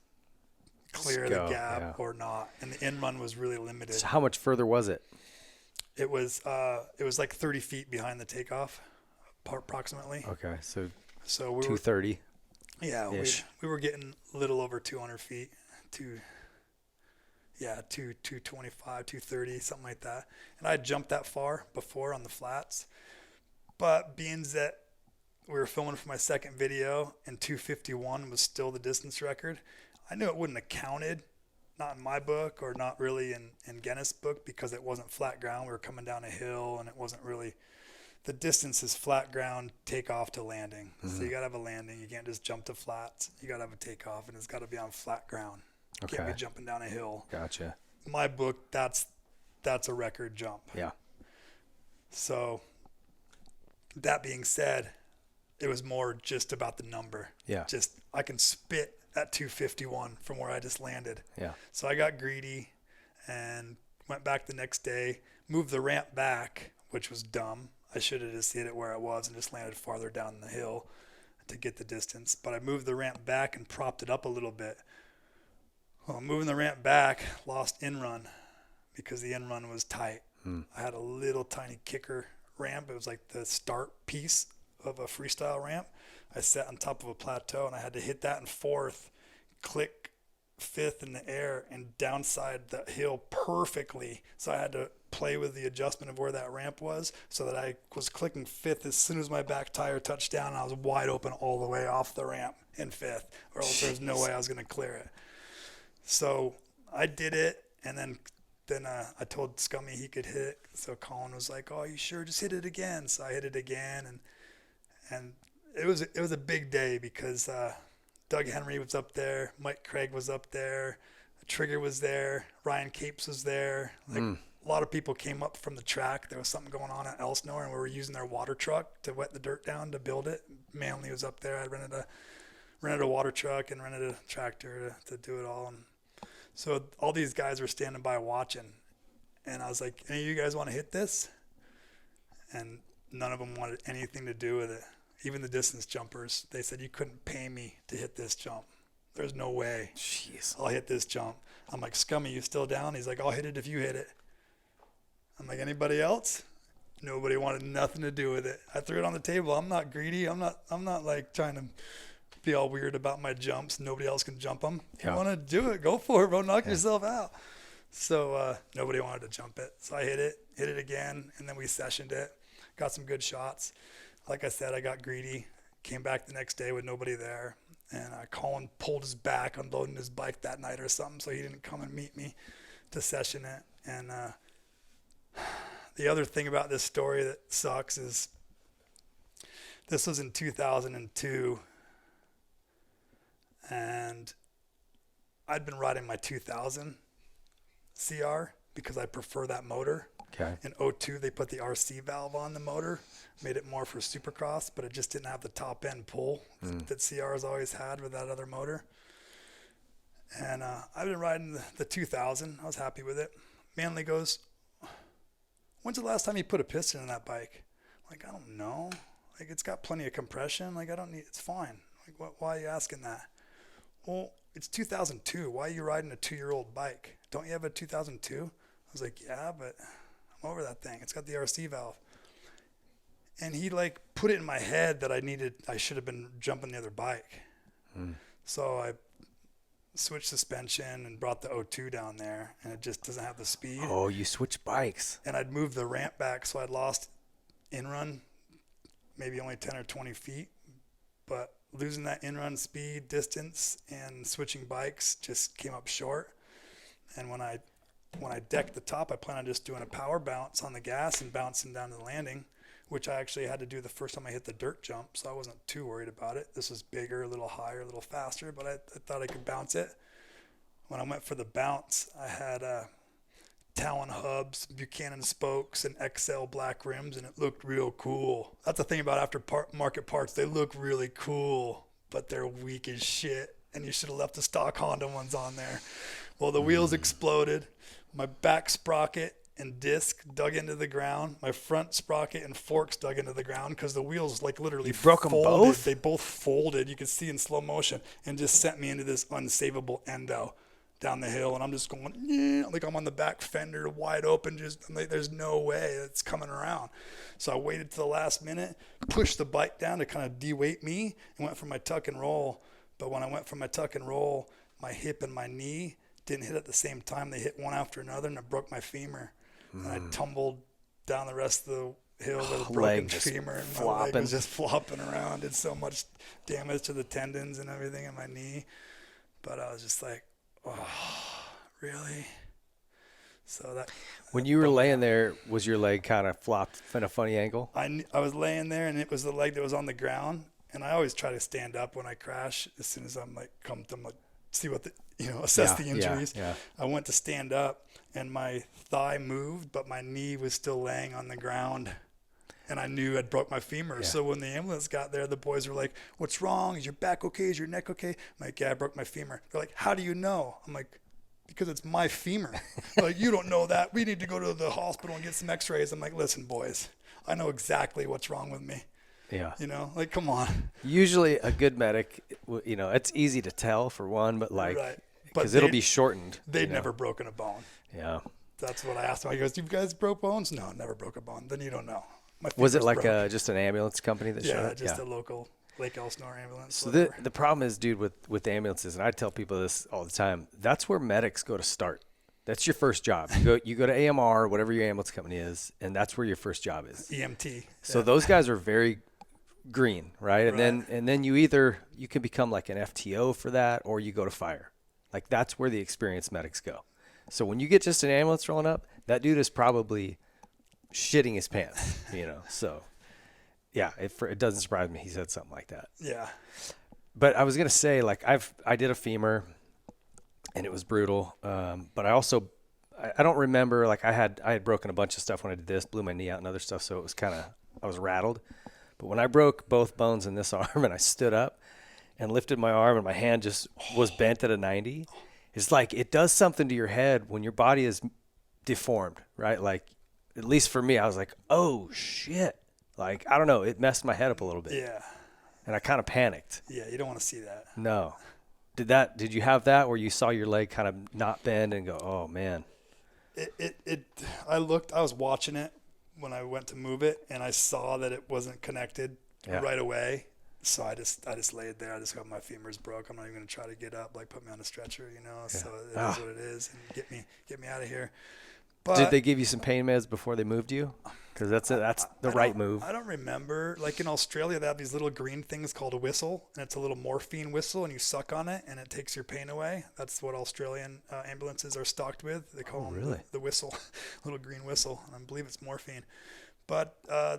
clear the gap or not, and the in run was really limited. So how much further was it? It was like 30 feet behind the takeoff, approximately. Okay, so we 230. Yeah, we were getting a little over 200 feet. 225, 230, something like that. And I jumped that far before on the flats. But being that we were filming for my second video and 251 was still the distance record, I knew it wouldn't have counted, not in my book or not really in Guinness' book, because it wasn't flat ground. We were coming down a hill, and it wasn't really, the distance is flat ground, takeoff to landing. So you got to have a landing. You can't just jump to flats. You got to have a takeoff, and it's got to be on flat ground. Okay. Can't be jumping down a hill. Gotcha. In my book, that's a record jump. Yeah. So that being said, it was more just about the number. Yeah. Just I can spit at 251 from where I just landed. Yeah. So I got greedy and went back the next day, moved the ramp back, which was dumb. I should have just hit it where it was and just landed farther down the hill to get the distance. But I moved the ramp back and propped it up a little bit. Well, moving the ramp back, lost in-run because the in-run was tight. I had a little tiny kicker ramp. It was like the start piece of a freestyle ramp. I sat on top of a plateau, and I had to hit that in 4th, click 5th in the air, and downside the hill perfectly. So I had to play with the adjustment of where that ramp was so that I was clicking 5th as soon as my back tire touched down, and I was wide open all the way off the ramp in 5th, or else there's no way I was going to clear it. So I did it, and then I told Scummy he could hit it. So Colin was like, "Oh, you sure? Just hit it again." So I hit it again, and it was a big day because Doug Henry was up there, Mike Craig was up there, Trigger was there, Ryan Capes was there. Like a lot of people came up from the track. There was something going on at Elsinore, and we were using their water truck to wet the dirt down to build it. Manley was up there. I rented a water truck and rented a tractor to do it all. And so all these guys were standing by watching, and I was like, "Any of you guys want to hit this?" And none of them wanted anything to do with it. Even the distance jumpers, they said, "You couldn't pay me to hit this jump. There's no way. Jeez. I'll hit this jump." I'm like, "Scummy, you still down?" He's like, "I'll hit it if you hit it." I'm like, "Anybody else?" Nobody wanted nothing to do with it. I threw it on the table. I'm not greedy. I'm not like trying to be all weird about my jumps. Nobody else can jump them. If you want to do it, go for it, bro. Knock yourself out. So nobody wanted to jump it. So I hit it again, and then we sessioned it. Got some good shots. Like I said, I got greedy. Came back the next day with nobody there. And Colin pulled his back unloading his bike that night or something, so he didn't come and meet me to session it. And the other thing about this story that sucks is this was in 2002, and I'd been riding my 2000 CR because I prefer that motor. Okay. In 02, they put the RC valve on the motor, made it more for Supercross, but it just didn't have the top end pull that CR's always had with that other motor. And I've been riding the 2000. I was happy with it. Manley goes, "When's the last time you put a piston in that bike?" I'm like, "I don't know. Like, it's got plenty of compression. Like, I don't need, it's fine. Like, why are you asking that?" "Well, it's 2002. Why are you riding a 2-year-old bike? Don't you have a 2002? I was like, "Yeah, but I'm over that thing. It's got the RC valve." And he like put it in my head that I should have been jumping the other bike. So I switched suspension and brought the 02 down there, and it just doesn't have the speed. Oh, you switched bikes. And I'd moved the ramp back, so I'd lost in-run maybe only 10 or 20 feet. But losing that in-run speed, distance, and switching bikes just came up short. And when I decked the top, I planned on just doing a power bounce on the gas and bouncing down to the landing, which I actually had to do the first time I hit the dirt jump, so I wasn't too worried about it. This was bigger, a little higher, a little faster, but I thought I could bounce it. When I went for the bounce, I had Talon hubs, Buchanan spokes, and XL black rims, and it looked real cool. That's the thing about aftermarket parts. They look really cool, but they're weak as shit, and you should have left the stock Honda ones on there. Well, the wheels exploded. My back sprocket and disc dug into the ground. My front sprocket and forks dug into the ground because the wheels like literally You broke them folded. both? They both folded. You could see in slow motion, and just sent me into this unsavable endo down the hill. And I'm just going, yeah, like I'm on the back fender wide open. Just I'm like, there's no way it's coming around. So I waited to the last minute, pushed the bike down to kind of de-weight me, and went for my tuck and roll. But when I went for my tuck and roll, my hip and my knee didn't hit at the same time. They hit one after another, and I broke my femur. And I tumbled down the rest of the hill with a broken femur, and my leg was just flopping around. Did so much damage to the tendons and everything in my knee. But I was just like, oh, really? So that. When you were laying there, was your leg kind of flopped in a funny angle? I was laying there, and it was the leg that was on the ground. And I always try to stand up when I crash. As soon as I'm like, see what assess the injuries. Yeah. I went to stand up, and my thigh moved, but my knee was still laying on the ground, and I knew I'd broke my femur. Yeah. So when the ambulance got there, the boys were like, "What's wrong? Is your back okay? Is your neck okay?" I'm like, "Yeah, I broke my femur." They're like, "How do you know?" I'm like, "Because it's my femur." Like, "You don't know that. We need to go to the hospital and get some x-rays." I'm like, "Listen, boys, I know exactly what's wrong with me." Yeah. Like, come on. Usually a good medic, it's easy to tell for one, but because it'll be shortened. They'd never broken a bone. Yeah. That's what I asked him. He goes, "You guys broke bones?" "No, never broke a bone." "Then you don't know." Was it like just an ambulance company that showed up? Yeah, just a local Lake Elsinore ambulance. So the problem is, dude, with ambulances, and I tell people this all the time, that's where medics go to start. That's your first job. You go to AMR, whatever your ambulance company is, and that's where your first job is. EMT. So those guys are very green, right? And then you can become like an FTO for that, or you go to fire. Like, that's where the experienced medics go. So when you get just an ambulance rolling up, that dude is probably shitting his pants, So yeah, it doesn't surprise me he said something like that. Yeah. But I was gonna say, like, I did a femur, and it was brutal. But I don't remember, like, I had broken a bunch of stuff when I did this, blew my knee out and other stuff, so it was I was rattled. But when I broke both bones in this arm and I stood up and lifted my arm and my hand just was bent at a 90, it's like it does something to your head when your body is deformed, right? Like, at least for me, I was like, oh, shit. Like, I don't know. It messed my head up a little bit. Yeah. And I kind of panicked. Yeah, you don't want to see that. No. Did you have that where you saw your leg kind of not bend and go, oh, man? I was watching it when I went to move it, and I saw that it wasn't connected right away. So I just laid there. I just got my femurs broke. I'm not even gonna try to get up. Like put me on a stretcher, you know. Yeah. So it is what it is, and get me out of here. But Did they give you some pain meds before they moved you? Because that's the right move. I don't remember. Like in Australia, they have these little green things called a whistle, and it's a little morphine whistle, and you suck on it, and it takes your pain away. That's what Australian ambulances are stocked with. They call them the whistle, little green whistle, and I believe it's morphine. But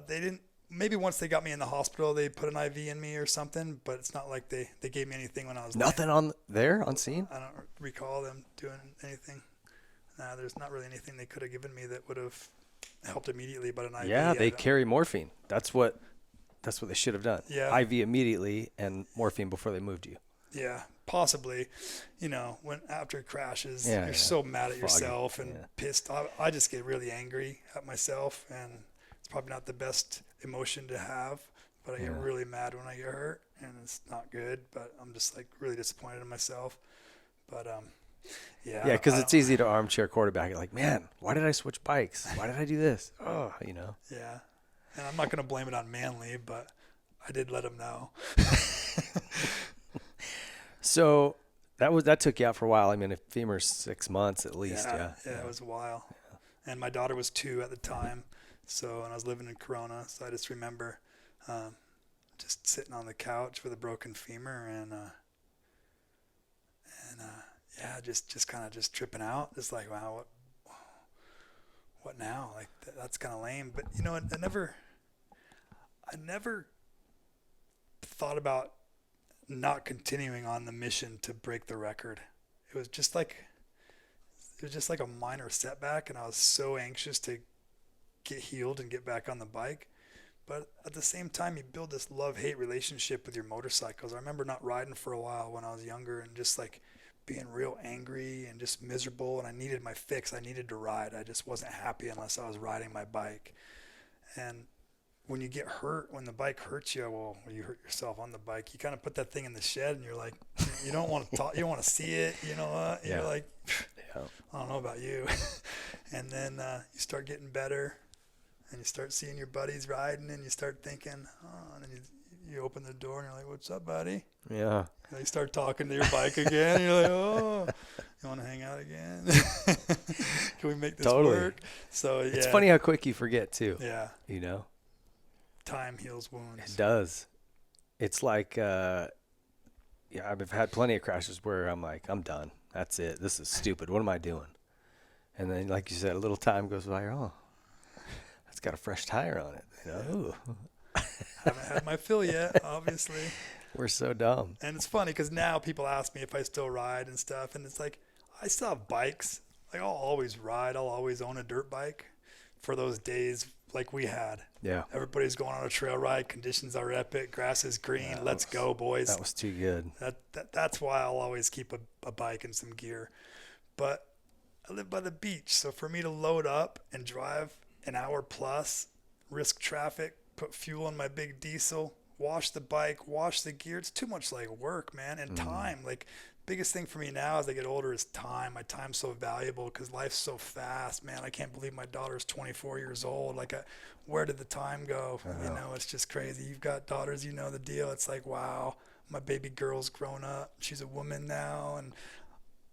they didn't. Maybe once they got me in the hospital, they put an IV in me or something, but it's not like they gave me anything when I was Nothing on scene? I don't recall them doing anything. Nah, there's not really anything they could have given me that would have helped immediately, but an IV. Yeah, they carry morphine. That's what they should have done. Yeah. IV immediately and morphine before they moved you. Yeah, possibly. You know, when after crashes, you're so mad at yourself and pissed. I just get really angry at myself, and it's probably not the best emotion to have, but I get really mad when I get hurt, and it's not good, but I'm just like really disappointed in myself. But yeah, because it's easy to armchair quarterback. You're like, man, why did I switch bikes? Why did I do this? Oh, you know. Yeah, and I'm not going to blame it on Manly, but I did let him know. So that took you out for a while. I mean, a femur's 6 months at least. Yeah, it was a while. Yeah. And my daughter was 2 at the time, and I was living in Corona. So I just remember just sitting on the couch with a broken femur and just kind of just tripping out. Just like, wow, what now? Like that's kind of lame. But you know, I never thought about not continuing on the mission to break the record. It was just like a minor setback, and I was so anxious to get healed and get back on the bike. But at the same time, you build this love-hate relationship with your motorcycles. I remember not riding for a while when I was younger and just like being real angry and just miserable, and I needed my fix. I needed to ride. I just wasn't happy unless I was riding my bike. And when you get hurt, when the bike hurts you, well, you hurt yourself on the bike, you kind of put that thing in the shed, and you're like, you don't want to talk, you don't want to see it, you know what? You're like, I don't know about you. And then you start getting better, and you start seeing your buddies riding, and you start thinking, and then you open the door, and you're like, what's up, buddy? Yeah. And you start talking to your bike again, and you're like, oh, you want to hang out again? Can we make this work? So, yeah. It's funny how quick you forget, too. Yeah. You know? Time heals wounds. It does. It's like, I've had plenty of crashes where I'm like, I'm done. That's it. This is stupid. What am I doing? And then, like you said, a little time goes by. Oh, that's got a fresh tire on it. You know? Haven't had my fill yet, obviously. We're so dumb. And it's funny because now people ask me if I still ride and stuff, and it's like I still have bikes. Like I'll always ride. I'll always own a dirt bike for those days like we had. Yeah. Everybody's going on a trail ride. Conditions are epic. Grass is green. Let's go, boys. That was too good. That's why I'll always keep a bike and some gear. But I live by the beach, so for me to load up and drive an hour plus, risk traffic, put fuel in my big diesel, wash the bike, wash the gear, it's too much like work, man, and time. Like biggest thing for me now as I get older is time. My time's so valuable because life's so fast, man. I can't believe my daughter's 24 years old. Like, where did the time go? You know, it's just crazy. You've got daughters, you know the deal. It's like, wow, my baby girl's grown up. She's a woman now, and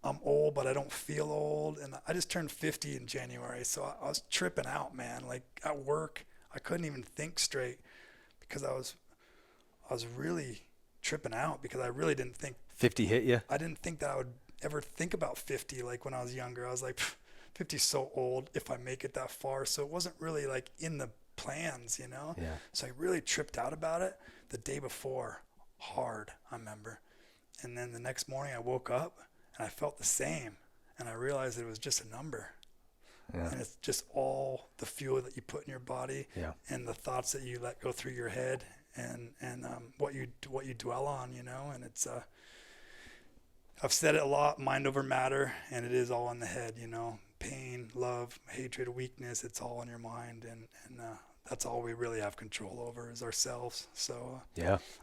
I'm old, but I don't feel old. And I just turned 50 in January, so I was tripping out, man. Like at work, I couldn't even think straight because I was really tripping out because I really didn't think 50 hit you. I didn't think that I would ever think about 50 like when I was younger. I was like, 50's so old if I make it that far. So it wasn't really like in the plans, you know? Yeah. So I really tripped out about it the day before, hard, I remember. And then the next morning I woke up and I felt the same, and I realized it was just a number. Yeah. And it's just all the fuel that you put in your body, and the thoughts that you let go through your head, and what you dwell on, you know. And it's I've said it a lot, mind over matter, and it is all in the head, you know. Pain, love, hatred, weakness, it's all in your mind, and that's all we really have control over is ourselves. So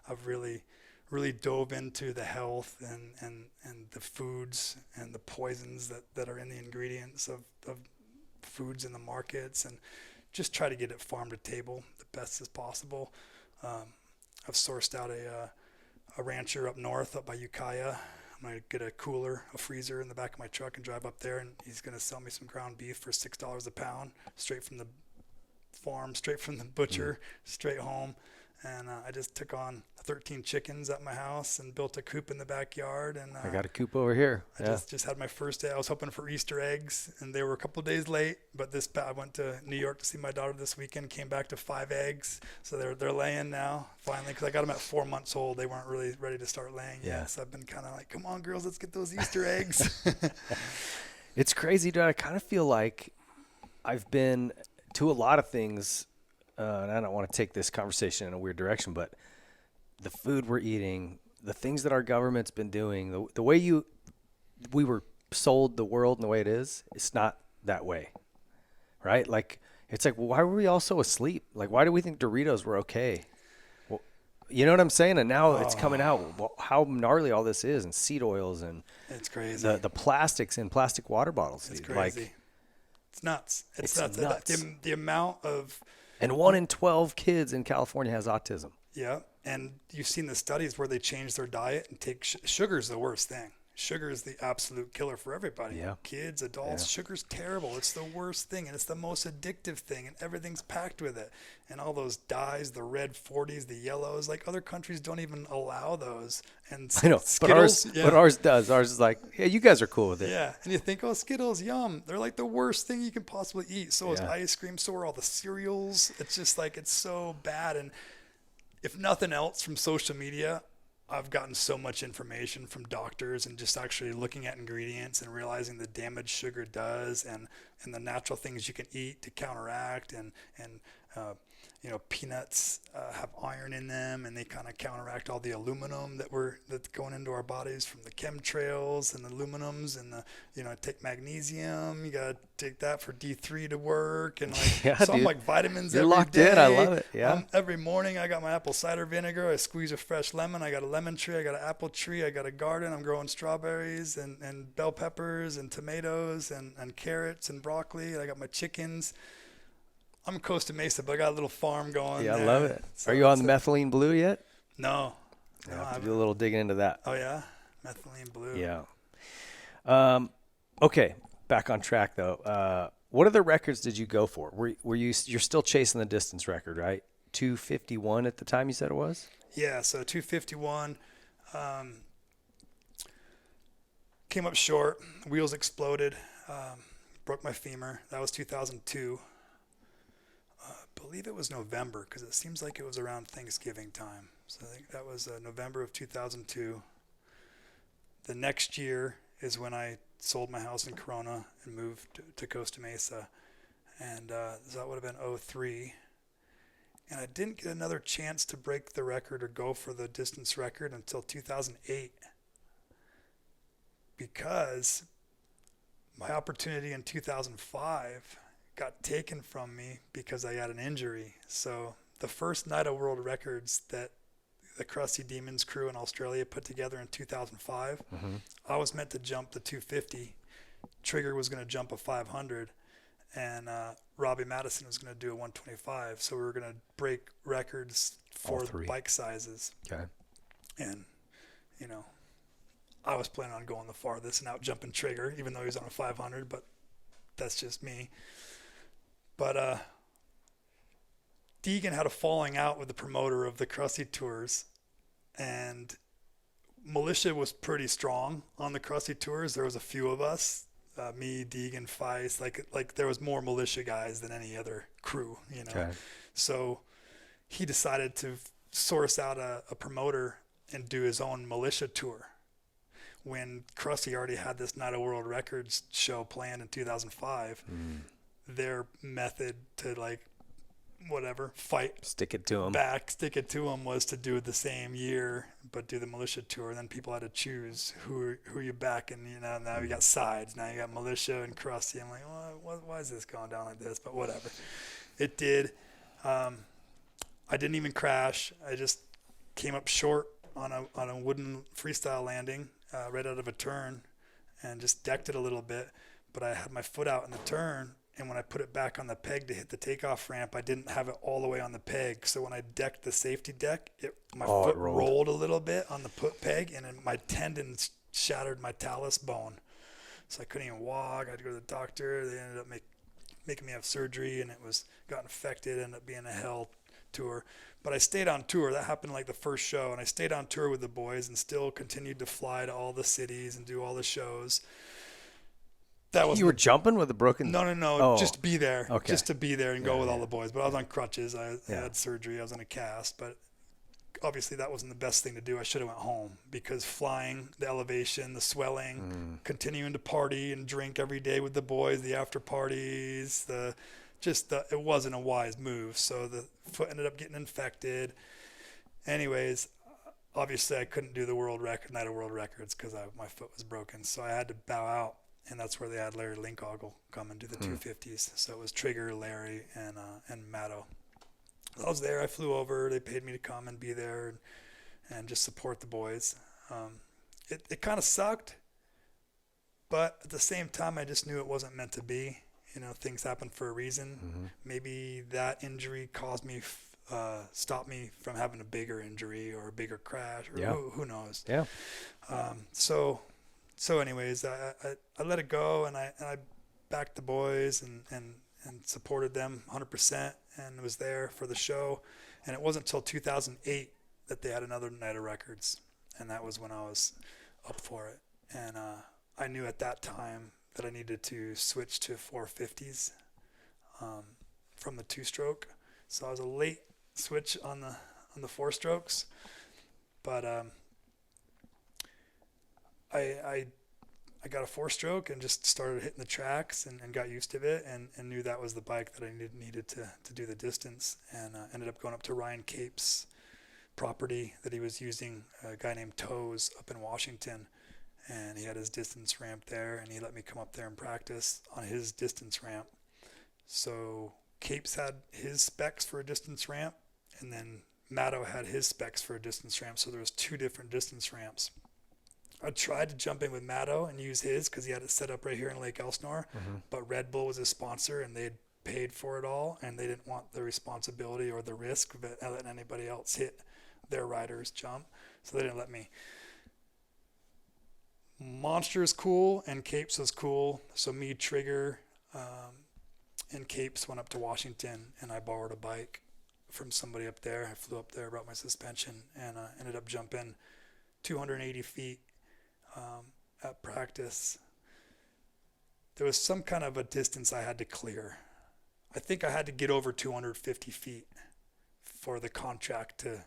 I've really dove into the health and the foods and the poisons that are in the ingredients of foods in the markets, and just try to get it farm to table the best as possible. I've sourced out a rancher up north, up by Ukiah. I'm going to get a cooler, a freezer in the back of my truck and drive up there, and he's going to sell me some ground beef for $6 a pound, straight from the farm, straight from the butcher, straight home. And I just took on 13 chickens at my house and built a coop in the backyard. And I got a coop over here. I just had my first day. I was hoping for Easter eggs, and they were a couple of days late. But I went to New York to see my daughter this weekend. Came back to 5 eggs, so they're laying now finally. Because I got them at 4 months old. They weren't really ready to start laying yet. So I've been kind of like, come on, girls, let's get those Easter eggs. It's crazy, dude. I kind of feel like I've been to a lot of things. And I don't want to take this conversation in a weird direction, but the food we're eating, the things that our government's been doing, the way we were sold the world and the way it is, it's not that way, right? Like, it's like, well, why were we all so asleep? Like, why do we think Doritos were okay? Well, you know what I'm saying? And now it's coming out, well, how gnarly all this is, and seed oils, and it's crazy. The plastics in plastic water bottles. It's crazy. Like, it's nuts. It's nuts. nuts. The amount of... And 1 in 12 kids in California has autism. Yeah, and you've seen the studies where they change their diet and take sugar's the worst thing. Sugar is the absolute killer for everybody. Yeah. Kids, adults, sugar's terrible. It's the worst thing, and it's the most addictive thing, and everything's packed with it. And all those dyes, the red 40s, the yellows, like other countries don't even allow those. And I know, Skittles, but ours does. Ours is like, yeah, you guys are cool with it. Yeah, and you think, oh, Skittles, yum. They're like the worst thing you can possibly eat. So is ice cream, so are all the cereals. It's just like, it's so bad. And if nothing else from social media, I've gotten so much information from doctors and just actually looking at ingredients and realizing the damage sugar does, and the natural things you can eat to counteract, and peanuts have iron in them, and they kind of counteract all the aluminum that's going into our bodies from the chemtrails and the aluminums, and take magnesium. You gotta take that for D3 to work, and I'm like vitamins. You're every locked day. in. I love it. Yeah. Every morning I got my apple cider vinegar. I squeeze a fresh lemon. I got a lemon tree. I got an apple tree. I got a garden. I'm growing strawberries and bell peppers and tomatoes and carrots and broccoli. I got my chickens. I'm in Costa Mesa, but I got a little farm going. Yeah, there. I love it. So are you on the methylene blue yet? No. I have to do a little digging into that. Oh, yeah? Methylene blue. Yeah. Okay, back on track, though. What other records did you go for? You're still chasing the distance record, right? 251 at the time you said it was? Yeah, so 251. Came up short. Wheels exploded. Broke my femur. That was 2002. I believe it was November, because it seems like it was around Thanksgiving time. So I think that was November of 2002. The next year is when I sold my house in Corona and moved to Costa Mesa. And so that would have been 03. And I didn't get another chance to break the record or go for the distance record until 2008. Because my opportunity in 2005 got taken from me because I had an injury. So the first night of world records that the Crusty Demons Crew in Australia put together in 2005, I was meant to jump the 250. Trigger was going to jump a 500, and Robbie Madison was going to do a 125. So we were going to break records for bike sizes. Okay. And, I was planning on going the farthest and out jumping Trigger, even though he was on a 500, but that's just me. But Deegan had a falling out with the promoter of the Crusty Tours, and Militia was pretty strong on the Crusty Tours. There was a few of us, me, Deegan, Feist, like there was more Militia guys than any other crew, Okay. So he decided to source out a promoter and do his own Militia tour. When Crusty already had this Night of World Records show planned in 2005, their method to stick it to them was to do it the same year but do the Militia tour. Then people had to choose who you back, and now you got sides. Now you got Militia and Crusty. I'm like, well, why is this going down like this? But whatever, it did. I didn't even crash. I just came up short on a wooden freestyle landing right out of a turn and just decked it a little bit, but I had my foot out in the turn And when I put it back on the peg to hit the takeoff ramp, I didn't have it all the way on the peg. So when I decked the safety deck, my foot rolled a little bit on the peg, and then my tendons shattered my talus bone. So I couldn't even walk. I had to go to the doctor. They ended up making me have surgery, and got infected. Ended up being a hell tour. But I stayed on tour. That happened like the first show, and I stayed on tour with the boys and still continued to fly to all the cities and do all the shows. You were jumping with a broken... No. Oh. Just to be there. Okay. Just to be there and go with all the boys. But I was on crutches. I had surgery. I was on a cast. But obviously that wasn't the best thing to do. I should have went home, because flying, the elevation, the swelling, continuing to party and drink every day with the boys, the after parties, it wasn't a wise move. So the foot ended up getting infected. Anyways, obviously I couldn't do the night of world records because my foot was broken. So I had to bow out. And that's where they had Larry Linkoggle come and do the 250s. So it was Trigger, Larry, and Matto. I was there. I flew over. They paid me to come and be there and just support the boys. It kind of sucked, but at the same time, I just knew it wasn't meant to be. Things happen for a reason. Mm-hmm. Maybe that injury caused me, stopped me from having a bigger injury or a bigger crash, or who knows. Yeah. So anyways, I let it go, and I backed the boys and supported them 100% and was there for the show. And it wasn't until 2008 that they had another night of records, and that was when I was up for it. And I knew at that time that I needed to switch to 450s from the two-stroke. So I was a late switch on the four strokes, but I got a four-stroke and just started hitting the tracks and got used to it and knew that was the bike that I needed to do the distance, and ended up going up to Ryan Cape's property that he was using, a guy named Toes up in Washington, and he had his distance ramp there, and he let me come up there and practice on his distance ramp. So Capes had his specs for a distance ramp, and then Matto had his specs for a distance ramp, so there was two different distance ramps. I tried to jump in with Matto and use his because he had it set up right here in Lake Elsinore, but Red Bull was his sponsor, and they had paid for it all, and they didn't want the responsibility or the risk of letting anybody else hit their riders jump, so they didn't let me. Monster is cool, and Capes was cool, so me, Trigger, and Capes went up to Washington, and I borrowed a bike from somebody up there. I flew up there, brought my suspension, and ended up jumping 280 feet at practice. There was some kind of a distance I had to clear. I think I had to get over 250 feet for the contract to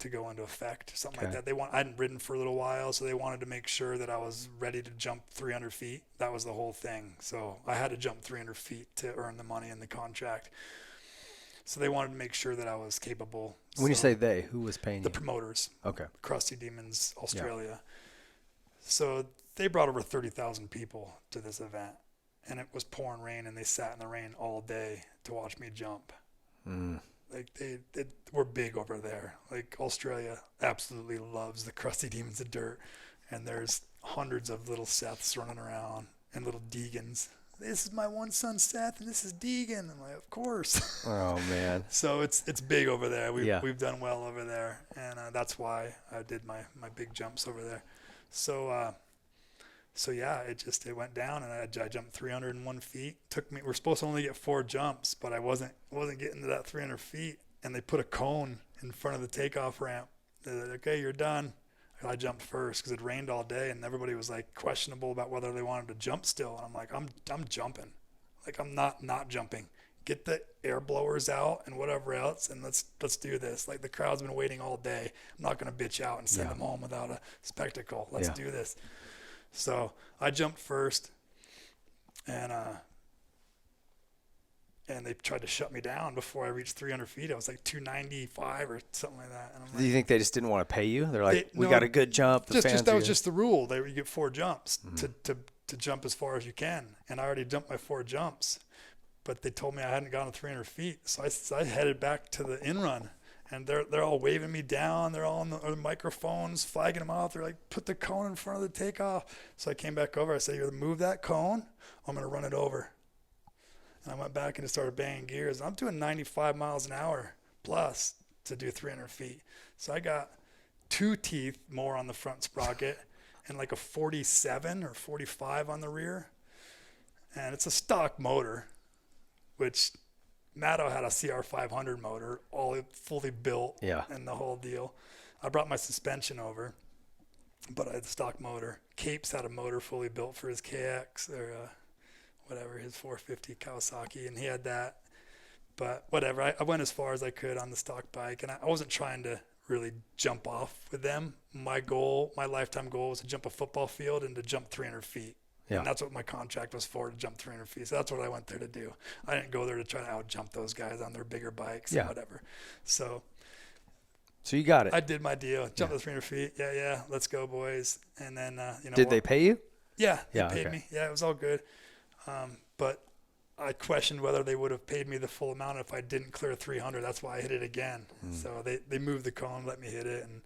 go into effect, something like that. I hadn't ridden for a little while, so they wanted to make sure that I was ready to jump 300 feet. That was the whole thing. So I had to jump 300 feet to earn the money in the contract. So they wanted to make sure that I was capable. When you say they, who was paying you? The promoters. Okay. Crusty Demons, Australia. Yeah. So they brought over 30,000 people to this event, and it was pouring rain, and they sat in the rain all day to watch me jump. Like they were big over there. Like Australia absolutely loves the Crusty Demons of Dirt, and there's hundreds of little Seths running around and little Degans. This is my one son Seth, and this is Deegan. I'm like, of course. Oh man. So it's big over there. We've done well over there, and that's why I did my big jumps over there. So yeah, it went down, and I jumped 301 feet. We're supposed to only get 4 jumps, but I wasn't getting to that 300 feet, and they put a cone in front of the takeoff ramp. They're like, okay, you're done. I jumped first because it rained all day, and everybody was like questionable about whether they wanted to jump still. And I'm like, I'm jumping. Like I'm not jumping. Get the air blowers out and whatever else, and let's do this. Like the crowd's been waiting all day. I'm not gonna bitch out and send them home without a spectacle. Let's do this. So I jumped first, and they tried to shut me down before I reached 300 feet. I was like 295 or something like that. And I'm like, do you think they just didn't want to pay you? They're like, we got a good jump. That was just the rule. You get 4 jumps to jump as far as you can. And I already jumped my 4 jumps, but they told me I hadn't gone 300 feet. So I headed back to the in-run, and they're all waving me down. They're all on the microphones, flagging them out. They're like, put the cone in front of the takeoff. So I came back over. I said, you either move that cone or I'm going to run it over. And I went back and just started banging gears. I'm doing 95 miles an hour plus to do 300 feet. So I got 2 teeth more on the front sprocket and like a 47 or 45 on the rear. And it's a stock motor, which Maddo had a CR500 motor, all fully built and the whole deal. I brought my suspension over, but I had the stock motor. Capes had a motor fully built for his KX or whatever, his 450 Kawasaki, and he had that. But whatever, I went as far as I could on the stock bike, and I wasn't trying to really jump off with them. My lifetime goal was to jump a football field and to jump 300 feet. Yeah. And that's what my contract was for, to jump 300 feet. So that's what I went there to do. I didn't go there to try to out-jump those guys on their bigger bikes or whatever. So you got it. I did my deal. Jumped the 300 feet. Yeah. Let's go, boys. And then, Did they pay you? Yeah, they paid me. Yeah, it was all good. But I questioned whether they would have paid me the full amount if I didn't clear 300. That's why I hit it again. So they moved the cone, let me hit it, and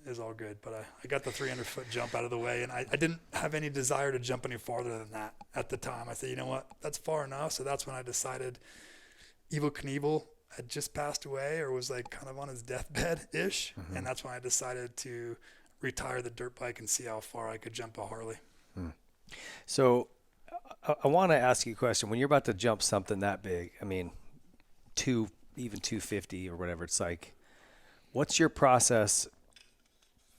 it was all good. But I got the 300-foot jump out of the way, and I didn't have any desire to jump any farther than that at the time. I said, you know what, that's far enough. So that's when I decided Evel Knievel had just passed away or was like kind of on his deathbed-ish, and that's when I decided to retire the dirt bike and see how far I could jump a Harley. So I want to ask you a question. When you're about to jump something that big, I mean, even 250 or whatever, it's like, what's your process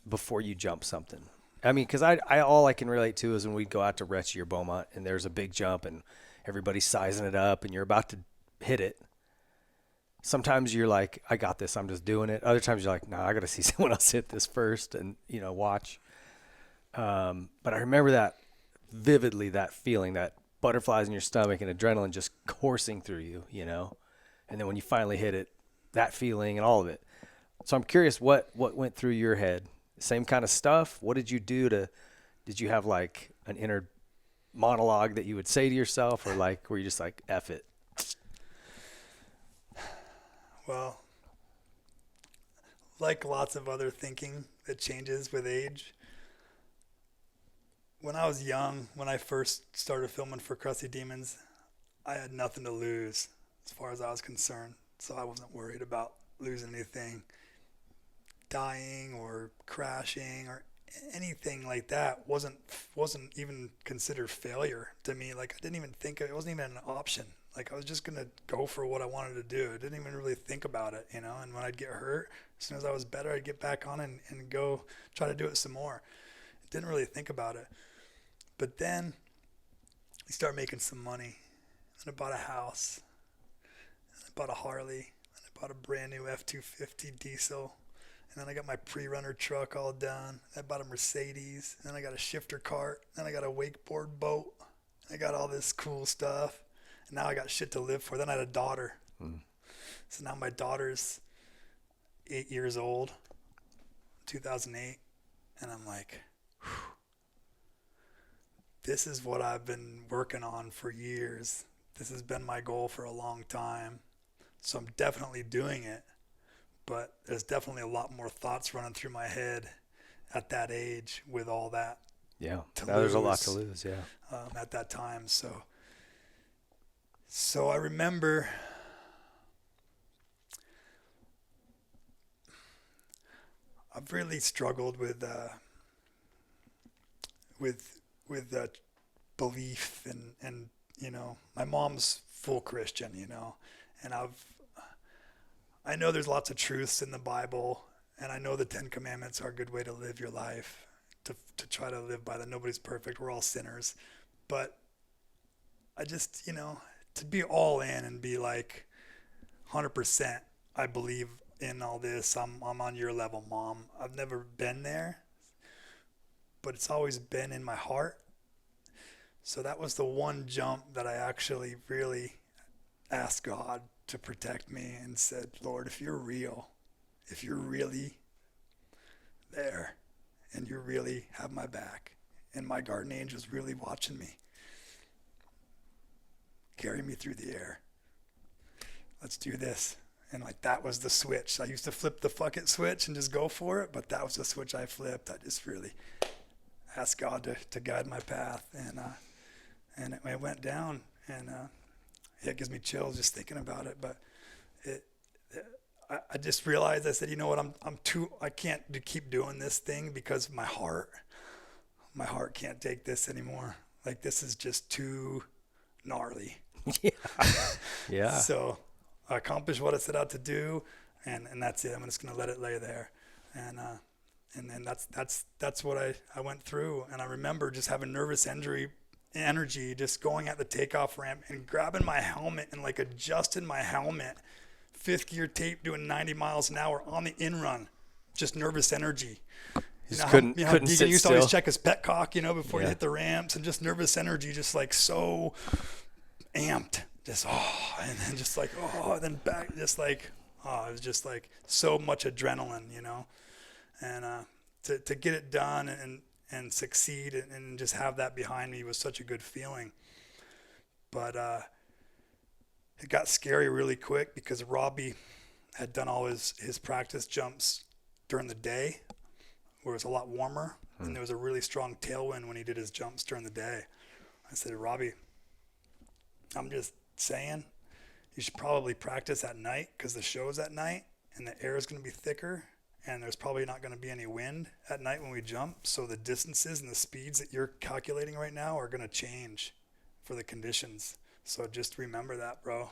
before you jump something? I mean, because I all I can relate to is when we go out to Retchy or Beaumont and there's a big jump and everybody's sizing it up and you're about to hit it. Sometimes you're like, I got this, I'm just doing it. Other times you're like, no, I got to see someone else hit this first and, watch. But I remember that vividly, that feeling, that butterflies in your stomach and adrenaline just coursing through you, and then when you finally hit it, that feeling and all of it. So I'm curious what went through your head. Same kind of stuff? What did you do did you have like an inner monologue that you would say to yourself, or like were you just like, F it? Well, like lots of other thinking that changes with age, when I was young, when I first started filming for Crusty Demons, I had nothing to lose as far as I was concerned. So I wasn't worried about losing anything, dying or crashing or anything like that. Wasn't even considered failure to me. Like I didn't even think it wasn't even an option. Like I was just gonna go for what I wanted to do. I didn't even really think about it, And when I'd get hurt, as soon as I was better, I'd get back on and go try to do it some more. Didn't really think about it. But then I started making some money, and I bought a house, and I bought a Harley, and I bought a brand new F-250 diesel, and then I got my pre-runner truck all done. I bought a Mercedes, and then I got a shifter cart, and I got a wakeboard boat. I got all this cool stuff, and now I got shit to live for. Then I had a daughter. So now my daughter's 8 years old, 2008, and I'm like, whew. This is what I've been working on for years. This has been my goal for a long time. So I'm definitely doing it, but there's definitely a lot more thoughts running through my head at that age with all that. Yeah, there's a lot to lose, at that time. So I remember I've really struggled with belief and my mom's full Christian, and I know there's lots of truths in the Bible, and I know the 10 Commandments are a good way to live your life, to try to live by them. Nobody's perfect. We're all sinners. But I just, to be all in and be like 100%, I believe in all this. I'm on your level, Mom. I've never been there, but it's always been in my heart. So that was the one jump that I actually really asked God to protect me and said, Lord, if you're real, if you're really there and you really have my back and my guardian angel's really watching me, carry me through the air. Let's do this. And like that was the switch. I used to flip the fuck it switch and just go for it, but that was the switch I flipped. I just really asked God to guide my path, and it went down, and it gives me chills just thinking about it. But I just realized, I said, you know what, I can't keep doing this thing because my heart can't take this anymore. Like, this is just too gnarly. Yeah. So I accomplished what I set out to do, and that's it. I'm just gonna let it lay there, and then that's what I went through. And I remember just having nervous energy, just going at the takeoff ramp and grabbing my helmet and like adjusting my helmet, 5th gear tape, doing 90 miles an hour on the in run, just nervous energy. Couldn't Deegan sit used to still. always check his petcock, before you hit the ramps, and just nervous energy, just like so amped, just and then just like and then back, just like it was just like so much adrenaline, and to get it done and succeed and just have that behind me was such a good feeling. But it got scary really quick because Robbie had done all his practice jumps during the day, where it was a lot warmer, and there was a really strong tailwind when he did his jumps during the day. I said, Robbie, I'm just saying, you should probably practice at night, because the show's at night and the air is going to be thicker, and there's probably not going to be any wind at night when we jump. So the distances and the speeds that you're calculating right now are going to change for the conditions. So just remember that, bro.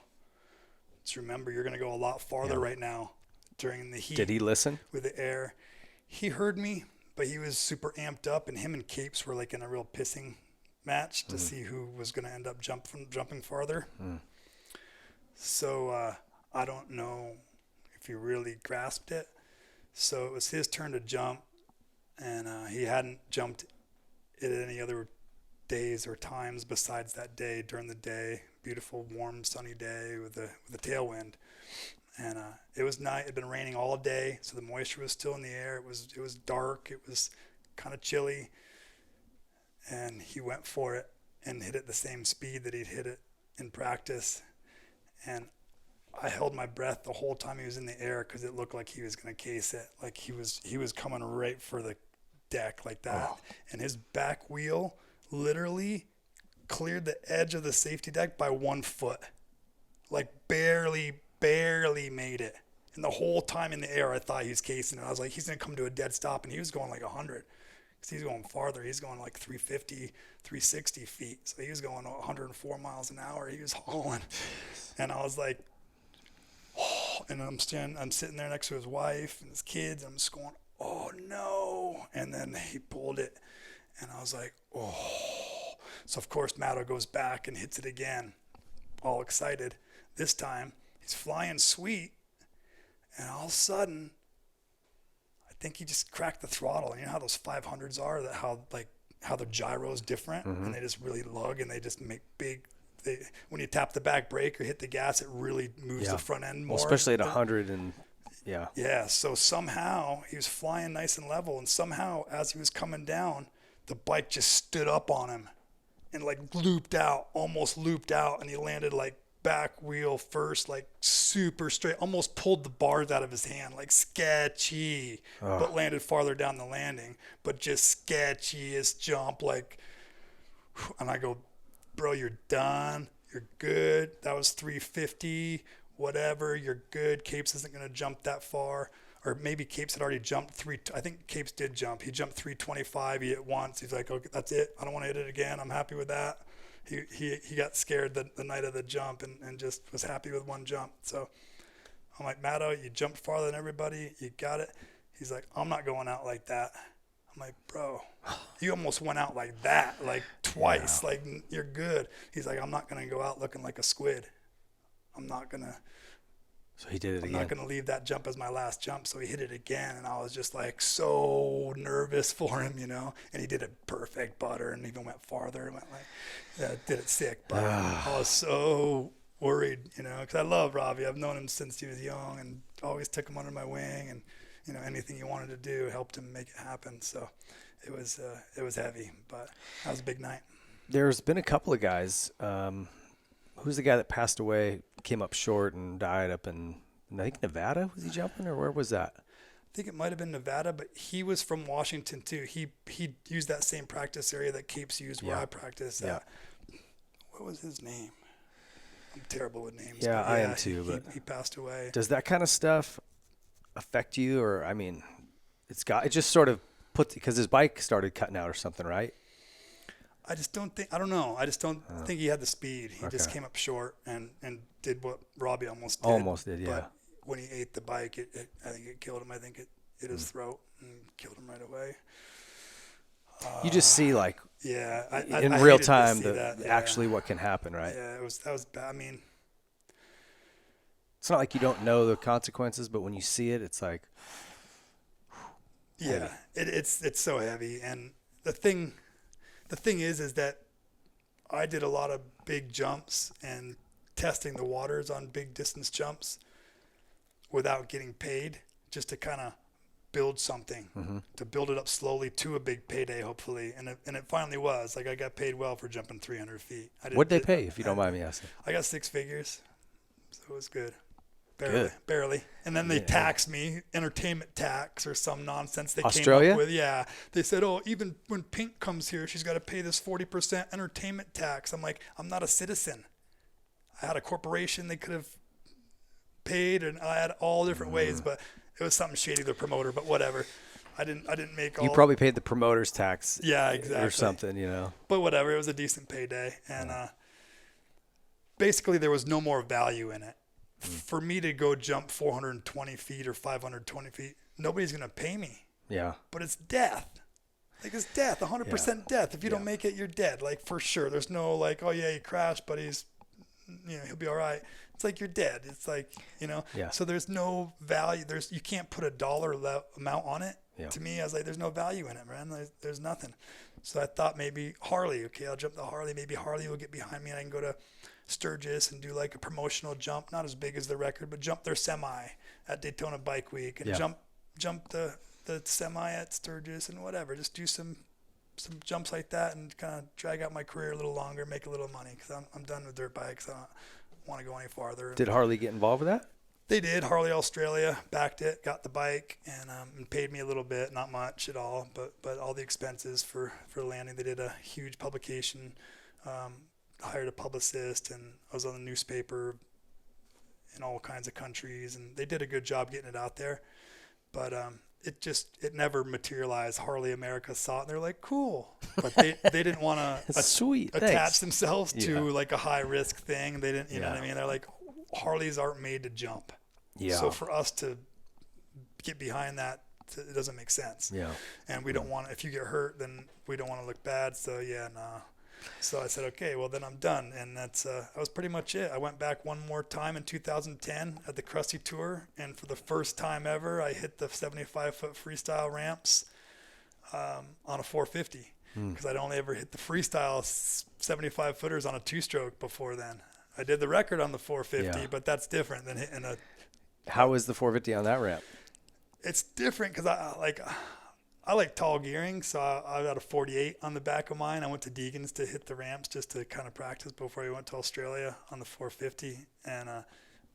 Just remember, you're going to go a lot farther right now during the heat. Did he listen? With the air. He heard me, but he was super amped up, and him and Capes were like in a real pissing match to see who was going to end up jumping farther. So I don't know if he really grasped it. So it was his turn to jump, and he hadn't jumped it any other days or times besides that day. During the day, beautiful, warm, sunny day with the tailwind. And it was night. It had been raining all day, so the moisture was still in the air. It was dark. It was kind of chilly. And he went for it and hit it the same speed that he'd hit it in practice. And I held my breath the whole time he was in the air, because it looked like he was going to case it. Like he was coming right for the deck like that. And his back wheel literally cleared the edge of the safety deck by 1 foot. Like barely made it. And the whole time in the air, I thought he was casing it. I was like, he's going to come to a dead stop. And he was going like 100, because he's going farther. He's going like 350, 360 feet. So he was going 104 miles an hour. He was hauling. And I was like, and I'm sitting there next to his wife and his kids. And I'm just going, oh no. And then he pulled it. And I was like, oh. So of course, Matto goes back and hits it again, all excited. This time, he's flying sweet, and all of a sudden, I think he just cracked the throttle. You know how those 500s are, how the gyro's different, and they just really lug, and they just make big. When you tap the back brake or hit the gas, it really moves the front end more. Well, especially at 100 and Yeah. So somehow he was flying nice and level, and somehow as he was coming down, the bike just stood up on him, and like almost looped out, and he landed like back wheel first, like super straight, almost pulled the bars out of his hand, like sketchy, but landed farther down the landing, but just sketchiest jump, like, and I go, bro, you're done, you're good, that was 350, whatever, you're good, Capes isn't going to jump that far. Or maybe Capes had already jumped I think Capes did jump, he jumped 325, he hit once, he's like, okay, that's it, I don't want to hit it again, I'm happy with that. He got scared the night of the jump and just was happy with one jump. So I'm like, Matto, you jumped farther than everybody. You got it. He's like, I'm not going out like that. I'm like, bro, you almost went out like that, like twice. Like, you're good. He's like, I'm not going to go out looking like a squid. I'm not going to. So he did it again. I'm not going to leave that jump as my last jump. So he hit it again, and I was just like so nervous for him, and he did it perfect, butter, and even went farther and went like, did it sick. But I was so worried, because I love Robbie. I've known him since he was young and always took him under my wing, and, anything he wanted to do, helped him make it happen. So it was heavy, but that was a big night. There's been a couple of guys, who's the guy that passed away, came up short and died up in, I think, Nevada? Was he jumping, or where was that? I think it might have been Nevada, but he was from Washington too. He used that same practice area that Capes used where I practiced. Yeah. What was his name? I'm terrible with names. Yeah, but I am too. He, But he passed away. does that kind of stuff affect you? Or, I mean, it just sort of because his bike started cutting out or something, right? I just don't think, I don't know. I just don't think he had the speed. He just Okay. came up short and did what Robbie almost did. Almost did, yeah. But when he ate the bike, I think it killed him. I think it hit his throat and killed him right away. You just see like Yeah. in I real hated to time see that. Yeah. actually what can happen, right? Yeah, that was bad. I mean, It's not like you don't know the consequences, but when you see it, it's like, yeah, it's so heavy. And the thing is that I did a lot of big jumps and testing the waters on big distance jumps without getting paid, just to kind of build something, to build it up slowly to a big payday, hopefully. And it finally was. Like, I got paid well for jumping 300 feet. what'd they pay, if you don't mind me asking? I got 6 figures, so it was good. Barely. And then they taxed me, entertainment tax or some nonsense they Australia? came up with. Yeah. They said, oh, even when Pink comes here, she's got to pay this 40% entertainment tax. I'm like, I'm not a citizen. I had a corporation they could have paid, and I had all different ways, but it was something shady, the promoter, but whatever. I didn't make all. You probably paid the promoter's tax. Yeah, exactly. Or something, you know. But whatever, it was a decent payday. And basically there was no more value in it. For me to go jump 420 feet or 520 feet, nobody's going to pay me. Yeah. But it's death. Like, it's death, 100% death. If you don't make it, you're dead. Like, for sure. There's no like, oh yeah, he crashed, but he'll be all right. It's like you're dead. It's like, Yeah. So there's no value. You can't put a dollar amount on it. Yeah. To me, I was like, there's no value in it, man. There's nothing. So I thought maybe Harley. Okay, I'll jump the Harley. Maybe Harley will get behind me and I can go to Sturgis and do like a promotional jump, not as big as the record, but jump their semi at Daytona Bike Week and jump the semi at Sturgis and whatever. Just do some jumps like that and kind of drag out my career a little longer, make a little money, because I'm done with dirt bikes. I don't want to go any farther. Did Harley get involved with that? They did. Harley Australia backed it, got the bike, and paid me a little bit, not much at all, but all the expenses for the landing. They did a huge publication, hired a publicist, and I was on the newspaper in all kinds of countries, and they did a good job getting it out there. But it never materialized. Harley America saw it, and they're like, cool. But they didn't want to attach themselves to like a high risk thing. They didn't, you know what I mean? They're like, Harleys aren't made to jump. Yeah. So for us to get behind that, it doesn't make sense. Yeah. And we don't want to, if you get hurt, then we don't want to look bad. So yeah, nah. So I said, okay, well then I'm done. And that was pretty much it. I went back one more time in 2010 at the Crusty Tour. And for the first time ever, I hit the 75-foot freestyle ramps on a 450. Because I'd only ever hit the freestyle 75-footers on a two-stroke before then. I did the record on the 450, but that's different than hitting a... How is the 450 on that ramp? It's different because I like tall gearing, so I got a 48 on the back of mine. I went to Deegan's to hit the ramps just to kind of practice before I went to Australia on the 450. And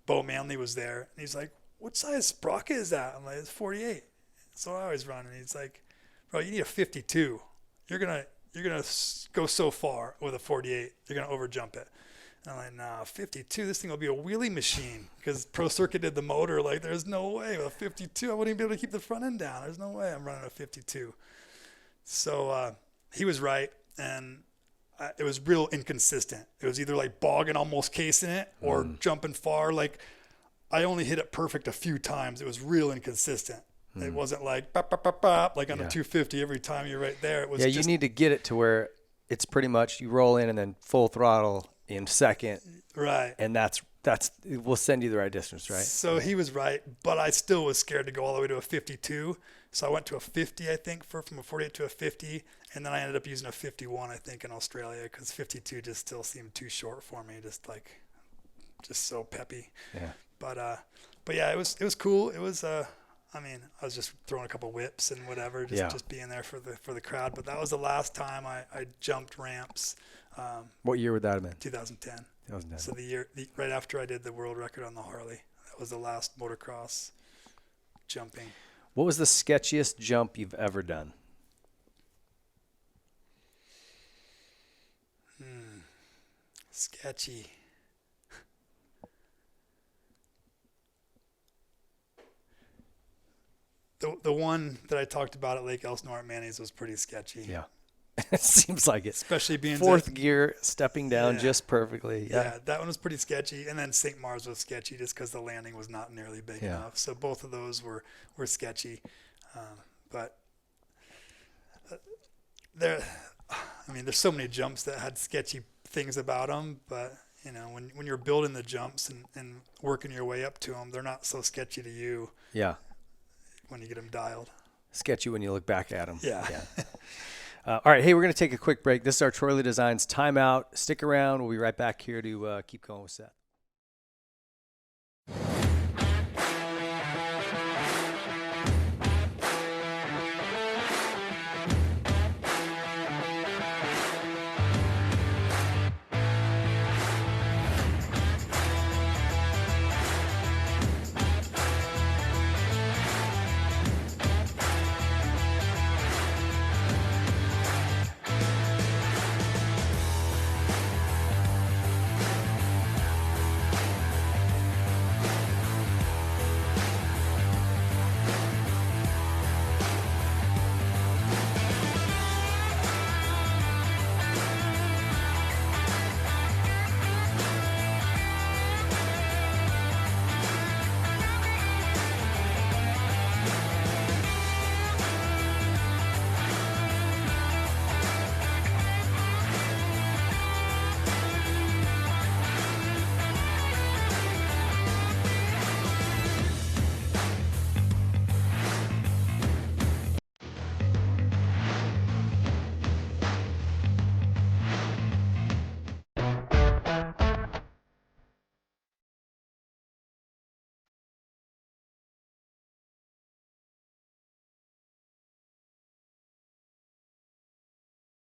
Bo Manley was there. And he's like, what size sprocket is that? I'm like, it's 48. So I always run. And he's like, bro, you need a 52. You're gonna go so far with a 48. You're going to overjump it. And I'm like, nah, 52, this thing will be a wheelie machine. Because Pro Circuit did the motor. Like, there's no way. With a 52, I wouldn't even be able to keep the front end down. There's no way I'm running a 52. So he was right. And it was real inconsistent. It was either like bogging, almost casing it, or jumping far. Like, I only hit it perfect a few times. It was real inconsistent. It wasn't like, bop, bop, bop, bop, like on a 250 every time you're right there. It was you need to get it to where it's pretty much you roll in and then full throttle in second. Right. And that's we'll send you the right distance, right? So he was right, but I still was scared to go all the way to a 52. So I went to a 50, I think, from a 48 to a 50. And then I ended up using a 51, I think, in Australia, because 52 just still seemed too short for me. Just so peppy. Yeah. But yeah, it was cool. It was, I was just throwing a couple whips and whatever, just being there for the crowd. But that was the last time I jumped ramps. What year would that have been? 2010. 2010. So the year right after I did the world record on the Harley. That was the last motocross jumping. What was the sketchiest jump you've ever done? Sketchy. The one that I talked about at Lake Elsinore at Manny's was pretty sketchy. Yeah. It seems like it. Especially being fourth gear, stepping down just perfectly. Yeah, that one was pretty sketchy. And then St. Mars was sketchy just because the landing was not nearly big enough. So both of those were sketchy. But there's so many jumps that had sketchy things about them. But, when you're building the jumps and working your way up to them, they're not so sketchy to you. Yeah. When you get them dialed. Sketchy when you look back at them. Yeah. All right, hey, we're going to take a quick break. This is our Troy Lee Designs timeout. Stick around. We'll be right back here to keep going with Seth.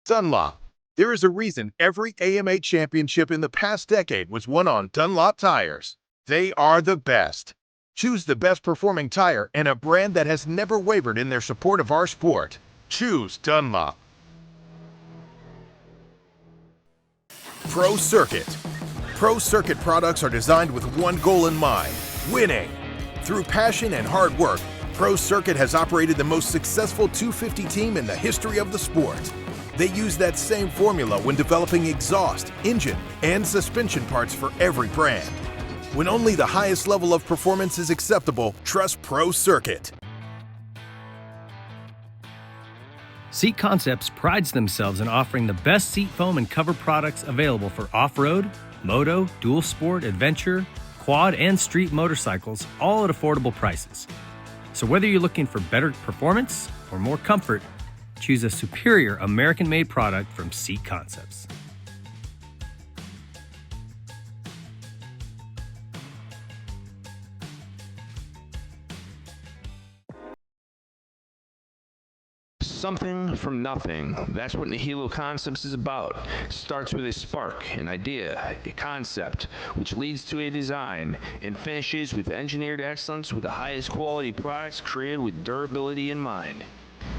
Dunlop. There is a reason every AMA championship in the past decade was won on Dunlop tires. They are the best. Choose the best performing tire and a brand that has never wavered in their support of our sport. Choose Dunlop. Pro Circuit. Pro Circuit products are designed with one goal in mind: winning. Through passion and hard work, Pro Circuit has operated the most successful 250 team in the history of the sport. They use that same formula when developing exhaust, engine, and suspension parts for every brand. When only the highest level of performance is acceptable, trust Pro Circuit. Seat Concepts prides themselves in offering the best seat foam and cover products available for off-road, moto, dual sport, adventure, quad, and street motorcycles, all at affordable prices. So whether you're looking for better performance or more comfort, choose a superior American-made product from Seat Concepts. Something from nothing. That's what Nihilo Concepts is about. It starts with a spark, an idea, a concept, which leads to a design, and finishes with engineered excellence with the highest quality products created with durability in mind.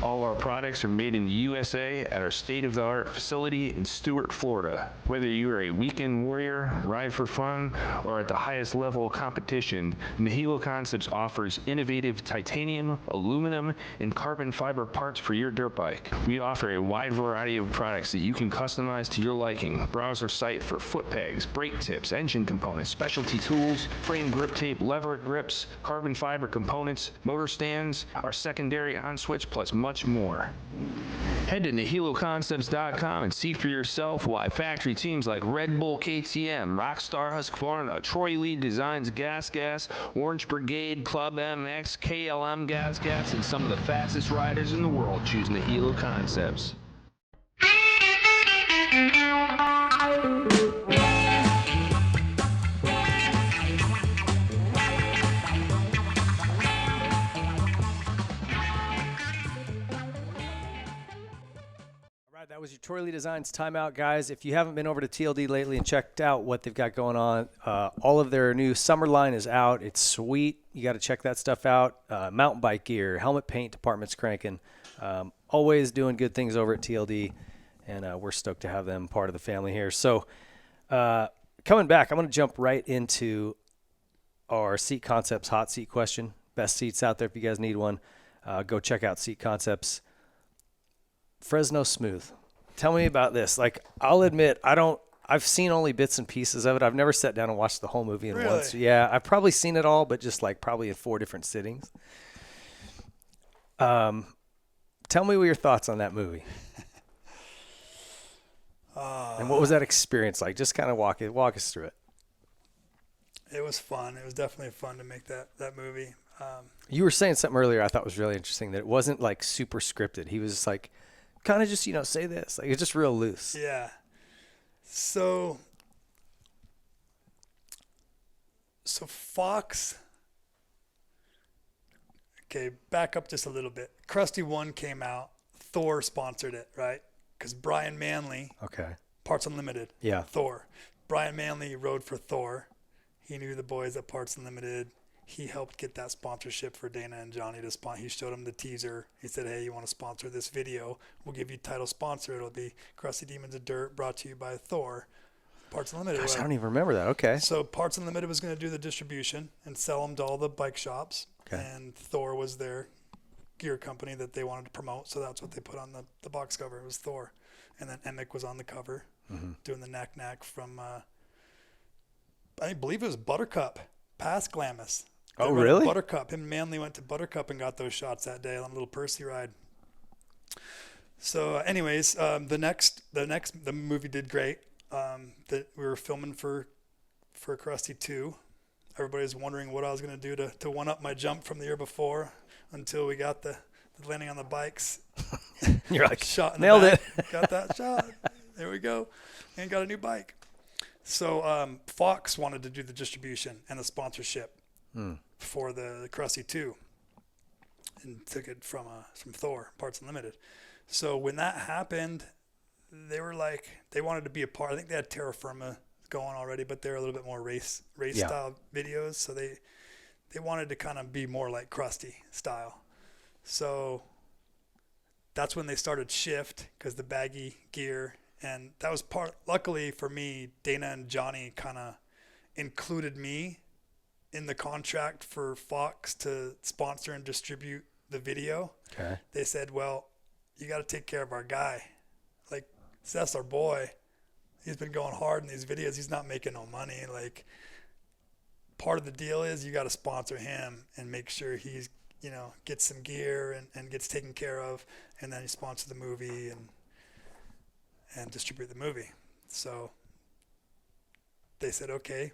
All our products are made in the USA at our state-of-the-art facility in Stuart, Florida. Whether you are a weekend warrior, ride for fun, or at the highest level of competition, Nihilo Concepts offers innovative titanium, aluminum, and carbon fiber parts for your dirt bike. We offer a wide variety of products that you can customize to your liking. Browse our site for foot pegs, brake tips, engine components, specialty tools, frame grip tape, lever grips, carbon fiber components, motor stands, our secondary on-switch, plus much more. Head to NihiloConcepts.com and see for yourself why factory teams like Red Bull KTM, Rockstar Husqvarna, Troy Lee Designs Gas, Orange Brigade, Club MX, KLM Gas, and some of the fastest riders in the world choose Nihilo Concepts. That was your Troy Lee Designs timeout, guys. If you haven't been over to TLD lately and checked out what they've got going on, all of their new summer line is out. It's sweet. You got to check that stuff out. Mountain bike gear, helmet paint department's cranking. Always doing good things over at TLD, and we're stoked to have them part of the family here. So coming back, I'm going to jump right into our Seat Concepts hot seat question. Best seats out there if you guys need one. Go check out Seat Concepts. Fresno Smooth. Tell me about this. Like, I'll admit, I've seen only bits and pieces of it. I've never sat down and watched the whole movie in once. Yeah, I've probably seen it all, but just like probably in 4 different sittings. Tell me what your thoughts on that movie. And what was that experience like? Just kind of walk us through it. It was fun. It was definitely fun to make that movie. You were saying something earlier I thought was really interesting, that it wasn't like super scripted. He was just like, kind of just, say this. Like, it's just real loose. Yeah. So Fox, okay, back up just a little bit. Crusty 1 came out. Thor sponsored it, right? Because Brian Manley, Okay. Parts Unlimited, Yeah. Thor. Brian Manley rode for Thor. He knew the boys at Parts Unlimited. He helped get that sponsorship for Dana and Johnny to sponsor. He showed them the teaser. He said, hey, you want to sponsor this video? We'll give you title sponsor. It'll be Crusty Demons of Dirt, brought to you by Thor. Parts Unlimited. Gosh, I don't even remember that. Okay. So Parts Unlimited was going to do the distribution and sell them to all the bike shops. Okay. And Thor was their gear company that they wanted to promote. So that's what they put on the box cover. It was Thor. And then Emick was on the cover doing the knack from, I believe it was Buttercup, past Glamis. Oh, really? Buttercup. Him and Manley went to Buttercup and got those shots that day on a little Percy ride. So anyways, the movie did great. That we were filming for Crusty 2. Everybody was wondering what I was going to do to one up my jump from the year before until we got the landing on the bikes. You're like, shot in nailed the it. back. Got that shot. There we go. And got a new bike. So Fox wanted to do the distribution and the sponsorship for the Crusty 2 and took it from Thor, Parts Unlimited. So when that happened, they were like, they wanted to be a part. I think they had Terra Firma going already, but they're a little bit more race style videos. So they wanted to kind of be more like Crusty style. So that's when they started Shift, because the baggy gear. And that was luckily for me, Dana and Johnny kind of included me in the contract for Fox to sponsor and distribute the video. Okay. They said, well, you got to take care of our guy. Like, Seth's our boy. He's been going hard in these videos. He's not making no money. Like, part of the deal is you got to sponsor him and make sure he's, gets some gear and gets taken care of. And then you sponsor the movie and distribute the movie. So they said, okay,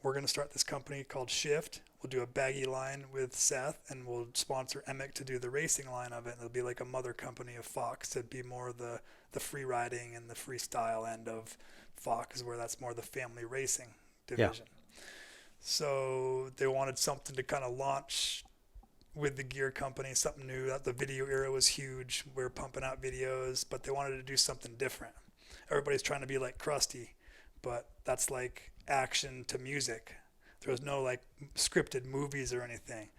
we're going to start this company called Shift. We'll do a baggy line with Seth, and we'll sponsor Emick to do the racing line of it. And it'll be like a mother company of Fox. It'd be more the free riding and the freestyle end of Fox, is where that's more the family racing division. Yeah. So they wanted something to kind of launch with the gear company, something new. That the video era was huge. We were pumping out videos, but they wanted to do something different. Everybody's trying to be like Crusty, but that's like action to music. There was no like scripted movies or anything.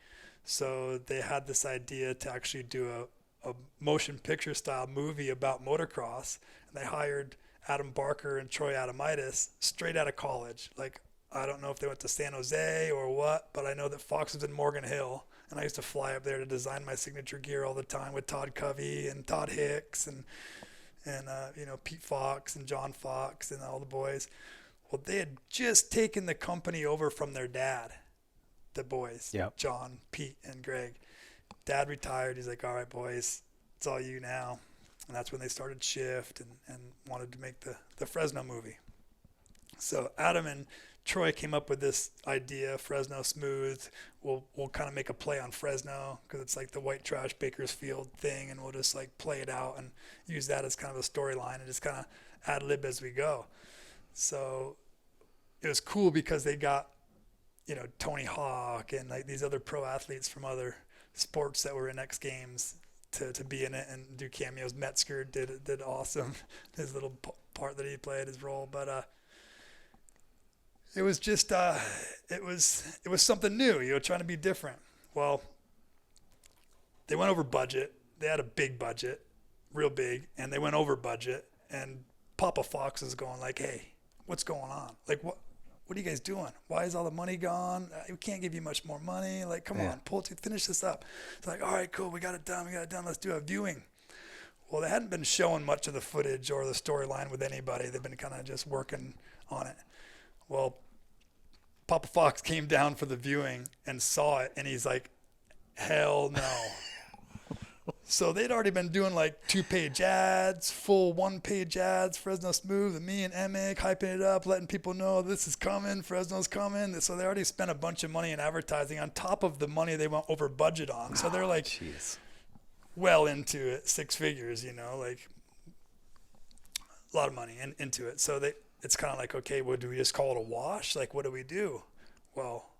So they had this idea to actually do a motion picture style movie about motocross. And they hired Adam Barker and Troy Adamitis straight out of college. Like, I don't know if they went to San Jose or what, but I know that Fox was in Morgan Hill. And I used to fly up there to design my signature gear all the time with Todd Covey and Todd Hicks and Pete Fox and John Fox and all the boys. Well, they had just taken the company over from their dad, the boys, yep. John, Pete, and Greg. Dad retired. He's like, all right, boys, it's all you now. And that's when they started Shift and wanted to make the Fresno movie. So Adam and Troy came up with this idea, Fresno Smooth. We'll kind of make a play on Fresno because it's like the white trash Bakersfield thing, and we'll just like play it out and use that as kind of a storyline and just kind of ad lib as we go. So it was cool because they got, Tony Hawk and like these other pro athletes from other sports that were in X Games to be in it and do cameos. Metzger did awesome, his little part that he played, his role, but it was just it was something new, trying to be different. Well, they went over budget. They had a big budget, real big, and they went over budget. And Papa Fox is going like, "Hey, what's going on? Like, what are you guys doing? Why is all the money gone? We can't give you much more money. Like, come on, finish this up. It's like, all right, cool. We got it done. Let's do a viewing. Well, they hadn't been showing much of the footage or the storyline with anybody. They've been kind of just working on it. Well, Papa Fox came down for the viewing and saw it, and he's like, hell no. So they'd already been doing like 2-page ads, full 1-page ads, Fresno Smooth, and me and Emick hyping it up, letting people know this is coming, Fresno's coming. So they already spent a bunch of money in advertising on top of the money they went over budget on. So they're like well into it, 6 figures, like a lot of money into it. So it's kind of like, okay, well, do we just call it a wash? Like, what do we do? Well,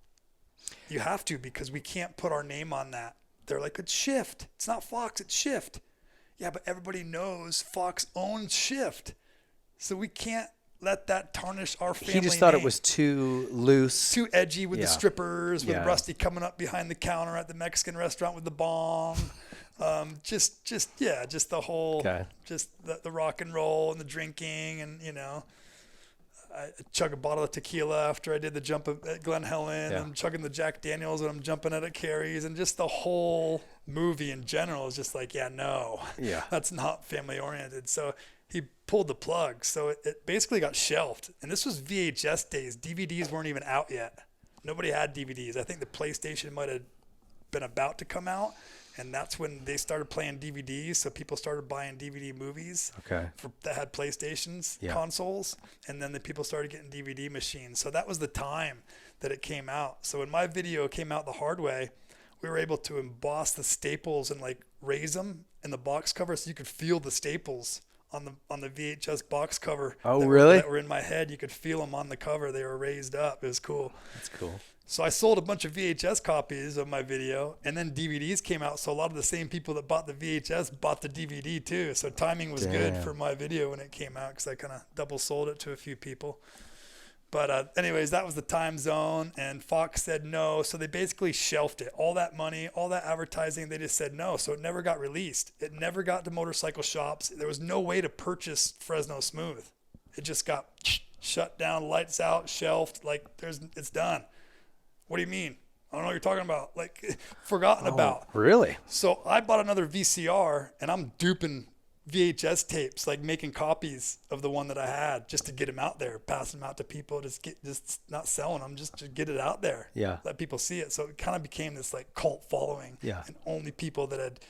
you have to, because we can't put our name on that. They're like, it's Shift. It's not Fox, it's Shift. Yeah, but everybody knows Fox owns Shift. So we can't let that tarnish our family name. He just thought it was too loose. Too edgy with the strippers, with Rusty coming up behind the counter at the Mexican restaurant with the bong. Just the whole, just the rock and roll and the drinking and, I chug a bottle of tequila after I did the jump at Glen Helen. I'm chugging the Jack Daniels when I'm jumping at Carrie's, and just the whole movie in general is just like, that's not family oriented. So he pulled the plug. So it basically got shelved. And this was VHS days. DVDs weren't even out yet. Nobody had DVDs. I think the PlayStation might have been about to come out. And that's when they started playing DVDs. So people started buying DVD movies that had PlayStations, consoles. And then the people started getting DVD machines. So that was the time that it came out. So when my video came out the hard way, we were able to emboss the staples and like raise them in the box cover so you could feel the staples on the VHS box cover. Oh, really? That were in my head. You could feel them on the cover. They were raised up. It was cool. That's cool. So I sold a bunch of VHS copies of my video, and then DVDs came out. So a lot of the same people that bought the VHS bought the DVD too. So timing was good for my video when it came out, because I kind of double sold it to a few people. But anyways, that was the time zone, and Fox said no. So they basically shelved it. All that money, all that advertising, they just said no. So it never got released. It never got to motorcycle shops. There was no way to purchase Fresno Smooth. It just got shut down, lights out, shelved. Like it's done. What do you mean? I don't know what you're talking about. Like, forgotten about. Really? So I bought another VCR, and I'm duping VHS tapes, like making copies of the one that I had just to get them out there, passing them out to people, just not selling them, just to get it out there. Yeah. Let people see it. So it kind of became this like cult following. Yeah. And only people that had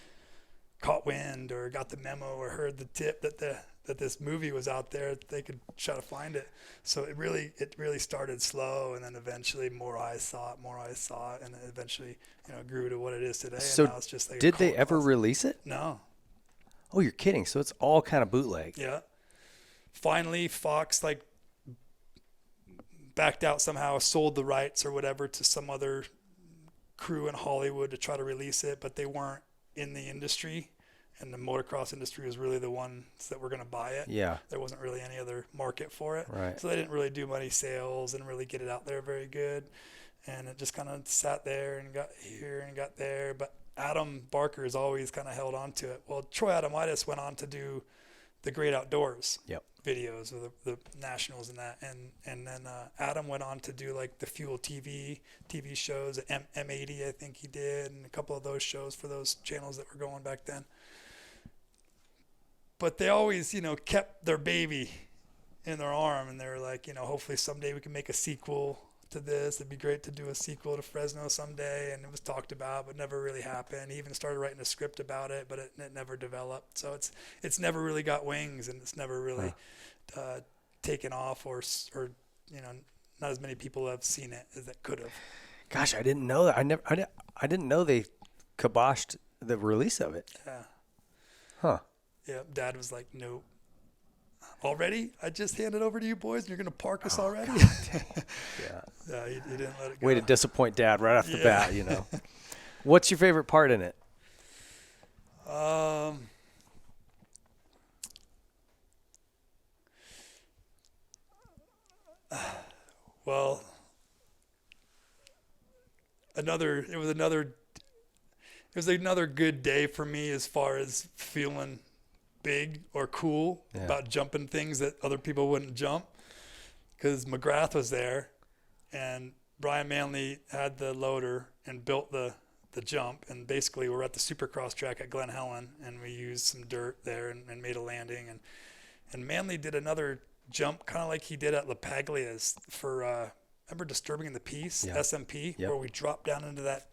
caught wind or got the memo or heard the tip that this movie was out there, they could try to find it. So it really started slow, and then eventually more eyes saw it, and then eventually, grew to what it is today. So and now it's just like did they ever release it? No. Oh, you're kidding. So it's all kind of bootleg. Yeah. Finally, Fox backed out somehow, sold the rights or whatever to some other crew in Hollywood to try to release it, but they weren't in the industry. And the motocross industry was really the ones that were going to buy it. Yeah. There wasn't really any other market for it. Right. So they didn't really do many sales and really get it out there very good. And it just kind of sat there and got here and got there. But Adam Barker has always kind of held on to it. Well, Troy Adamitis went on to do the Great Outdoors videos of the Nationals and that. And then Adam went on to do like the Fuel TV shows, M80 I think he did, and a couple of those shows for those channels that were going back then. But they always, kept their baby in their arm, and they were like, hopefully someday we can make a sequel to this. It'd be great to do a sequel to Fresno someday, and it was talked about, but never really happened. He even started writing a script about it, but it never developed. So it's never really got wings, and it's never really taken off, or not as many people have seen it as that could have. Gosh, I didn't know that. I didn't know they kiboshed the release of it. Yeah. Huh. Yeah, Dad was like, nope. Already? I just handed over to you boys, and you're going to park us already? Yeah, he didn't let it go. Way to disappoint Dad right off the bat, What's your favorite part in it? Well, it was another good day for me as far as feeling big or cool about jumping things that other people wouldn't jump, because McGrath was there, and Brian Manley had the loader and built the jump, and basically we're at the Supercross track at Glen Helen, and we used some dirt there and made a landing, and Manley did another jump kind of like he did at La Paglia's for remember Disturbing the Peace, SMP, where we dropped down into that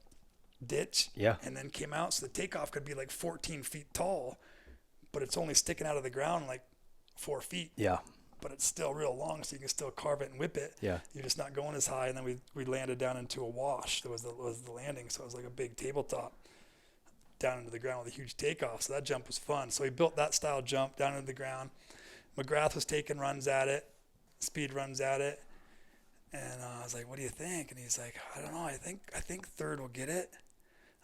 ditch and then came out, so the takeoff could be like 14 feet tall, but it's only sticking out of the ground like 4 feet. But it's still real long, so you can still carve it and whip it. You're just not going as high. And then we landed down into a wash. That was the landing, so it was like a big tabletop down into the ground with a huge takeoff. So that jump was fun. So we built that style jump down into the ground. McGrath was taking runs at it, speed runs at it, and I was like, "What do you think?" And he's like, "I don't know. I think third will get it."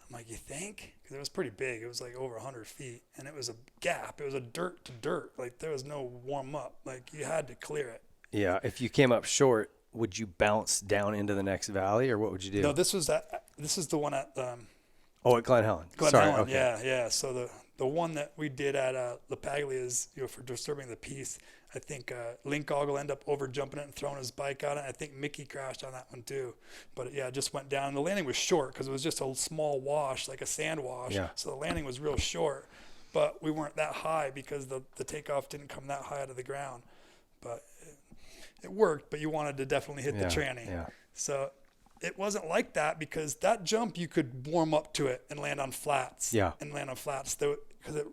I'm like, "You think?" Because it was pretty big. It was like over 100 feet, and it was a gap. It was a dirt to dirt. Like there was no warm up. Like you had to clear it. Yeah. If you came up short, would you bounce down into the next valley, or what would you do? No, this is the one at at Glen Helen. Glen Helen. Okay. Yeah. So the one that we did at La Paglia's, for Disturbing the Peace, I think Link Oggle ended up over jumping it and throwing his bike on it. I think Mickey crashed on that one too. But it just went down. The landing was short because it was just a small wash, like a sand wash. So the landing was real short. But we weren't that high because the takeoff didn't come that high out of the ground. But it worked, but you wanted to definitely hit the tranny. So it wasn't like that because that jump you could warm up to it and land on flats. Because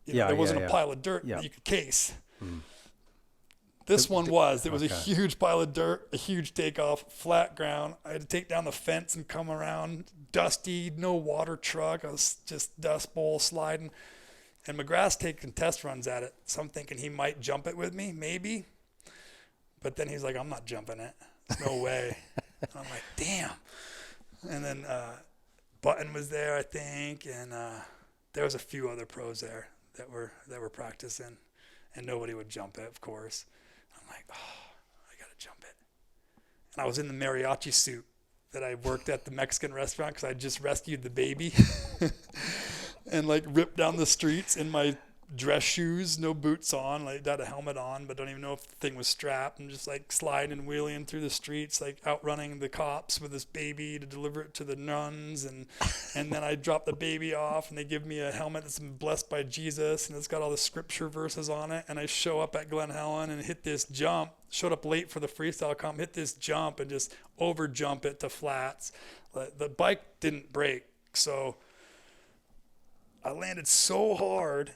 there wasn't a pile of dirt that you could case. This one was. It was a huge pile of dirt, a huge takeoff, flat ground. I had to take down the fence and come around. Dusty, no water truck. I was just dust bowl sliding. And McGrath's taking test runs at it. So I'm thinking he might jump it with me, maybe. But then he's like, "I'm not jumping it. There's no way." And I'm like, "Damn." And then Button was there, I think, and there was a few other pros there that were practicing, and nobody would jump it, of course. I'm like, "Oh, I gotta jump it." And I was in the mariachi suit that I worked at the Mexican restaurant because I just rescued the baby, and like ripped down the streets in my dress shoes, no boots on, like had a helmet on, but don't even know if the thing was strapped, and just like sliding and wheeling through the streets, like outrunning the cops with this baby to deliver it to the nuns, and then I drop the baby off, and they give me a helmet that's been blessed by Jesus, and it's got all the scripture verses on it, and I show up at Glen Helen and hit this jump, showed up late for the freestyle comp, hit this jump and just over jump it to flats. The bike didn't break, so I landed so hard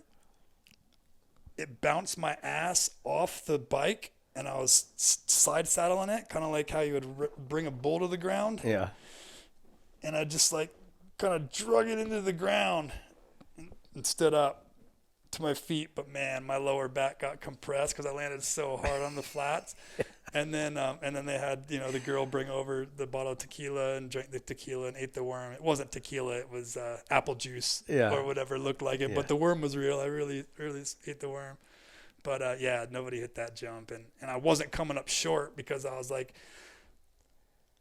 it bounced my ass off the bike, and I was side saddling it, kind of like how you would bring a bull to the ground. And I just like kind of drug it into the ground and stood up to my feet. But man, my lower back got compressed because I landed so hard on the flats. And then they had, the girl bring over the bottle of tequila and drank the tequila and ate the worm. It wasn't tequila, it was apple juice or whatever looked like it. But the worm was real. I really ate the worm. But nobody hit that jump. And I wasn't coming up short because I was like,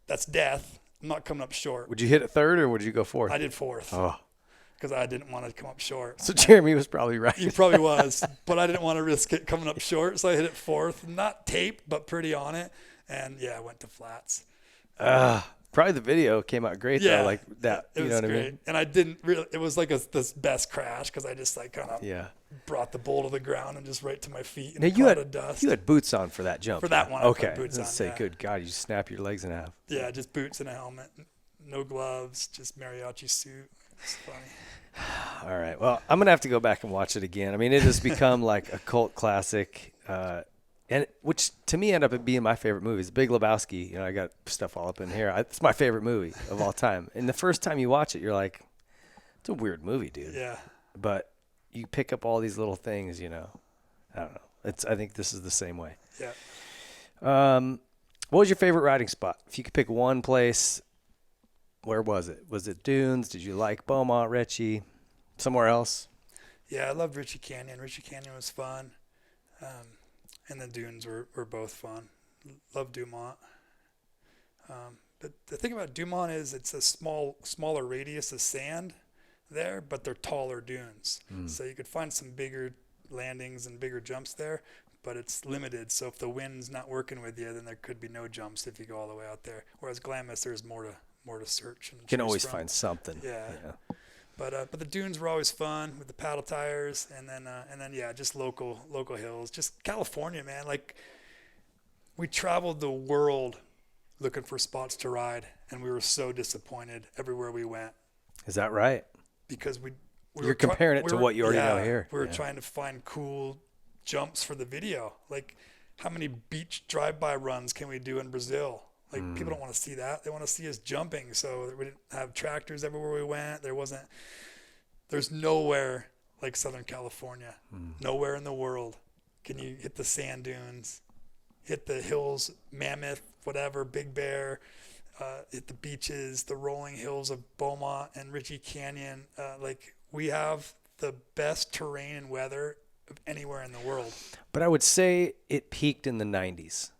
that's death. I'm not coming up short. Would you hit it third or would you go fourth? I did fourth. Oh. Because I didn't want to come up short. So Jeremy was probably right. He probably was, but I didn't want to risk it coming up short, so I hit it fourth. Not taped, but pretty on it. And, I went to flats. Probably the video came out great, though, like that. It was what great. I mean? And I didn't really – it was like this best crash because I just like kind of brought the bull to the ground and just right to my feet in a cloud of dust. You had boots on for that jump. For that one, okay. I put boots on. Say, good God, you snap your legs in half. Yeah, just boots and a helmet. No gloves, just mariachi suit. It's funny. All right. Well, I'm going to have to go back and watch it again. I mean, it has become like a cult classic, and which to me ended up being my favorite movie. It's Big Lebowski. I got stuff all up in here. It's my favorite movie of all time. And the first time you watch it, you're like, it's a weird movie, dude. Yeah. But you pick up all these little things, I don't know. I think this is the same way. Yeah. What was your favorite riding spot? If you could pick one place, where was it? Was it Dunes? Did you like Beaumont, Ritchie? Somewhere else? Yeah, I loved Ritchie Canyon. Ritchie Canyon was fun. And the Dunes were both fun. Loved Dumont. But the thing about Dumont is it's a smaller radius of sand there, but they're taller dunes. So you could find some bigger landings and bigger jumps there. but it's limited. So if the wind's not working with you, then there could be no jumps if you go all the way out there. Whereas Glamis, there's more to search and You can choose always from. find something. Yeah. But the dunes were always fun with the paddle tires, and then yeah, just local hills, just California, man. Like, we traveled the world looking for spots to ride, and we were so disappointed everywhere we went. Is that right? Because you're comparing it to what you already know here. We were trying to find cool jumps for the video. Like, how many beach drive-by runs can we do in Brazil? Like, people don't want to see that. They want to see us jumping. So we didn't have tractors everywhere we went. There's nowhere like Southern California. Nowhere in the world can you hit the sand dunes, hit the hills, Mammoth, whatever, Big Bear, hit the beaches, the rolling hills of Beaumont and Ritchie Canyon. Like, we have the best terrain and weather of anywhere in the world. But I would say it peaked in the 90s.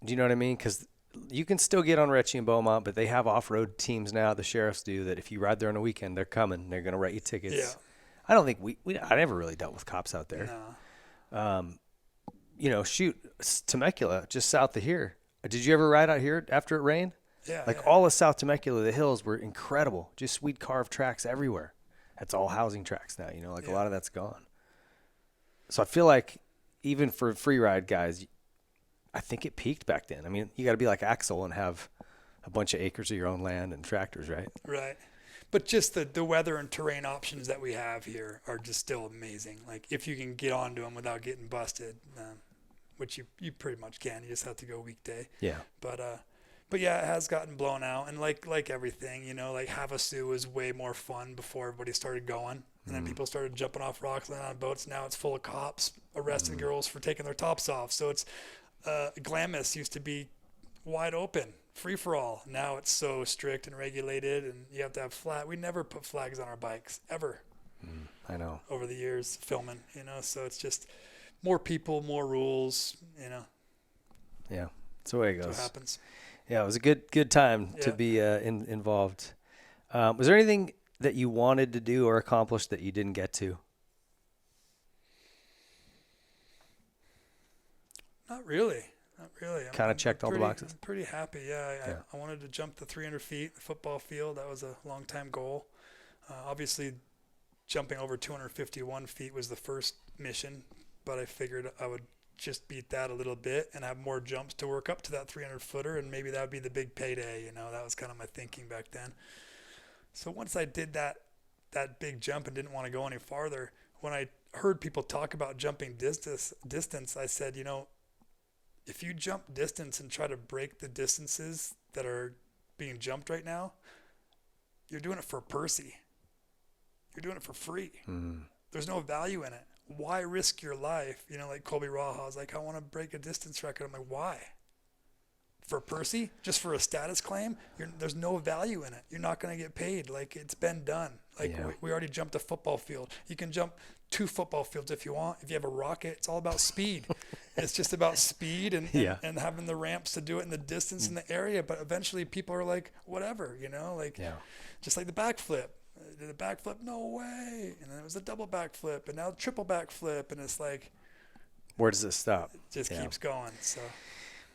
Do you know what I mean? Because you can still get on Ritchie and Beaumont, but they have off-road teams now, the sheriffs do, that if you ride there on a weekend, they're coming. They're going to write you tickets. Yeah. I don't think I never really dealt with cops out there. No. Shoot, Temecula, just south of here. Did you ever ride out here after it rained? Yeah. All of South Temecula, the hills were incredible. Just we'd carve tracks everywhere. That's all housing tracks now, a lot of that's gone. So I feel like even for free ride guys, I think it peaked back then. I mean, you got to be like Axel and have a bunch of acres of your own land and tractors, right? Right. But just the weather and terrain options that we have here are just still amazing. Like, if you can get onto them without getting busted, which you pretty much can. You just have to go weekday. Yeah. But yeah, it has gotten blown out. And like everything, like Havasu was way more fun before everybody started going. And then people started jumping off rocks, landing on boats. Now it's full of cops arresting girls for taking their tops off. So it's Glamis used to be wide open, free for all. Now it's so strict and regulated, and you have to have we never put flags on our bikes ever. I know. Over the years filming, so it's just more people, more rules, Yeah, that's the way it goes. That's what happens. Yeah, it was a good time to be involved. Was there anything that you wanted to do or accomplish that you didn't get to? Not really. Kind of checked all the boxes. I'm pretty happy. Yeah, I wanted to jump the 300 feet, the football field. That was a long time goal. Obviously, jumping over 251 feet was the first mission, but I figured I would just beat that a little bit and have more jumps to work up to that 300 footer, and maybe that would be the big payday. That was kind of my thinking back then. So once I did that big jump and didn't want to go any farther, when I heard people talk about jumping distance, I said, if you jump distance and try to break the distances that are being jumped right now, you're doing it for Percy. You're doing it for free. There's no value in it. Why risk your life? Like Colby Raha was like, I want to break a distance record. I'm like, why? For Percy? Just for a status claim? There's no value in it. You're not going to get paid. Like, it's been done. Like, we already jumped a football field. You can jump 2 football fields if you want. If you have a rocket, it's all about speed. It's just about speed and having the ramps to do it in the distance in the area. But eventually people are like, whatever, just like the backflip. Did a backflip? No way. And then it was a double backflip, and now the triple backflip. And it's like, where does this stop? It just keeps going. So,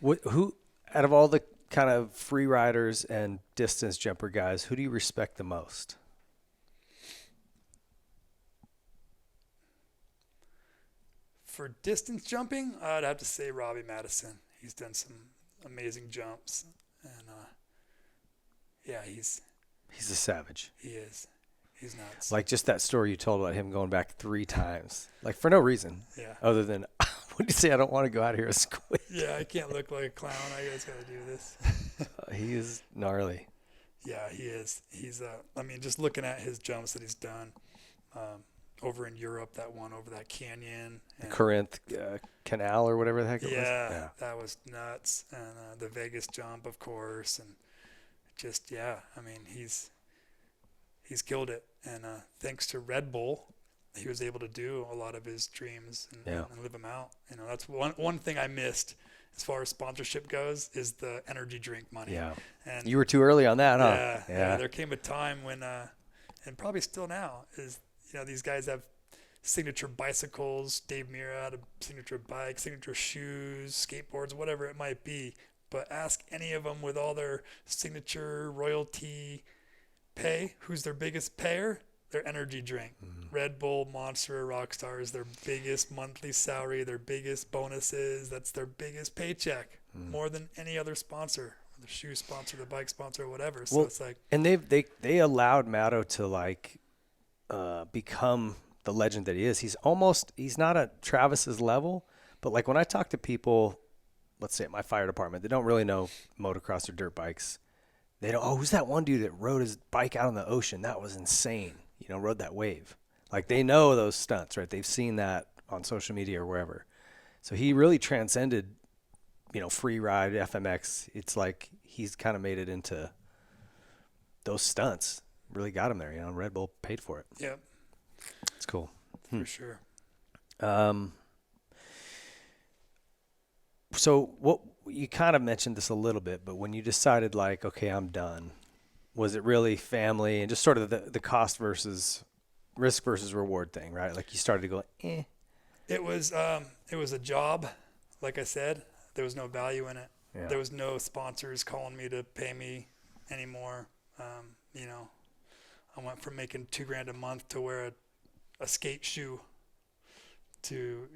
who out of all the kind of free riders and distance jumper guys, who do you respect the most? For distance jumping, I'd have to say Robbie Madison. He's done some amazing jumps, and he's a savage. He is. He's nuts. Like just that story you told about him going back 3 times, like for no reason. Yeah. Other than, what do you say? I don't want to go out here a squid. Yeah, I can't look like a clown. I just got to do this. He is gnarly. Yeah, he is. He's just looking at his jumps that he's done over in Europe, that one over that canyon. The Corinth Canal or whatever the heck it was. Yeah, that was nuts. And the Vegas jump, of course. And just, he's killed it. And thanks to Red Bull, he was able to do a lot of his dreams and live them out. That's one thing I missed as far as sponsorship goes is the energy drink money. Yeah. And you were too early on that, huh? Yeah. There came a time when, and probably still now, is these guys have signature bicycles. Dave Mira had a signature bike, signature shoes, skateboards, whatever it might be. But ask any of them with all their signature royalty pay, who's their biggest payer? Their energy drink. Red Bull, Monster, Rockstar is their biggest monthly salary, their biggest bonuses. That's their biggest paycheck, more than any other sponsor, the shoe sponsor, the bike sponsor, whatever. So it's like, and they allowed Matto to like become the legend that he is. He's not at Travis's level, but like when I talk to people, let's say at my fire department, they don't really know motocross or dirt bikes. They don't, who's that one dude that rode his bike out on the ocean? That was insane. Rode that wave. Like they know those stunts, right? They've seen that on social media or wherever. So he really transcended, free ride, FMX. It's like he's kind of made it into those stunts. Really got him there. Red Bull paid for it. Yeah. It's cool. For sure. So what you kind of mentioned this a little bit, but when you decided like, okay, I'm done, was it really family and just sort of the cost versus risk versus reward thing, right? Like you started to go, It was a job. Like I said, there was no value in it. Yeah. There was no sponsors calling me to pay me anymore. I went from making $2,000 a month to wear a skate shoe to,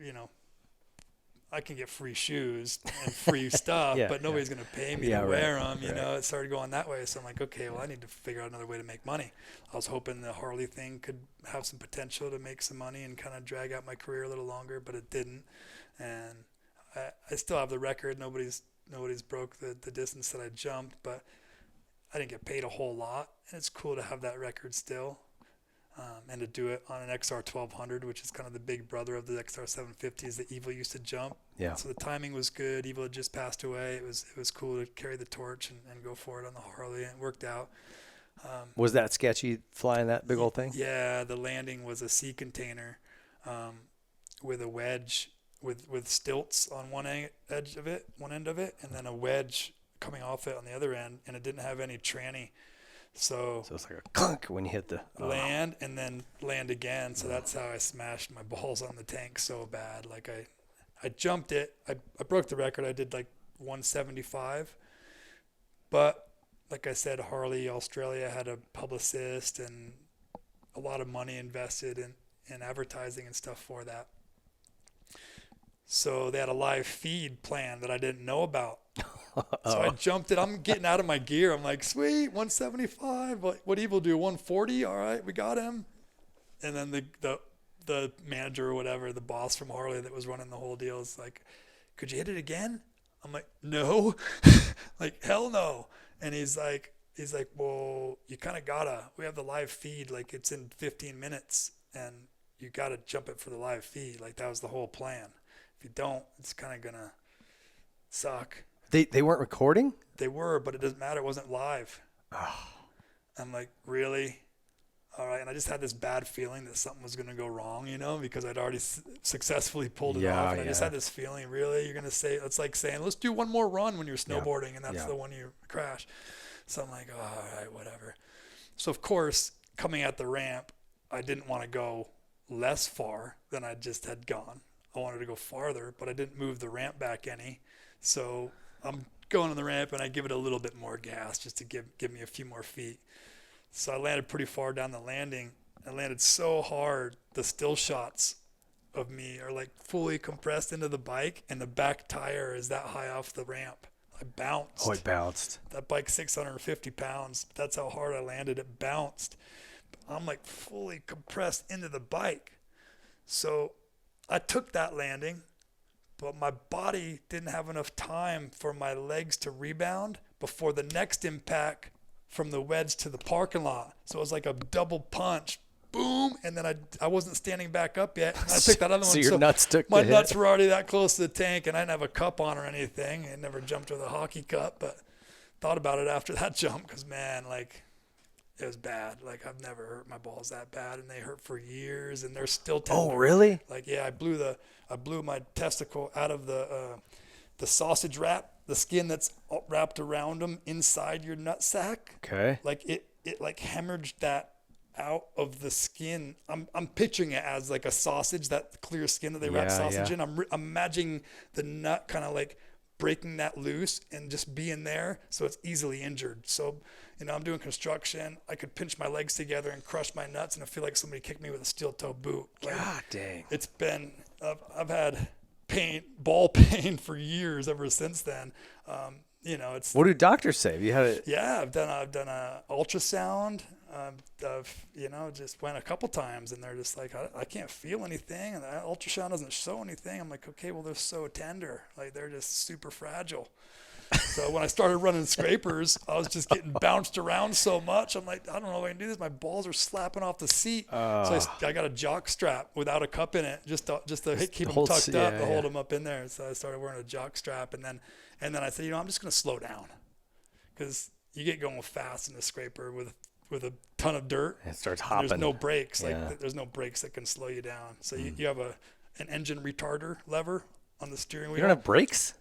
I can get free shoes and free stuff, but nobody's going to pay me to wear them. It started going that way. So I'm like, okay, well, I need to figure out another way to make money. I was hoping the Harley thing could have some potential to make some money and kind of drag out my career a little longer, but it didn't. And I still have the record. Nobody's broke the distance that I jumped, but I didn't get paid a whole lot. And it's cool to have that record still. And to do it on an XR 1200, which is kind of the big brother of the XR 750s that Evil used to jump. Yeah. So the timing was good. Evil had just passed away. It was cool to carry the torch and go for it on the Harley, and it worked out. Was that sketchy flying that big old thing? Yeah, the landing was a sea container with a wedge with stilts on one end of it, and then a wedge coming off it on the other end, and it didn't have any tranny. So it's like a clunk when you hit the land and then land again. So that's how I smashed my balls on the tank so bad. Like I jumped it. I broke the record. I did like 175. But like I said, Harley Australia had a publicist and a lot of money invested in advertising and stuff for that. So they had a live feed plan that I didn't know about. So I jumped it. I'm getting out of my gear. I'm like, sweet, 175. What Evil do? 140? All right, we got him. And then the manager or whatever, the boss from Harley that was running the whole deal is like, could you hit it again? I'm like, no. Like, hell no. And he's like, well, you kind of gotta. We have the live feed. Like, it's in 15 minutes, and you gotta jump it for the live feed. Like, that was the whole plan. If you don't, it's kind of gonna suck. They weren't recording? They were, but it doesn't matter. It wasn't live. Oh. I'm like, really? All right. And I just had this bad feeling that something was going to go wrong, because I'd already successfully pulled it off. And I just had this feeling, really? You're going to say, it's like saying, let's do one more run when you're snowboarding, and that's the one you crash. So I'm like, oh, all right, whatever. So, of course, coming at the ramp, I didn't want to go less far than I just had gone. I wanted to go farther, but I didn't move the ramp back any. So I'm going on the ramp, and I give it a little bit more gas just to give me a few more feet. So I landed pretty far down the landing. I landed so hard, the still shots of me are like fully compressed into the bike, and the back tire is that high off the ramp. I bounced. Oh, it bounced. That bike's 650 pounds. That's how hard I landed. It bounced. I'm like fully compressed into the bike. So I took that landing, but my body didn't have enough time for my legs to rebound before the next impact from the wedge to the parking lot. So it was like a double punch, boom, and then I wasn't standing back up yet. And I took that other one. So your nuts took my the hit. nuts were already that close to the tank, and I didn't have a cup on or anything. I never jumped with a hockey cup, but thought about it after that jump because, man, like, it was bad. Like, I've never hurt my balls that bad, and they hurt for years, and they're still tender. Oh, really? Like, yeah, I blew my testicle out of the sausage wrap, the skin that's wrapped around them inside your nut sack. Okay. Like it like hemorrhaged that out of the skin. I'm picturing it as like a sausage, that clear skin that they wrap sausage in. I'm imagining the nut kind of like breaking that loose and just being there, so it's easily injured. So, I'm doing construction. I could pinch my legs together and crush my nuts, and I feel like somebody kicked me with a steel toe boot. Like, God dang. It's been, I've had ball pain for years ever since then. It's. What do doctors say? Have you had it? Yeah, I've done a ultrasound. I've just went a couple times, and they're just like, I can't feel anything, and the ultrasound doesn't show anything. I'm like, okay, well, they're so tender, like they're just super fragile. So when I started running scrapers, I was just getting bounced around so much. I'm like, I don't know if I can do this. My balls are slapping off the seat. So I got a jock strap without a cup in it, just to keep them tucked up, to hold them up in there. So I started wearing a jock strap, and then I said, I'm just going to slow down, because you get going fast in the scraper with a ton of dirt. It starts hopping. There's no brakes. There's no brakes that can slow you down. So you have an engine retarder lever on the steering wheel. You don't have brakes?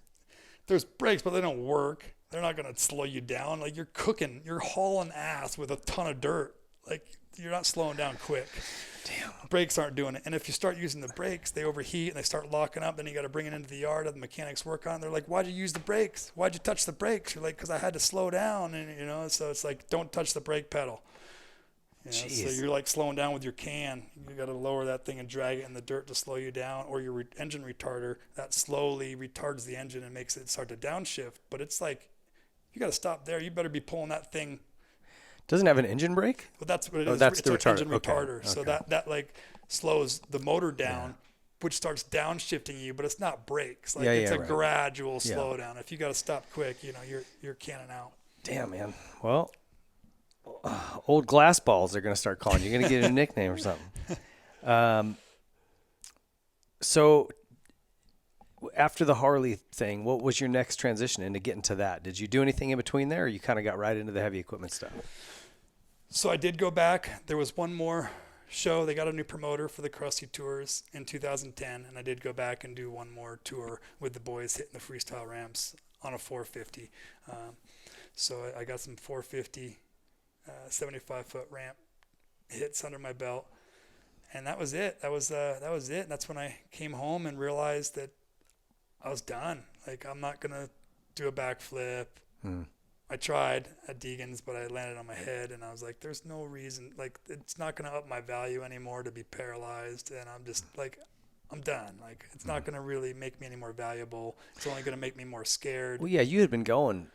There's brakes, but they don't work. They're not going to slow you down. Like, you're hauling ass with a ton of dirt. Like, you're not slowing down quick. Damn. Brakes aren't doing it. And if you start using the brakes, they overheat and they start locking up. Then you got to bring it into the yard, have the mechanics work on it. They're like, why'd you use the brakes? Why'd you touch the brakes? You're like, because I had to slow down. And, so it's like, don't touch the brake pedal. So you're like slowing down with your can. You got to lower that thing and drag it in the dirt to slow you down, or your engine retarder that slowly retards the engine and makes it start to downshift. But it's like, you got to stop there. You better be pulling that thing. Doesn't it have an engine brake? Well, that's what it is. That's it's the an engine retarder. retarder. Okay. So that like slows the motor down, which starts downshifting you. But it's not brakes. Like it's a gradual slowdown. If you got to stop quick, you're canning out. Damn, man. Well. Old glass balls are going to start calling. You're going to get a nickname or something. So after the Harley thing, what was your next transition into getting to that? Did you do anything in between there, or you kind of got right into the heavy equipment stuff? So I did go back. There was one more show. They got a new promoter for the Crusty Tours in 2010, and I did go back and do one more tour with the boys hitting the freestyle ramps on a 450. So I got some 450 75-foot ramp hits under my belt, and that was it. That was it. And that's when I came home and realized that I was done. Like, I'm not gonna do a backflip. I tried at Deegan's, but I landed on my head, and I was like, there's no reason. Like, it's not gonna up my value anymore to be paralyzed, and I'm just like, I'm done. Like, it's not gonna really make me any more valuable. It's only gonna make me more scared. Well, yeah, you had been going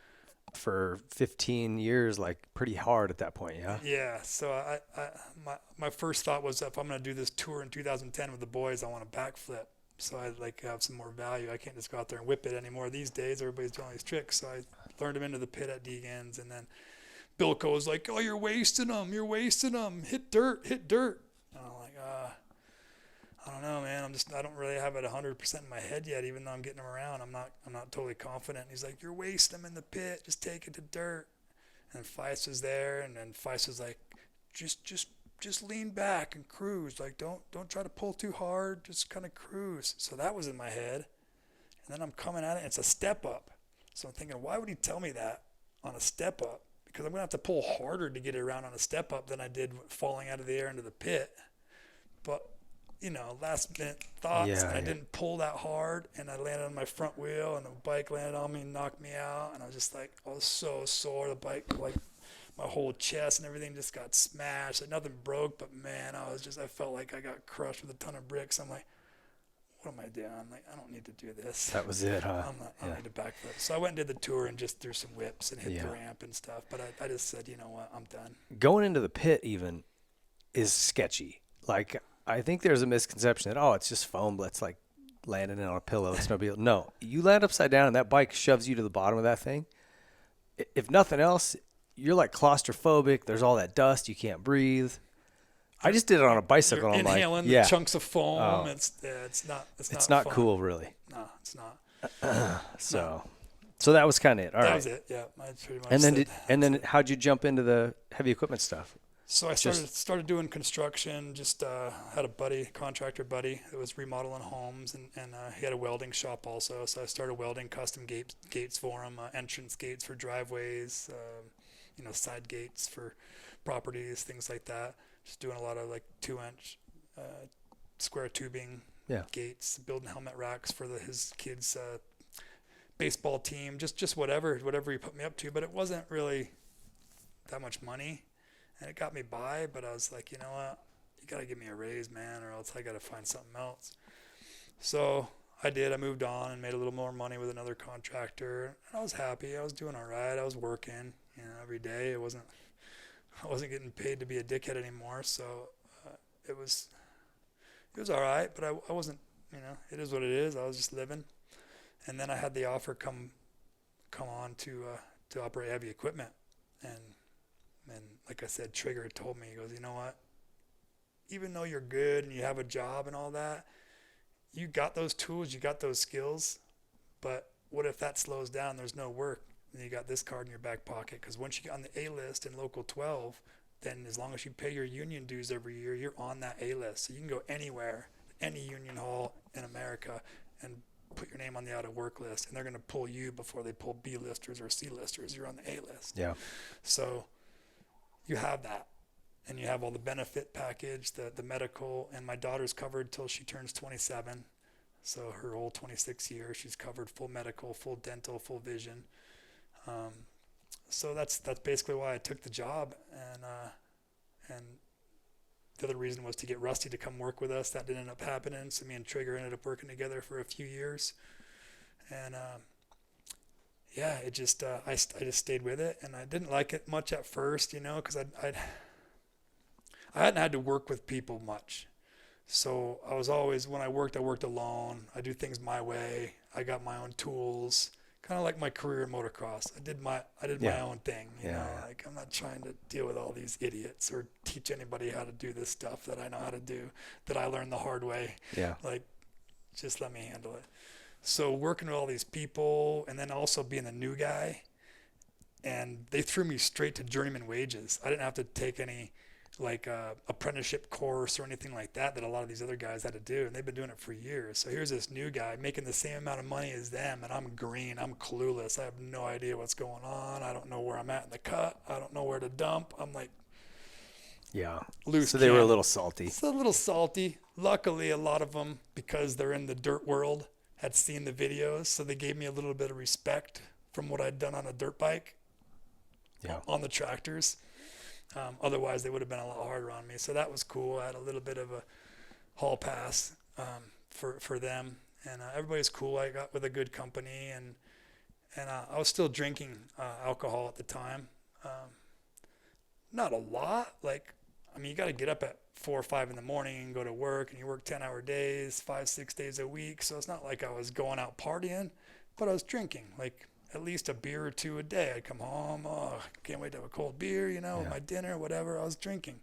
for 15 years, like pretty hard at that point, yeah? Yeah. So my first thought was, if I'm going to do this tour in 2010 with the boys, I want a backflip. So I'd like have some more value. I can't just go out there and whip it anymore these days. Everybody's doing all these tricks. So I learned them into the pit at Deegan's, and then Bilko's like, oh, you're wasting them. Hit dirt. And I'm like, I don't know, man. I don't really have it 100% in my head yet, even though I'm getting them around. I'm not totally confident. And he's like, you're wasting them in the pit. Just take it to dirt. And Feist was there, and then Feist was like, just lean back and cruise. Like, don't try to pull too hard. Just kind of cruise. So that was in my head. And then I'm coming at it, and it's a step up. So I'm thinking, why would he tell me that on a step up? Because I'm going to have to pull harder to get it around on a step up than I did falling out of the air into the pit. But last minute thoughts. I didn't pull that hard, and I landed on my front wheel, and the bike landed on me and knocked me out. And I was just like, I was so sore. The bike, like, my whole chest and everything just got smashed. Like, nothing broke, but man, I felt like I got crushed with a ton of bricks. I'm like, what am I doing? Like, I don't need to do this. That was it, huh? I don't need to backflip. So I went and did the tour and just threw some whips and hit the ramp and stuff. But I just said, you know what, I'm done. Going into the pit even is sketchy. Like, I think there's a misconception that, it's just foam blitz, like landing on a pillow. It's no big deal. No, you land upside down and that bike shoves you to the bottom of that thing. If nothing else, you're like claustrophobic. There's all that dust. You can't breathe. I just did it on a bicycle. You're inhaling the chunks of foam. Oh. It's not fun. cool, really. No, it's not. So that was kind of it. All right. That was it. Yeah, I pretty much. And then how'd you jump into the heavy equipment stuff? So I started doing construction. Just had a contractor buddy that was remodeling homes, and he had a welding shop also. So I started welding custom gates for him, entrance gates for driveways, side gates for properties, things like that. just doing a lot of like 2-inch square tubing gates, building helmet racks for his kids' baseball team, just whatever he put me up to. But it wasn't really that much money, and it got me by. But I was like, you know what, you got to give me a raise, man, or else I got to find something else. So I did. I moved on and made a little more money with another contractor. I was happy. I was doing all right. I was working, every day. I wasn't getting paid to be a dickhead anymore. So it was all right, but I wasn't, it is what it is. I was just living. And then I had the offer come on to operate heavy equipment. And like I said, Trigger had told me, he goes, you know what? Even though you're good and you have a job and all that, you got those tools, you got those skills, but what if that slows down? There's no work. And you got this card in your back pocket, because once you get on the A list in Local 12, then as long as you pay your union dues every year, you're on that A list. So you can go anywhere, any union hall in America, and put your name on the out of work list, and they're going to pull you before they pull B listers or C listers. You're on the A list. Yeah. So you have that, and you have all the benefit package, the medical, and my daughter's covered till she turns 27. So her whole 26 years, she's covered full medical, full dental, full vision. So that's basically why I took the job, and the other reason was to get Rusty to come work with us. That didn't end up happening, so me and Trigger ended up working together for a few years, and it just I just stayed with it, and I didn't like it much at first, because I hadn't had to work with people much. So I was always, when I worked alone. I do things my way. I got my own tools, kind of like my career in motocross. I did my own thing, like I'm not trying to deal with all these idiots or teach anybody how to do this stuff that I know how to do, that I learned the hard way. Yeah. Like, just let me handle it. So working with all these people, and then also being the new guy, and they threw me straight to journeyman wages. I didn't have to take any apprenticeship course or anything like that a lot of these other guys had to do, and they've been doing it for years. So here's this new guy making the same amount of money as them, and I'm green, I'm clueless, I have no idea what's going on, I don't know where I'm at in the cut, I don't know where to dump. I'm like, loose. So they were a little salty. It's a little salty. Luckily, a lot of them, because they're in the dirt world, had seen the videos, so they gave me a little bit of respect from what I'd done on a dirt bike, on the tractors. Otherwise, they would have been a lot harder on me. So that was cool. I had a little bit of a hall pass for them, and everybody's cool. I got with a good company, and I was still drinking alcohol at the time. Not a lot. You got to get up at 4 or 5 in the morning and go to work, and you work 10-hour days, 5-6 days a week. So it's not like I was going out partying, but I was drinking, at least a beer or two a day. I'd come home, can't wait to have a cold beer, with my dinner, whatever. I was drinking.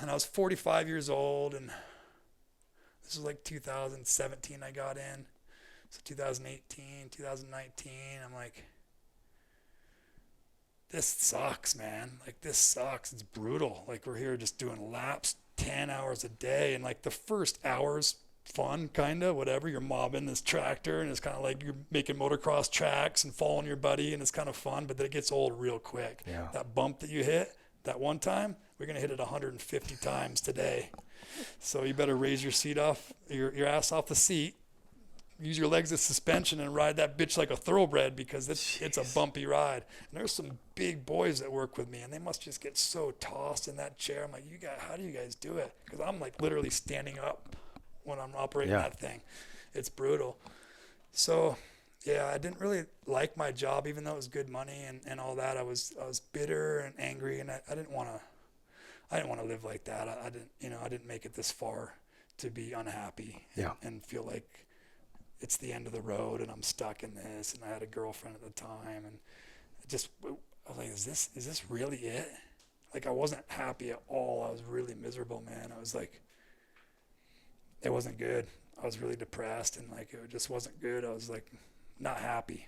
And I was 45 years old, and this was 2017 I got in. So 2018, 2019, I'm like, this sucks, man. This sucks. It's brutal. We're here just doing laps 10 hours a day, and the first hour's fun, kind of, whatever. You're mobbing this tractor, and it's kind of like you're making motocross tracks and following your buddy, and it's kind of fun, but then it gets old real quick. That bump that you hit that one time, we're going to hit it 150 times today. So you better raise your seat off, your ass off the seat, use your legs as suspension, and ride that bitch like a thoroughbred, because it's a bumpy ride. And there's some big boys that work with me, and they must just get so tossed in that chair. I'm like, how do you guys do it? Because I'm literally standing up when I'm operating that thing. It's brutal. So I didn't really like my job, even though it was good money and all that. I was bitter and angry, and I didn't want to live like that. I didn't make it this far to be unhappy and feel like it's the end of the road and I'm stuck in this. And I had a girlfriend at the time, and I was like, is this really it? I wasn't happy at all. I was really miserable, man. I was it wasn't good. I was really depressed, and it just wasn't good. I was not happy.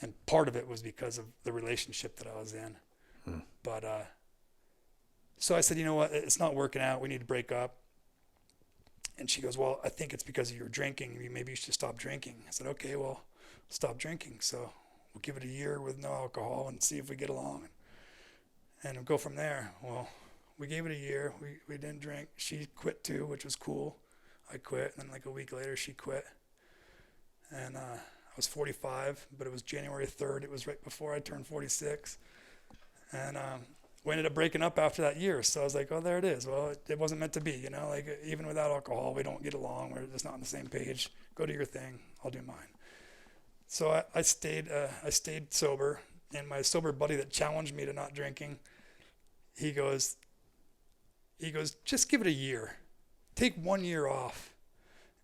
And part of it was because of the relationship that I was in. But so I said, you know what, it's not working out. We need to break up. And she goes, well, I think it's because of your drinking. Maybe you should stop drinking. I said, okay, well, stop drinking. So we'll give it a year with no alcohol and see if we get along. and go from there. Well, we gave it a year. We didn't drink. She quit too, which was cool. I quit, and then like a week later, she quit. And I was 45, but it was January 3rd. It was right before I turned 46. And we ended up breaking up after that year. So I was like, oh, there it is. Well, it wasn't meant to be, you know, like even without alcohol, we don't get along. We're just not on the same page. Go do your thing. I'll do mine. So I stayed sober. And my sober buddy that challenged me to not drinking, he goes, just give it a year. Take 1 year off.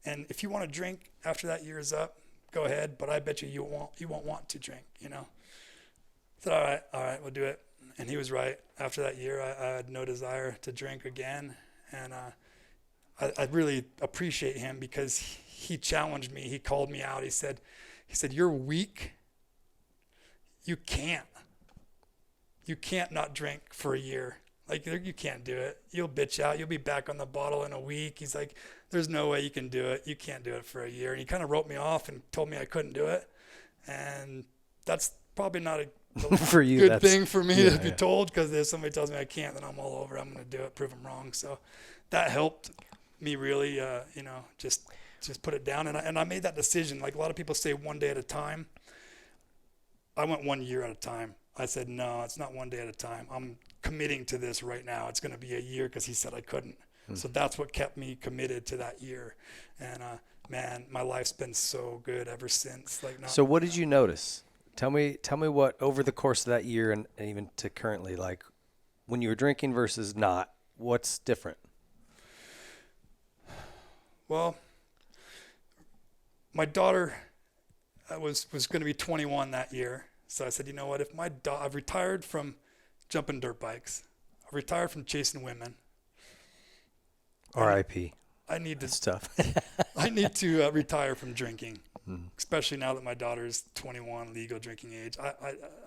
And if you want to drink after that year is up, go ahead. But I bet you won't want to drink, you know. I said, all right, we'll do it. And he was right. After that year, I had no desire to drink again. And I really appreciate him because he challenged me. He called me out. He said, you're weak. You can't not drink for a year. Like, you can't do it. You'll bitch out. You'll be back on the bottle in a week. He's like, there's no way you can do it. You can't do it for a year. And he kind of wrote me off and told me I couldn't do it. And that's probably not a for you, good thing for me to be told, because if somebody tells me I can't, then I'm all over. I'm going to do it, prove them wrong. So that helped me really, just put it down. And I made that decision. Like a lot of people say, 1 day at a time. I went 1 year at a time. I said, no, it's not 1 day at a time. I'm committing to this right now. It's going to be a year because he said I couldn't. So that's what kept me committed to that year. And man, my life's been so good ever since. So what did you notice? Tell me what over the course of that year and even to currently, like when you were drinking versus not, what's different? Well, my daughter was going to be 21 that year. So I said, you know what, if I've retired from jumping dirt bikes, I've retired from chasing women. R.I.P. I need to. That's tough. I need to retire from drinking, especially now that my daughter's 21, legal drinking age.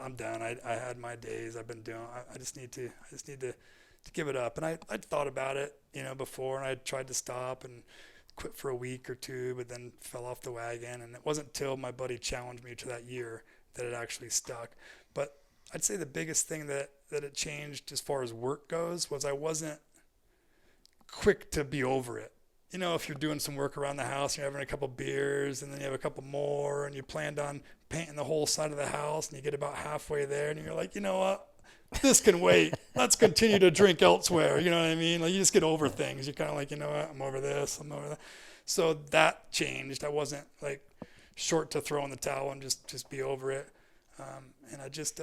I'm done. I had my days. I've been doing. I just need to give it up. And I'd thought about it, before, and I tried to stop and quit for a week or two, but then fell off the wagon. And it wasn't until my buddy challenged me to that year that it actually stuck. But I'd say the biggest thing that it changed as far as work goes was I wasn't quick to be over it. If you're doing some work around the house, you're having a couple beers and then you have a couple more and you planned on painting the whole side of the house and you get about halfway there and you're like, you know what? This can wait. Let's continue to drink elsewhere. You know what I mean? Like, you just get over things. You're kind of like, you know what? I'm over this. I'm over that. So that changed. I wasn't like short to throw in the towel and just be over it. And I just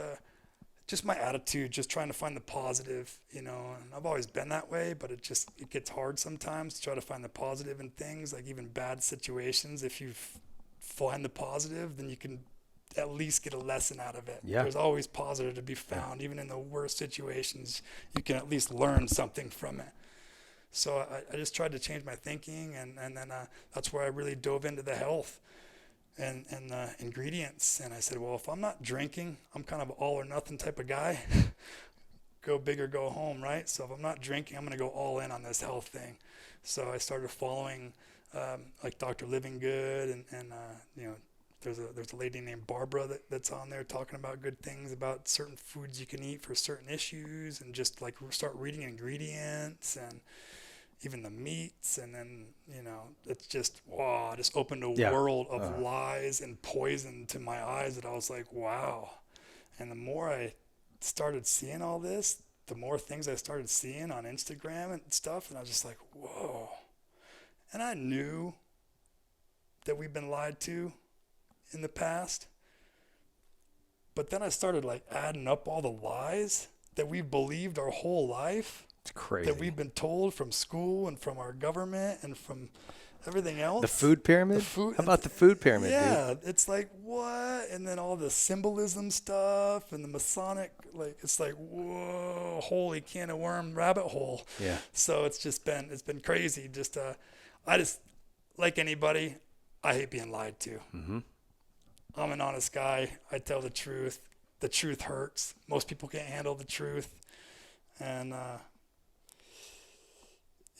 my attitude, just trying to find the positive, and I've always been that way, but it gets hard sometimes to try to find the positive in things, like even bad situations. If you find the positive, then you can at least get a lesson out of it. Yeah. There's always positive to be found. Even in the worst situations, you can at least learn something from it. So I just tried to change my thinking, and then that's where I really dove into the health and ingredients. And I said, well, if I'm not drinking, I'm kind of all or nothing type of guy. Go big or go home, right? So if I'm not drinking, I'm going to go all in on this health thing. So I started following like Dr. Living Good, and there's a lady named Barbara that's on there talking about good things about certain foods you can eat for certain issues, and just like start reading ingredients and even the meats. And then, it's just, wow, it just opened a world of lies and poison to my eyes that I was like, wow. And the more I started seeing all this, the more things I started seeing on Instagram and stuff, and I was just like, whoa. And I knew that we've been lied to in the past, but then I started like adding up all the lies that we've believed our whole life. It's crazy. That we've been told from school and from our government and from everything else. The food pyramid? How about the food pyramid, dude? It's like, what? And then all the symbolism stuff and the Masonic, like, it's like, whoa, holy can of worm rabbit hole. Yeah. So it's been crazy. I just, like anybody, I hate being lied to. Mm-hmm. I'm an honest guy. I tell the truth. The truth hurts. Most people can't handle the truth. And,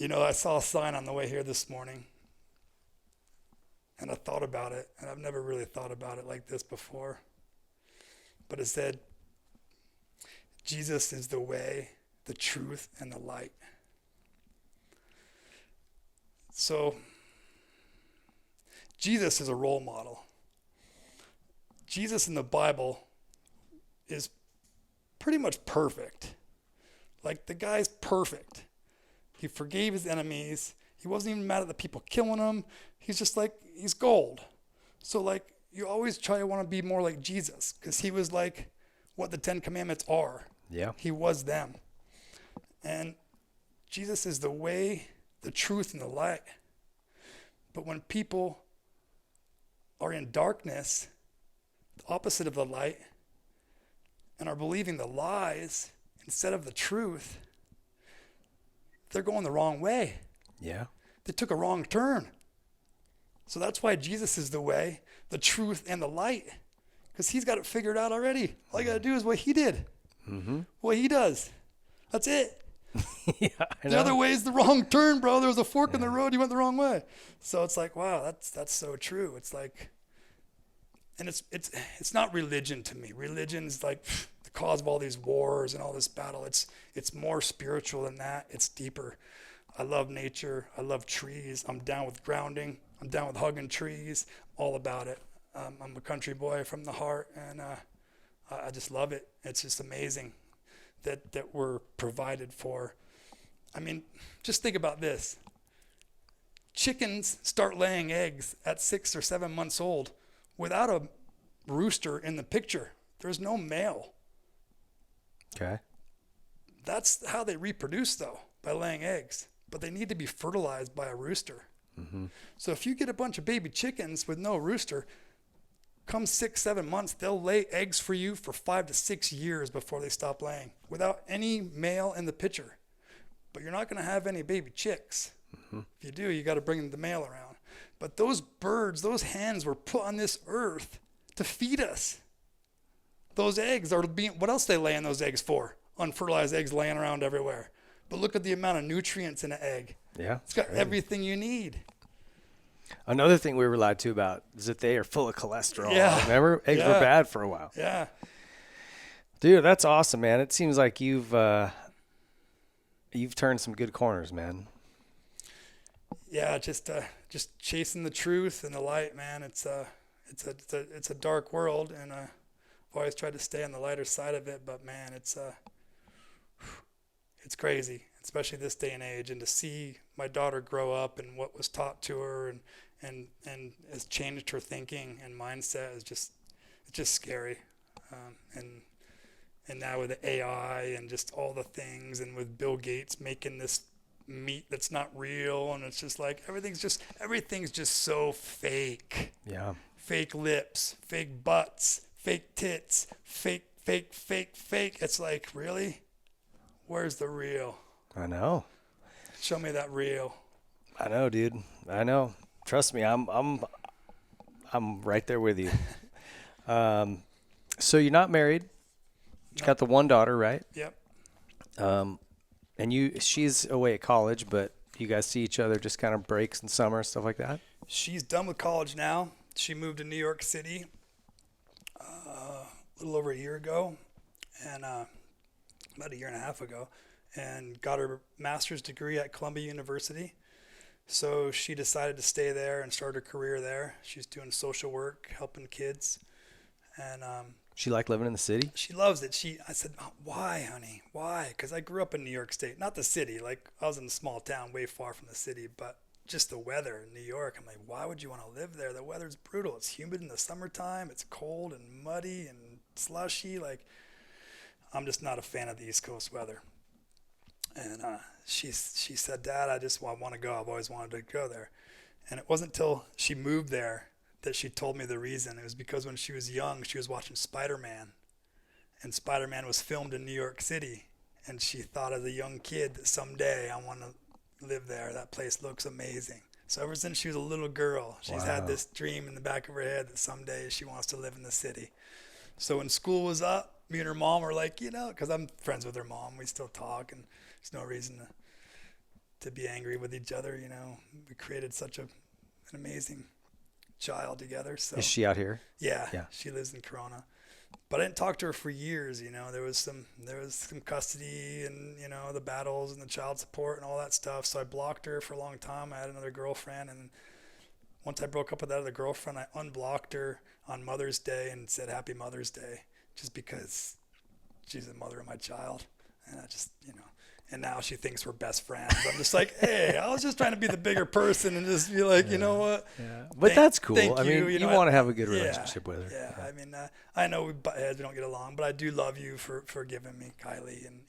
I saw a sign on the way here this morning, and I thought about it, and I've never really thought about it like this before. But it said, Jesus is the way, the truth, and the light. So, Jesus is a role model. Jesus in the Bible is pretty much perfect. Like, the guy's perfect. He forgave his enemies. He wasn't even mad at the people killing him. He's just like, he's gold. So, like, you always try to want to be more like Jesus, because he was like what the 10 Commandments are. Yeah. He was them. And Jesus is the way, the truth, and the light. But when people are in darkness, the opposite of the light, and are believing the lies instead of the truth, they're going the wrong way. Yeah. They took a wrong turn. So that's why Jesus is the way, the truth, and the light. Because he's got it figured out already. All you got to do is what he did. Mm-hmm. What he does. That's it. Yeah, I The know. other way is the wrong turn, bro. There was a fork in the road. You went the wrong way. So it's like, wow, that's so true. It's like, and it's not religion to me. Religion's like the cause of all these wars and all this battle. It's more spiritual than that. It's deeper. I love nature. I love trees. I'm down with grounding. I'm down with hugging trees. All about it. I'm a country boy from the heart, and I just love it. It's just amazing that we're provided for. I mean, just think about this. Chickens start laying eggs at 6 or 7 months old without a rooster in the picture. There's no male. Okay. That's how they reproduce, though, by laying eggs. But they need to be fertilized by a rooster. Mm-hmm. So if you get a bunch of baby chickens with no rooster, come 6, 7 months, they'll lay eggs for you for 5 to 6 years before they stop laying without any male in the picture. But you're not going to have any baby chicks. Mm-hmm. If you do, you got to bring the male around. But those birds, those hens were put on this earth to feed us. Those eggs are being, what else they laying those eggs for? Unfertilized eggs laying around everywhere. But look at the amount of nutrients in an egg. Yeah. It's got everything you need. Another thing we were lied to about is that they are full of cholesterol. Yeah. Remember? Eggs were Yeah. bad for a while. Yeah. Dude, that's awesome, man. It seems like you've turned some good corners, man. Yeah, just chasing the truth and the light, man. It's a dark world, and I've always tried to stay on the lighter side of it. But man, it's crazy, especially this day and age, and to see my daughter grow up and what was taught to her and has changed her thinking and mindset is just scary. And now with the AI and just all the things, and with Bill Gates making this meat that's not real, and it's just like everything's just so fake. Yeah. Fake lips, fake butts, fake tits, fake. It's like, really? Where's the real? I know. Show me that real. I know, dude. I know. Trust me, I'm right there with you. So you're not married. You got the one daughter, right? Yep. And she's away at college, but you guys see each other just kind of breaks in summer, stuff like that? She's done with college now. She moved to New York City a little over a year ago, and about a year and a half ago, and got her master's degree at Columbia University. So she decided to stay there and start her career there. She's doing social work, helping kids, and She like living in the city? she loves it. I said, "Oh, why, honey? Why?" Because I grew up in New York State, not the city. Like, I was in a small town, way far from the city, but just the weather in New York. I'm like, why would you want to live there? The weather's brutal. It's humid in the summertime. It's cold and muddy and slushy. Like, I'm just not a fan of the East Coast weather. And she said, "Dad, I want to go. I've always wanted to go there." And it wasn't until she moved there that she told me the reason. It was because when she was young, she was watching Spider-Man. And Spider-Man was filmed in New York City. And she thought as a young kid that someday I want to live there. That place looks amazing. So ever since she was a little girl, she's had this dream in the back of her head that someday she wants to live in the city. So when school was up, me and her mom were like, because I'm friends with her mom, we still talk, and there's no reason to be angry with each other. We created such an amazing child together. So Is she out here? yeah, Yeah. she lives in Corona. But I didn't talk to her for years. There was some custody and, the battles and the child support and all that stuff. So I blocked her for a long time. I had another girlfriend, and once I broke up with that other girlfriend, I unblocked her on Mother's Day and said Happy Mother's Day, just because she's the mother of my child. And I just, and now she thinks we're best friends. I'm just like, hey, I was just trying to be the bigger person and just be like, you know what? Yeah. But that's cool. Thank I mean, you want to have a good relationship with her. Yeah. I mean, I know we butt heads, we don't get along, but I do love you for giving me Kylie and,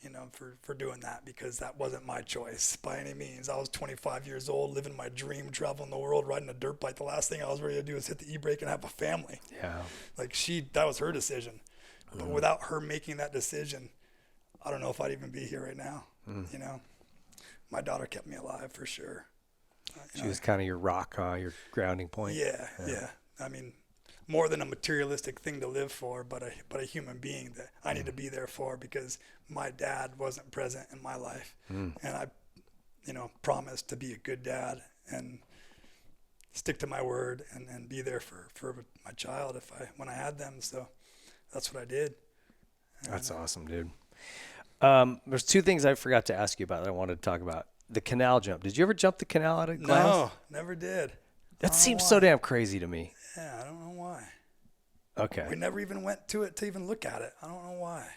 for doing that, because that wasn't my choice by any means. I was 25 years old, living my dream, traveling the world, riding a dirt bike. The last thing I was ready to do was hit the e-brake and have a family. Yeah. Like that was her decision. But without her making that decision, I don't know if I'd even be here right now. My daughter kept me alive for sure. She was kind of your rock, your grounding point. Yeah. I mean, more than a materialistic thing to live for, but a human being that I need to be there for, because my dad wasn't present in my life. And I, promised to be a good dad and stick to my word and be there for my child when I had them. So that's what I did. That's awesome, dude. There's two things I forgot to ask you about that I wanted to talk about. The canal jump. Did you ever jump the canal out of glass? No, never did. That seems so damn crazy to me. Yeah, I don't know why. Okay. We never even went to it to even look at it. I don't know why.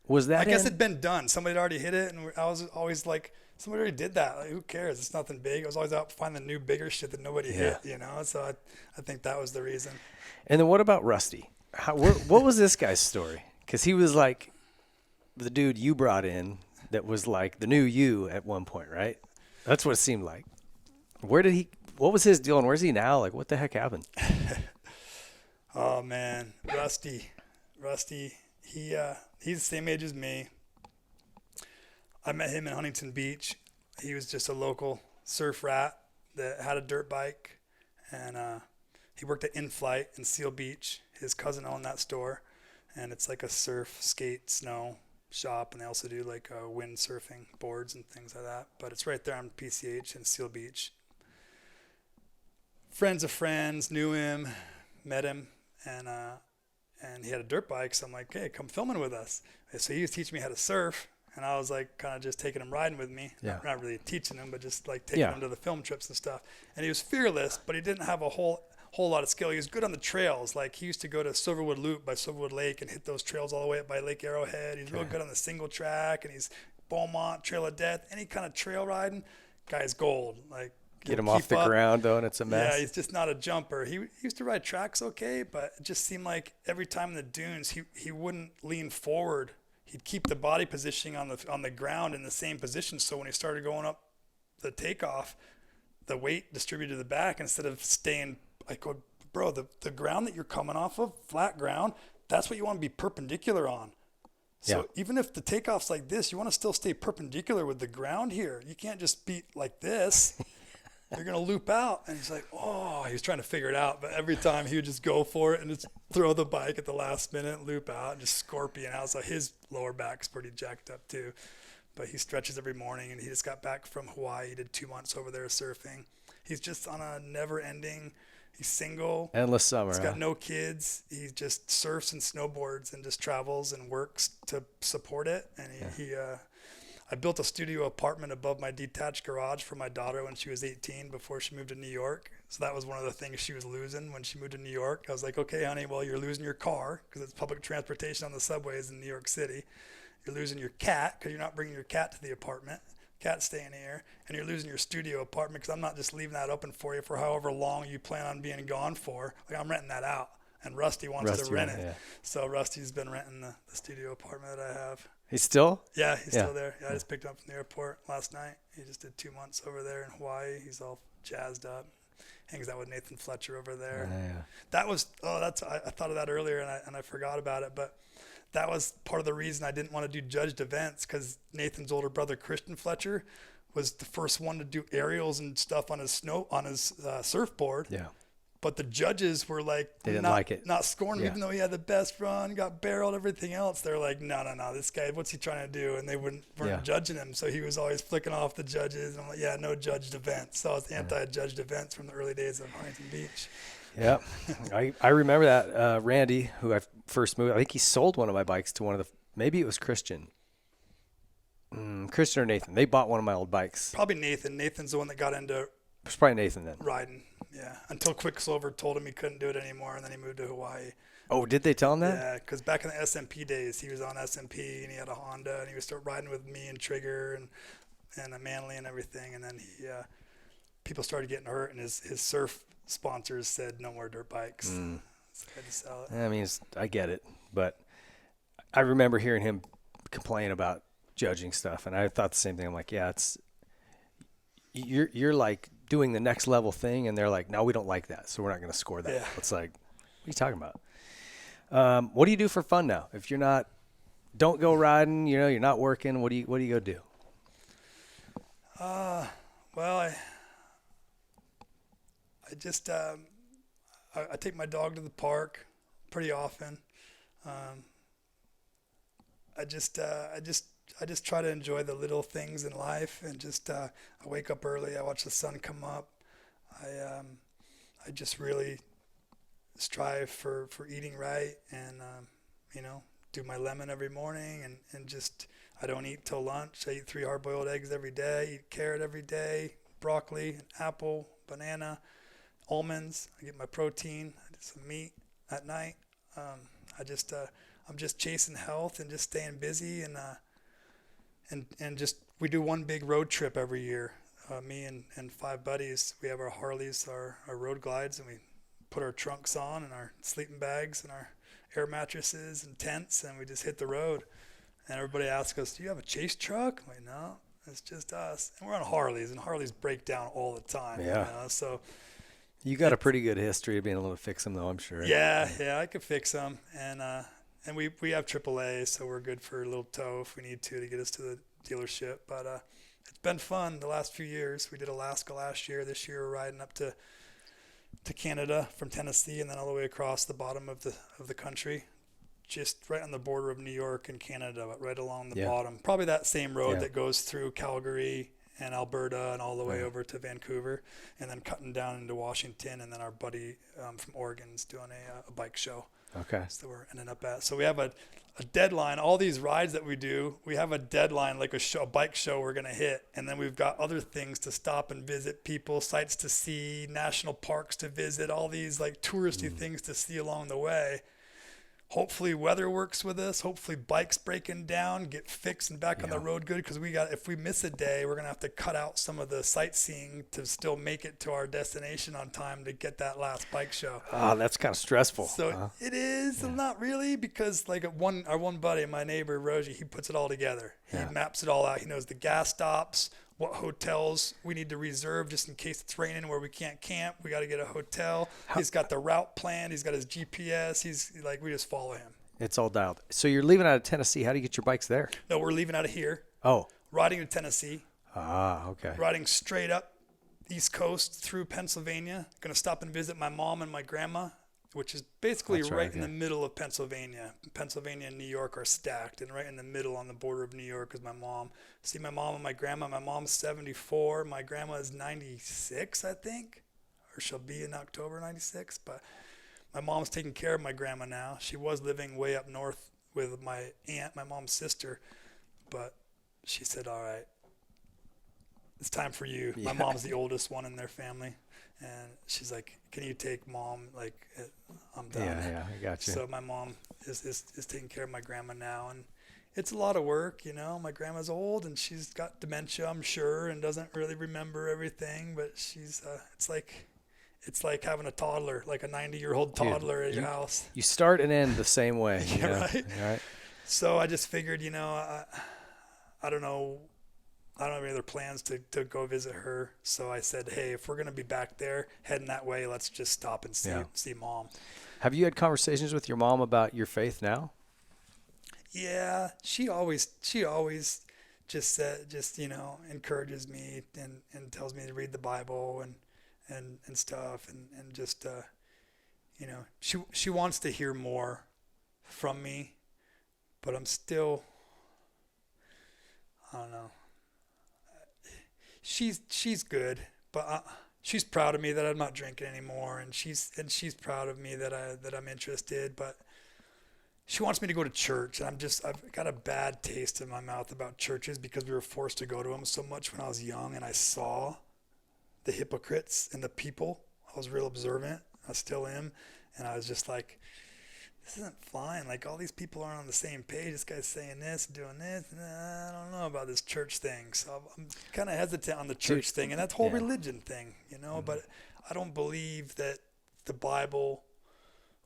Was that? I guess it'd been done. Somebody had already hit it, and I was always like, somebody already did that. Like, who cares? It's nothing big. I was always out finding new, bigger shit that nobody hit. So I think that was the reason. And then what about Rusty? What was this guy's story? Because he was like the dude you brought in that was like the new you at one point, right? That's what it seemed like. What was his deal, and where's he now? Like, what the heck happened? Oh man, Rusty, he's the same age as me. I met him in Huntington Beach. He was just a local surf rat that had a dirt bike, and he worked at In-Flight in Seal Beach. His cousin owned that store, and it's like a surf, skate, snow shop, and they also do like wind surfing boards and things like that. But it's right there on PCH in Seal Beach. Friends of friends knew him, met him, and he had a dirt bike. So I'm like, hey, come filming with us. And so he was teaching me how to surf, and I was like kind of just taking him riding with me. Yeah. Not really teaching him, but just like taking him to the film trips and stuff. And he was fearless, but he didn't have a whole lot of skill. He was good on the trails. Like, he used to go to Silverwood Loop by Silverwood Lake and hit those trails all the way up by Lake Arrowhead. He's real good on the single track, and he's Beaumont, Trail of Death, any kind of trail riding. Guy's gold. Like, Get him off the ground, though, and it's a mess. Yeah, he's just not a jumper. He used to ride tracks okay, but it just seemed like every time in the dunes, he wouldn't lean forward. He'd keep the body positioning on the ground in the same position. So when he started going up the takeoff, the weight distributed to the back instead of staying. I go, bro, the ground that you're coming off of, flat ground, that's what you want to be perpendicular on. So even if the takeoff's like this, you want to still stay perpendicular with the ground here. You can't just be like this. You're going to loop out. And he's like, oh, he was trying to figure it out. But every time he would just go for it and just throw the bike at the last minute, loop out, and just scorpion out. So his lower back's pretty jacked up too. But he stretches every morning, and he just got back from Hawaii. He did 2 months over there surfing. He's just on a never-ending. He's single. Endless summer. He's got no kids. He just surfs and snowboards and just travels and works to support it. And I built a studio apartment above my detached garage for my daughter when she was 18 before she moved to New York. So that was one of the things she was losing when she moved to New York. I was like, okay, honey, well, you're losing your car because it's public transportation on the subways in New York City. You're losing your cat because you're not bringing your cat to the apartment. Cat's staying here. And you're losing your studio apartment because I'm not just leaving that open for you for however long you plan on being gone for. Like, I'm renting that out. And Rusty wants to rent it. Yeah. So Rusty's been renting the studio apartment that I have. He's still? Yeah, he's still there. Yeah, I just picked him up from the airport last night. He just did 2 months over there in Hawaii. He's all jazzed up. Hangs out with Nathan Fletcher over there. Yeah. That was I thought of that earlier and I forgot about it, but that was part of the reason I didn't want to do judged events, because Nathan's older brother Christian Fletcher was the first one to do aerials and stuff on his surfboard. Yeah. But the judges were like, They didn't not, like it. not scoring him, Yeah. even though he had the best run, got barreled, everything else. They're like, no, this guy, what's he trying to do? And they weren't Yeah. judging him. So he was always flicking off the judges. And I'm like, yeah, no judged events. So I was anti-judged events from the early days of Huntington Beach. Yeah, I remember that. Randy, who I first moved, I think he sold one of my bikes to one of the, maybe it was Christian. Christian or Nathan. They bought one of my old bikes. Probably Nathan. Nathan's the one that got into It was probably Nathan then. riding. Yeah. Until Quicksilver told him he couldn't do it anymore. And then he moved to Hawaii. Oh, did they tell him that? Yeah, because back in the SMP days, he was on SMP and he had a Honda and he would start riding with me and Trigger and a Manly and everything. And then people started getting hurt and his surf sponsors said no more dirt bikes. So I had to sell it. I mean, I get it, but I remember hearing him complain about judging stuff, and I thought the same thing. I'm like, yeah, you're like doing the next level thing, and they're like, no, we don't like that, so we're not going to score that. Yeah. It's like, what are you talking about? What do you do for fun now? If you're not, don't go riding, you're not working. What do you go do? Well, I just I take my dog to the park pretty often. I just try to enjoy the little things in life, and just I wake up early. I watch the sun come up. I just really strive for eating right, and do my lemon every morning, and just I don't eat till lunch. I eat 3 hard-boiled eggs every day. Eat carrot every day, broccoli, an apple, banana, almonds. I get my protein. I do some meat at night. I'm just chasing health and just staying busy, and just we do one big road trip every year. Me and 5 buddies. We have our Harleys, our road glides, and we put our trunks on and our sleeping bags and our air mattresses and tents, and we just hit the road. And everybody asks us, "Do you have a chase truck?" I'm like, "No, it's just us." And we're on Harleys, and Harleys break down all the time. Yeah. So You got a pretty good history of being able to fix them, though, I'm sure. yeah, I could fix them, and we have AAA, so we're good for a little tow if we need to get us to the dealership. But it's been fun the last few years. We did Alaska last year. This year we're riding up to Canada from Tennessee, and then all the way across the bottom of the country, just right on the border of New York and Canada, but right along the bottom. Probably that same road that goes through Calgary and Alberta and all the way over to Vancouver, and then cutting down into Washington. And then our buddy from Oregon is doing a bike show. Okay. So we're ending up at. So we have a deadline. All these rides that we do, we have a deadline, like a bike show we're going to hit. And then we've got other things to stop and visit people, sites to see, national parks to visit, all these like touristy things to see along the way. Hopefully weather works with us. Hopefully bikes breaking down, get fixed and back on the road good. Because if we miss a day, we're going to have to cut out some of the sightseeing to still make it to our destination on time to get that last bike show. Oh, that's kind of stressful. So it is not really, because like our one buddy, my neighbor, Rogie, he puts it all together. He maps it all out. He knows the gas stops, what hotels we need to reserve just in case it's raining where we can't camp. We got to get a hotel. He's got the route plan. He's got his GPS. He's like, we just follow him. It's all dialed. So you're leaving out of Tennessee. How do you get your bikes there? No, we're leaving out of here. Oh. Riding to Tennessee. Okay. Riding straight up East Coast through Pennsylvania. Going to stop and visit my mom and my grandma, which is basically right in the middle of Pennsylvania. Pennsylvania and New York are stacked, and right in the middle on the border of New York is my mom. See my mom and my grandma. My mom's 74. My grandma is 96, I think, or she'll be in October 96. But my mom's taking care of my grandma now. She was living way up north with my aunt, my mom's sister, but she said, "All right, it's time for you." My mom's the oldest one in their family. And she's like, "Can you take mom? Like, I'm done." Yeah, I got you. So my mom is taking care of my grandma now, and it's a lot of work, My grandma's old, and she's got dementia, I'm sure, and doesn't really remember everything. But she's it's like having a toddler, like a 90-year-old toddler at your house. You start and end the same way. Right. Right. So I just figured, I don't know. I don't have any other plans to go visit her. So I said, hey, if we're going to be back there heading that way, let's just stop and see mom. Have you had conversations with your mom about your faith now? Yeah, she always just encourages me and tells me to read the Bible and stuff, and just she wants to hear more from me, but I'm still, I don't know. She's good, but she's proud of me that I'm not drinking anymore, and she's proud of me that I'm interested, but she wants me to go to church, and I've got a bad taste in my mouth about churches because we were forced to go to them so much when I was young, and I saw the hypocrites and the people. I was real observant. I still am, and I was just like, this isn't fine. Like, all these people aren't on the same page. This guy's saying this, doing this. I don't know about this church thing. So I'm kind of hesitant on the church thing and that whole religion thing, but I don't believe that the Bible,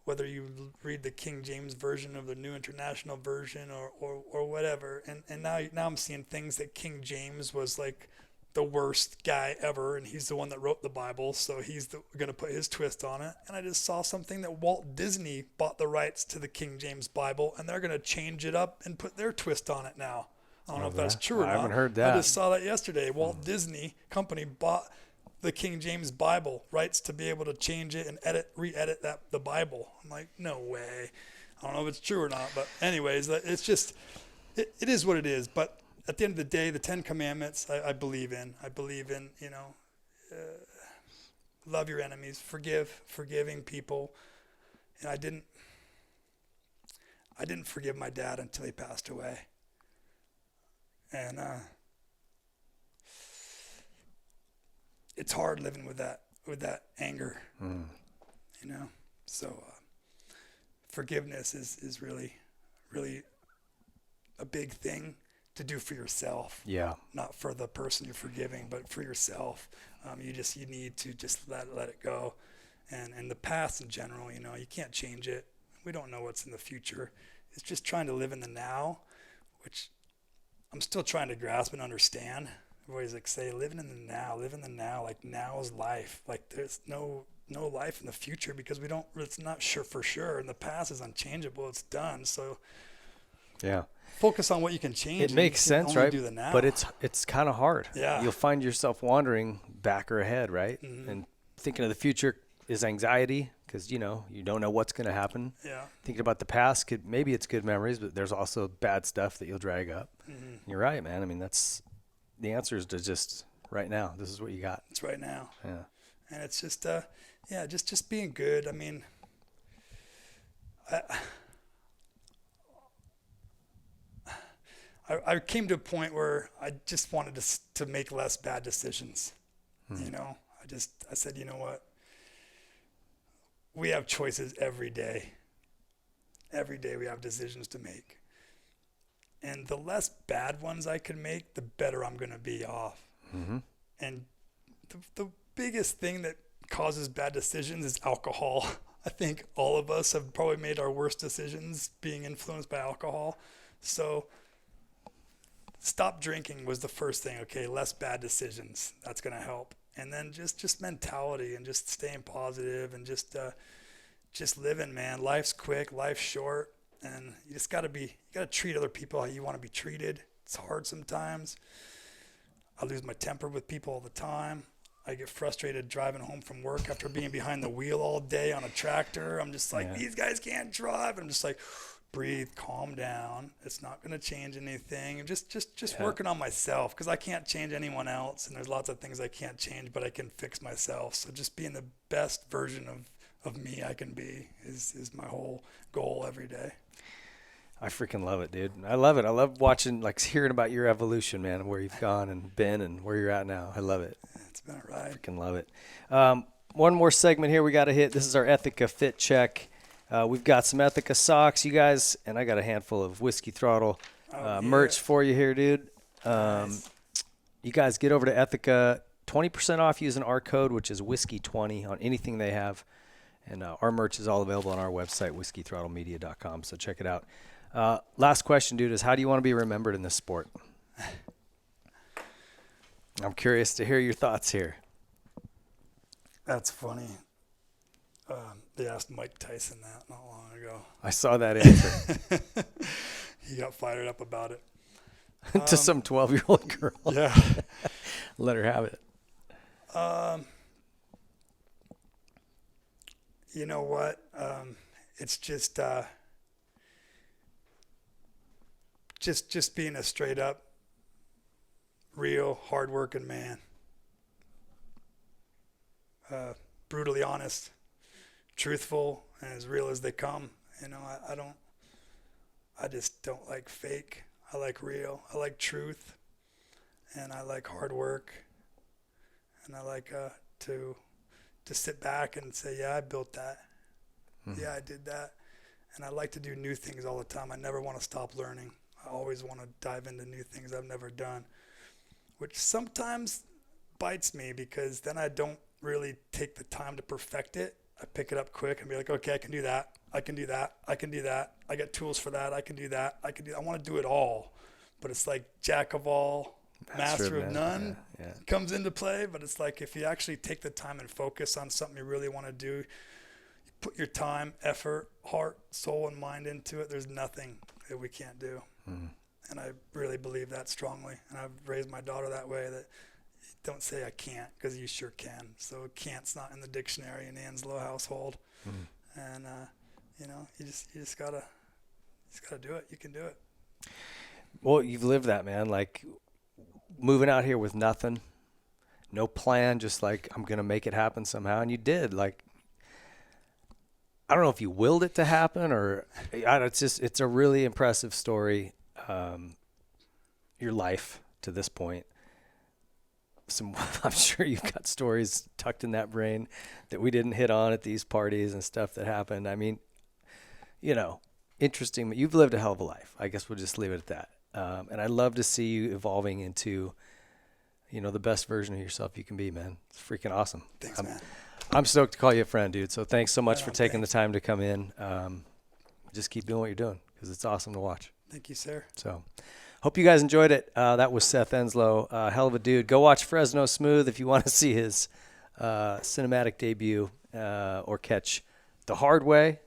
whether you read the King James version of the New International Version or whatever, and now I'm seeing things that King James was like the worst guy ever, and he's the one that wrote the Bible, so he's going to put his twist on it. And I just saw something that Walt Disney bought the rights to the King James Bible, and they're going to change it up and put their twist on it now. I don't know if that's true or not. I haven't heard that. I just saw that yesterday. Walt Disney Company bought the King James Bible rights to be able to change it and re-edit the Bible. I'm like, no way. I don't know if it's true or not, but anyways, it's just, it is what it is. But at the end of the day, the 10 Commandments, I believe in. I believe in, love your enemies, forgiving people. And I didn't forgive my dad until he passed away. And it's hard living with that anger, So forgiveness is really, really a big thing to do for yourself. Yeah. Not for the person you're forgiving, but for yourself. You need to just let it go. And the past in general, you can't change it. We don't know what's in the future. It's just trying to live in the now, which I'm still trying to grasp and understand. Everybody's like, say, live in the now. Like, now is life. Like, there's no life in the future because it's not sure for sure. And the past is unchangeable. It's done. So yeah. Focus on what you can change. It makes sense, right? Do the now. But it's kind of hard. Yeah. You'll find yourself wandering back or ahead, right? Mm-hmm. And thinking of the future is anxiety because, you don't know what's going to happen. Yeah. Thinking about the past, maybe it's good memories, but there's also bad stuff that you'll drag up. Mm-hmm. You're right, man. I mean, that's the answer is to just right now. This is what you got. It's right now. Yeah. And it's just, just being good. I mean, I came to a point where I just wanted to make less bad decisions. I said, you know what? We have choices every day. Every day we have decisions to make. And the less bad ones I can make, the better I'm going to be off. Mm-hmm. And the biggest thing that causes bad decisions is alcohol. I think all of us have probably made our worst decisions being influenced by alcohol. So stop drinking was the first thing. Okay, less bad decisions. That's going to help. And then just mentality and just staying positive and just living, man. Life's quick, life's short, and you just got to treat other people how you want to be treated. It's hard sometimes. I lose my temper with people all the time. I get frustrated driving home from work after being behind the wheel all day on a tractor. I'm just like, These guys can't drive. I'm just like, breathe, calm down. It's not going to change anything. I'm just working on myself because I can't change anyone else. And there's lots of things I can't change, but I can fix myself. So just being the best version of me I can be is my whole goal every day. I freaking love it, dude. I love it. I love watching, hearing about your evolution, man, where you've gone and been and where you're at now. I love it. It's been a ride. Freaking love it. One more segment here we got to hit. This is our Ethica Fit Check. We've got some Ethica socks, you guys, and I got a handful of Whiskey Throttle merch for you here, dude. Nice. You guys get over to Ethica, 20% off using our code, which is Whiskey20 on anything they have. And our merch is all available on our website, whiskeythrottlemedia.com, so check it out. Last question, dude, is how do you want to be remembered in this sport? I'm curious to hear your thoughts here. That's funny. They asked Mike Tyson that not long ago. I saw that answer. He got fired up about it. To some 12-year-old girl. Yeah. Let her have it. You know what? It's just being a straight up, real, hardworking man. Brutally honest, truthful, and as real as they come. You know, I just don't like fake. I like real. I like truth, and I like hard work, and I like to sit back and say, yeah, I built that. Yeah, I did that. And I like to do new things all the time. I never want to stop learning. I always want to dive into new things I've never done, which sometimes bites me because then I don't really take the time to perfect it. I pick it up quick and be like, okay, I can do that. I can do that. I can do that. I got tools for that. I can do that. I want to do it all. But it's like jack of all, master of none comes into play. But it's like if you actually take the time and focus on something you really want to do, you put your time, effort, heart, soul, and mind into it, there's nothing that we can't do. And I really believe that strongly. And I've raised my daughter that way, that don't say I can't, because you sure can. So can't's not in the dictionary in the Enslow household. And you know, you just gotta do it. You can do it. Well, you've lived that, man. Like moving out here with nothing, no plan, just like I'm gonna make it happen somehow, and you did. Like I don't know if you willed it to happen or it's a really impressive story. Your life to this point. I'm sure you've got stories tucked in that brain that we didn't hit on at these parties and stuff that happened. I mean, you know, interesting, but you've lived a hell of a life. I guess we'll just leave it at that. And I love to see you evolving into, you know, the best version of yourself you can be, man. It's freaking awesome. Thanks, man. I'm stoked to call you a friend, dude. So thanks so much for taking the time to come in. Just keep doing what you're doing because it's awesome to watch. Thank you, sir. So hope you guys enjoyed it. That was Seth Enslow. Hell of a dude. Go watch Fresno Smooth if you want to see his cinematic debut or catch The Hard Way.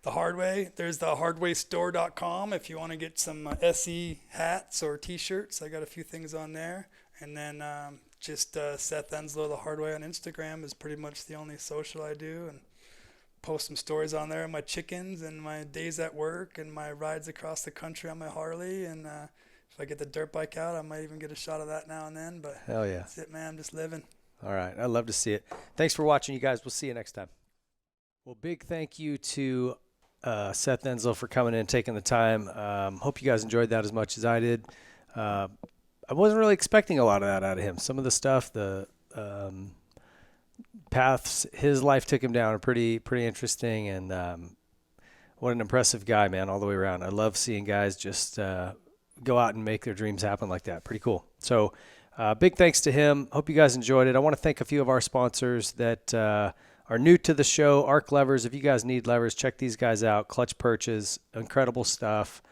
The Hard Way. There's the hardwaystore.com if you want to get some SE hats or T-shirts. I got a few things on there. And then just Seth Enslow, The Hard Way on Instagram is pretty much the only social I do. And post some stories on there of my chickens and my days at work and my rides across the country on my Harley. And if I get the dirt bike out, I might even get a shot of that now and then. But hell yeah. That's it, man. I'm just living. All right. I'd love to see it. Thanks for watching, you guys. We'll see you next time. Well, big thank you to Seth Enslow for coming in and taking the time. Hope you guys enjoyed that as much as I did. I wasn't really expecting a lot of that out of him. Some of the stuff, the paths his life took him down are pretty interesting, and what an impressive guy, man, all the way around. I love seeing guys just go out and make their dreams happen like that. Pretty cool. So big thanks to him. Hope you guys enjoyed it. I want to thank a few of our sponsors that are new to the show. Arc Levers. If you guys need levers, check these guys out. Clutch Perches, incredible stuff.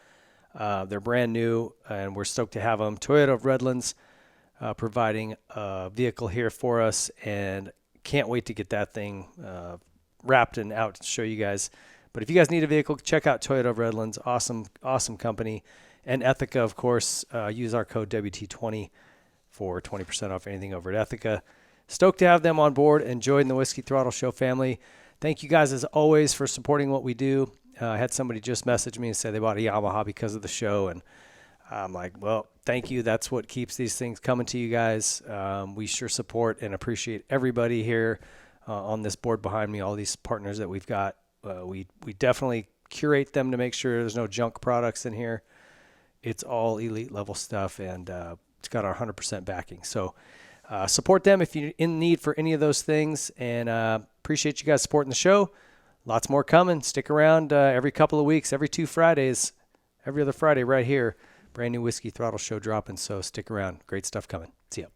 They're brand new, and we're stoked to have them. Toyota of Redlands providing a vehicle here for us, and can't wait to get that thing wrapped and out to show you guys. But if you guys need a vehicle, check out Toyota of Redlands. Awesome company. And Ethica, of course. Use our code WT20 for 20% off anything over at Ethica. Stoked to have them on board and join the Whiskey Throttle Show family. Thank you guys, as always, for supporting what we do. I had somebody just message me and say they bought a Yamaha because of the show, and I'm like, well, thank you. That's what keeps these things coming to you guys. We sure support and appreciate everybody here on this board behind me, all these partners that we've got. We definitely curate them to make sure there's no junk products in here. It's all elite level stuff, and it's got our 100% backing. So support them if you're in need for any of those things, and appreciate you guys supporting the show. Lots more coming. Stick around every couple of weeks, every 2 Fridays, every other Friday right here. Brand new Whiskey Throttle Show dropping, so stick around. Great stuff coming. See ya.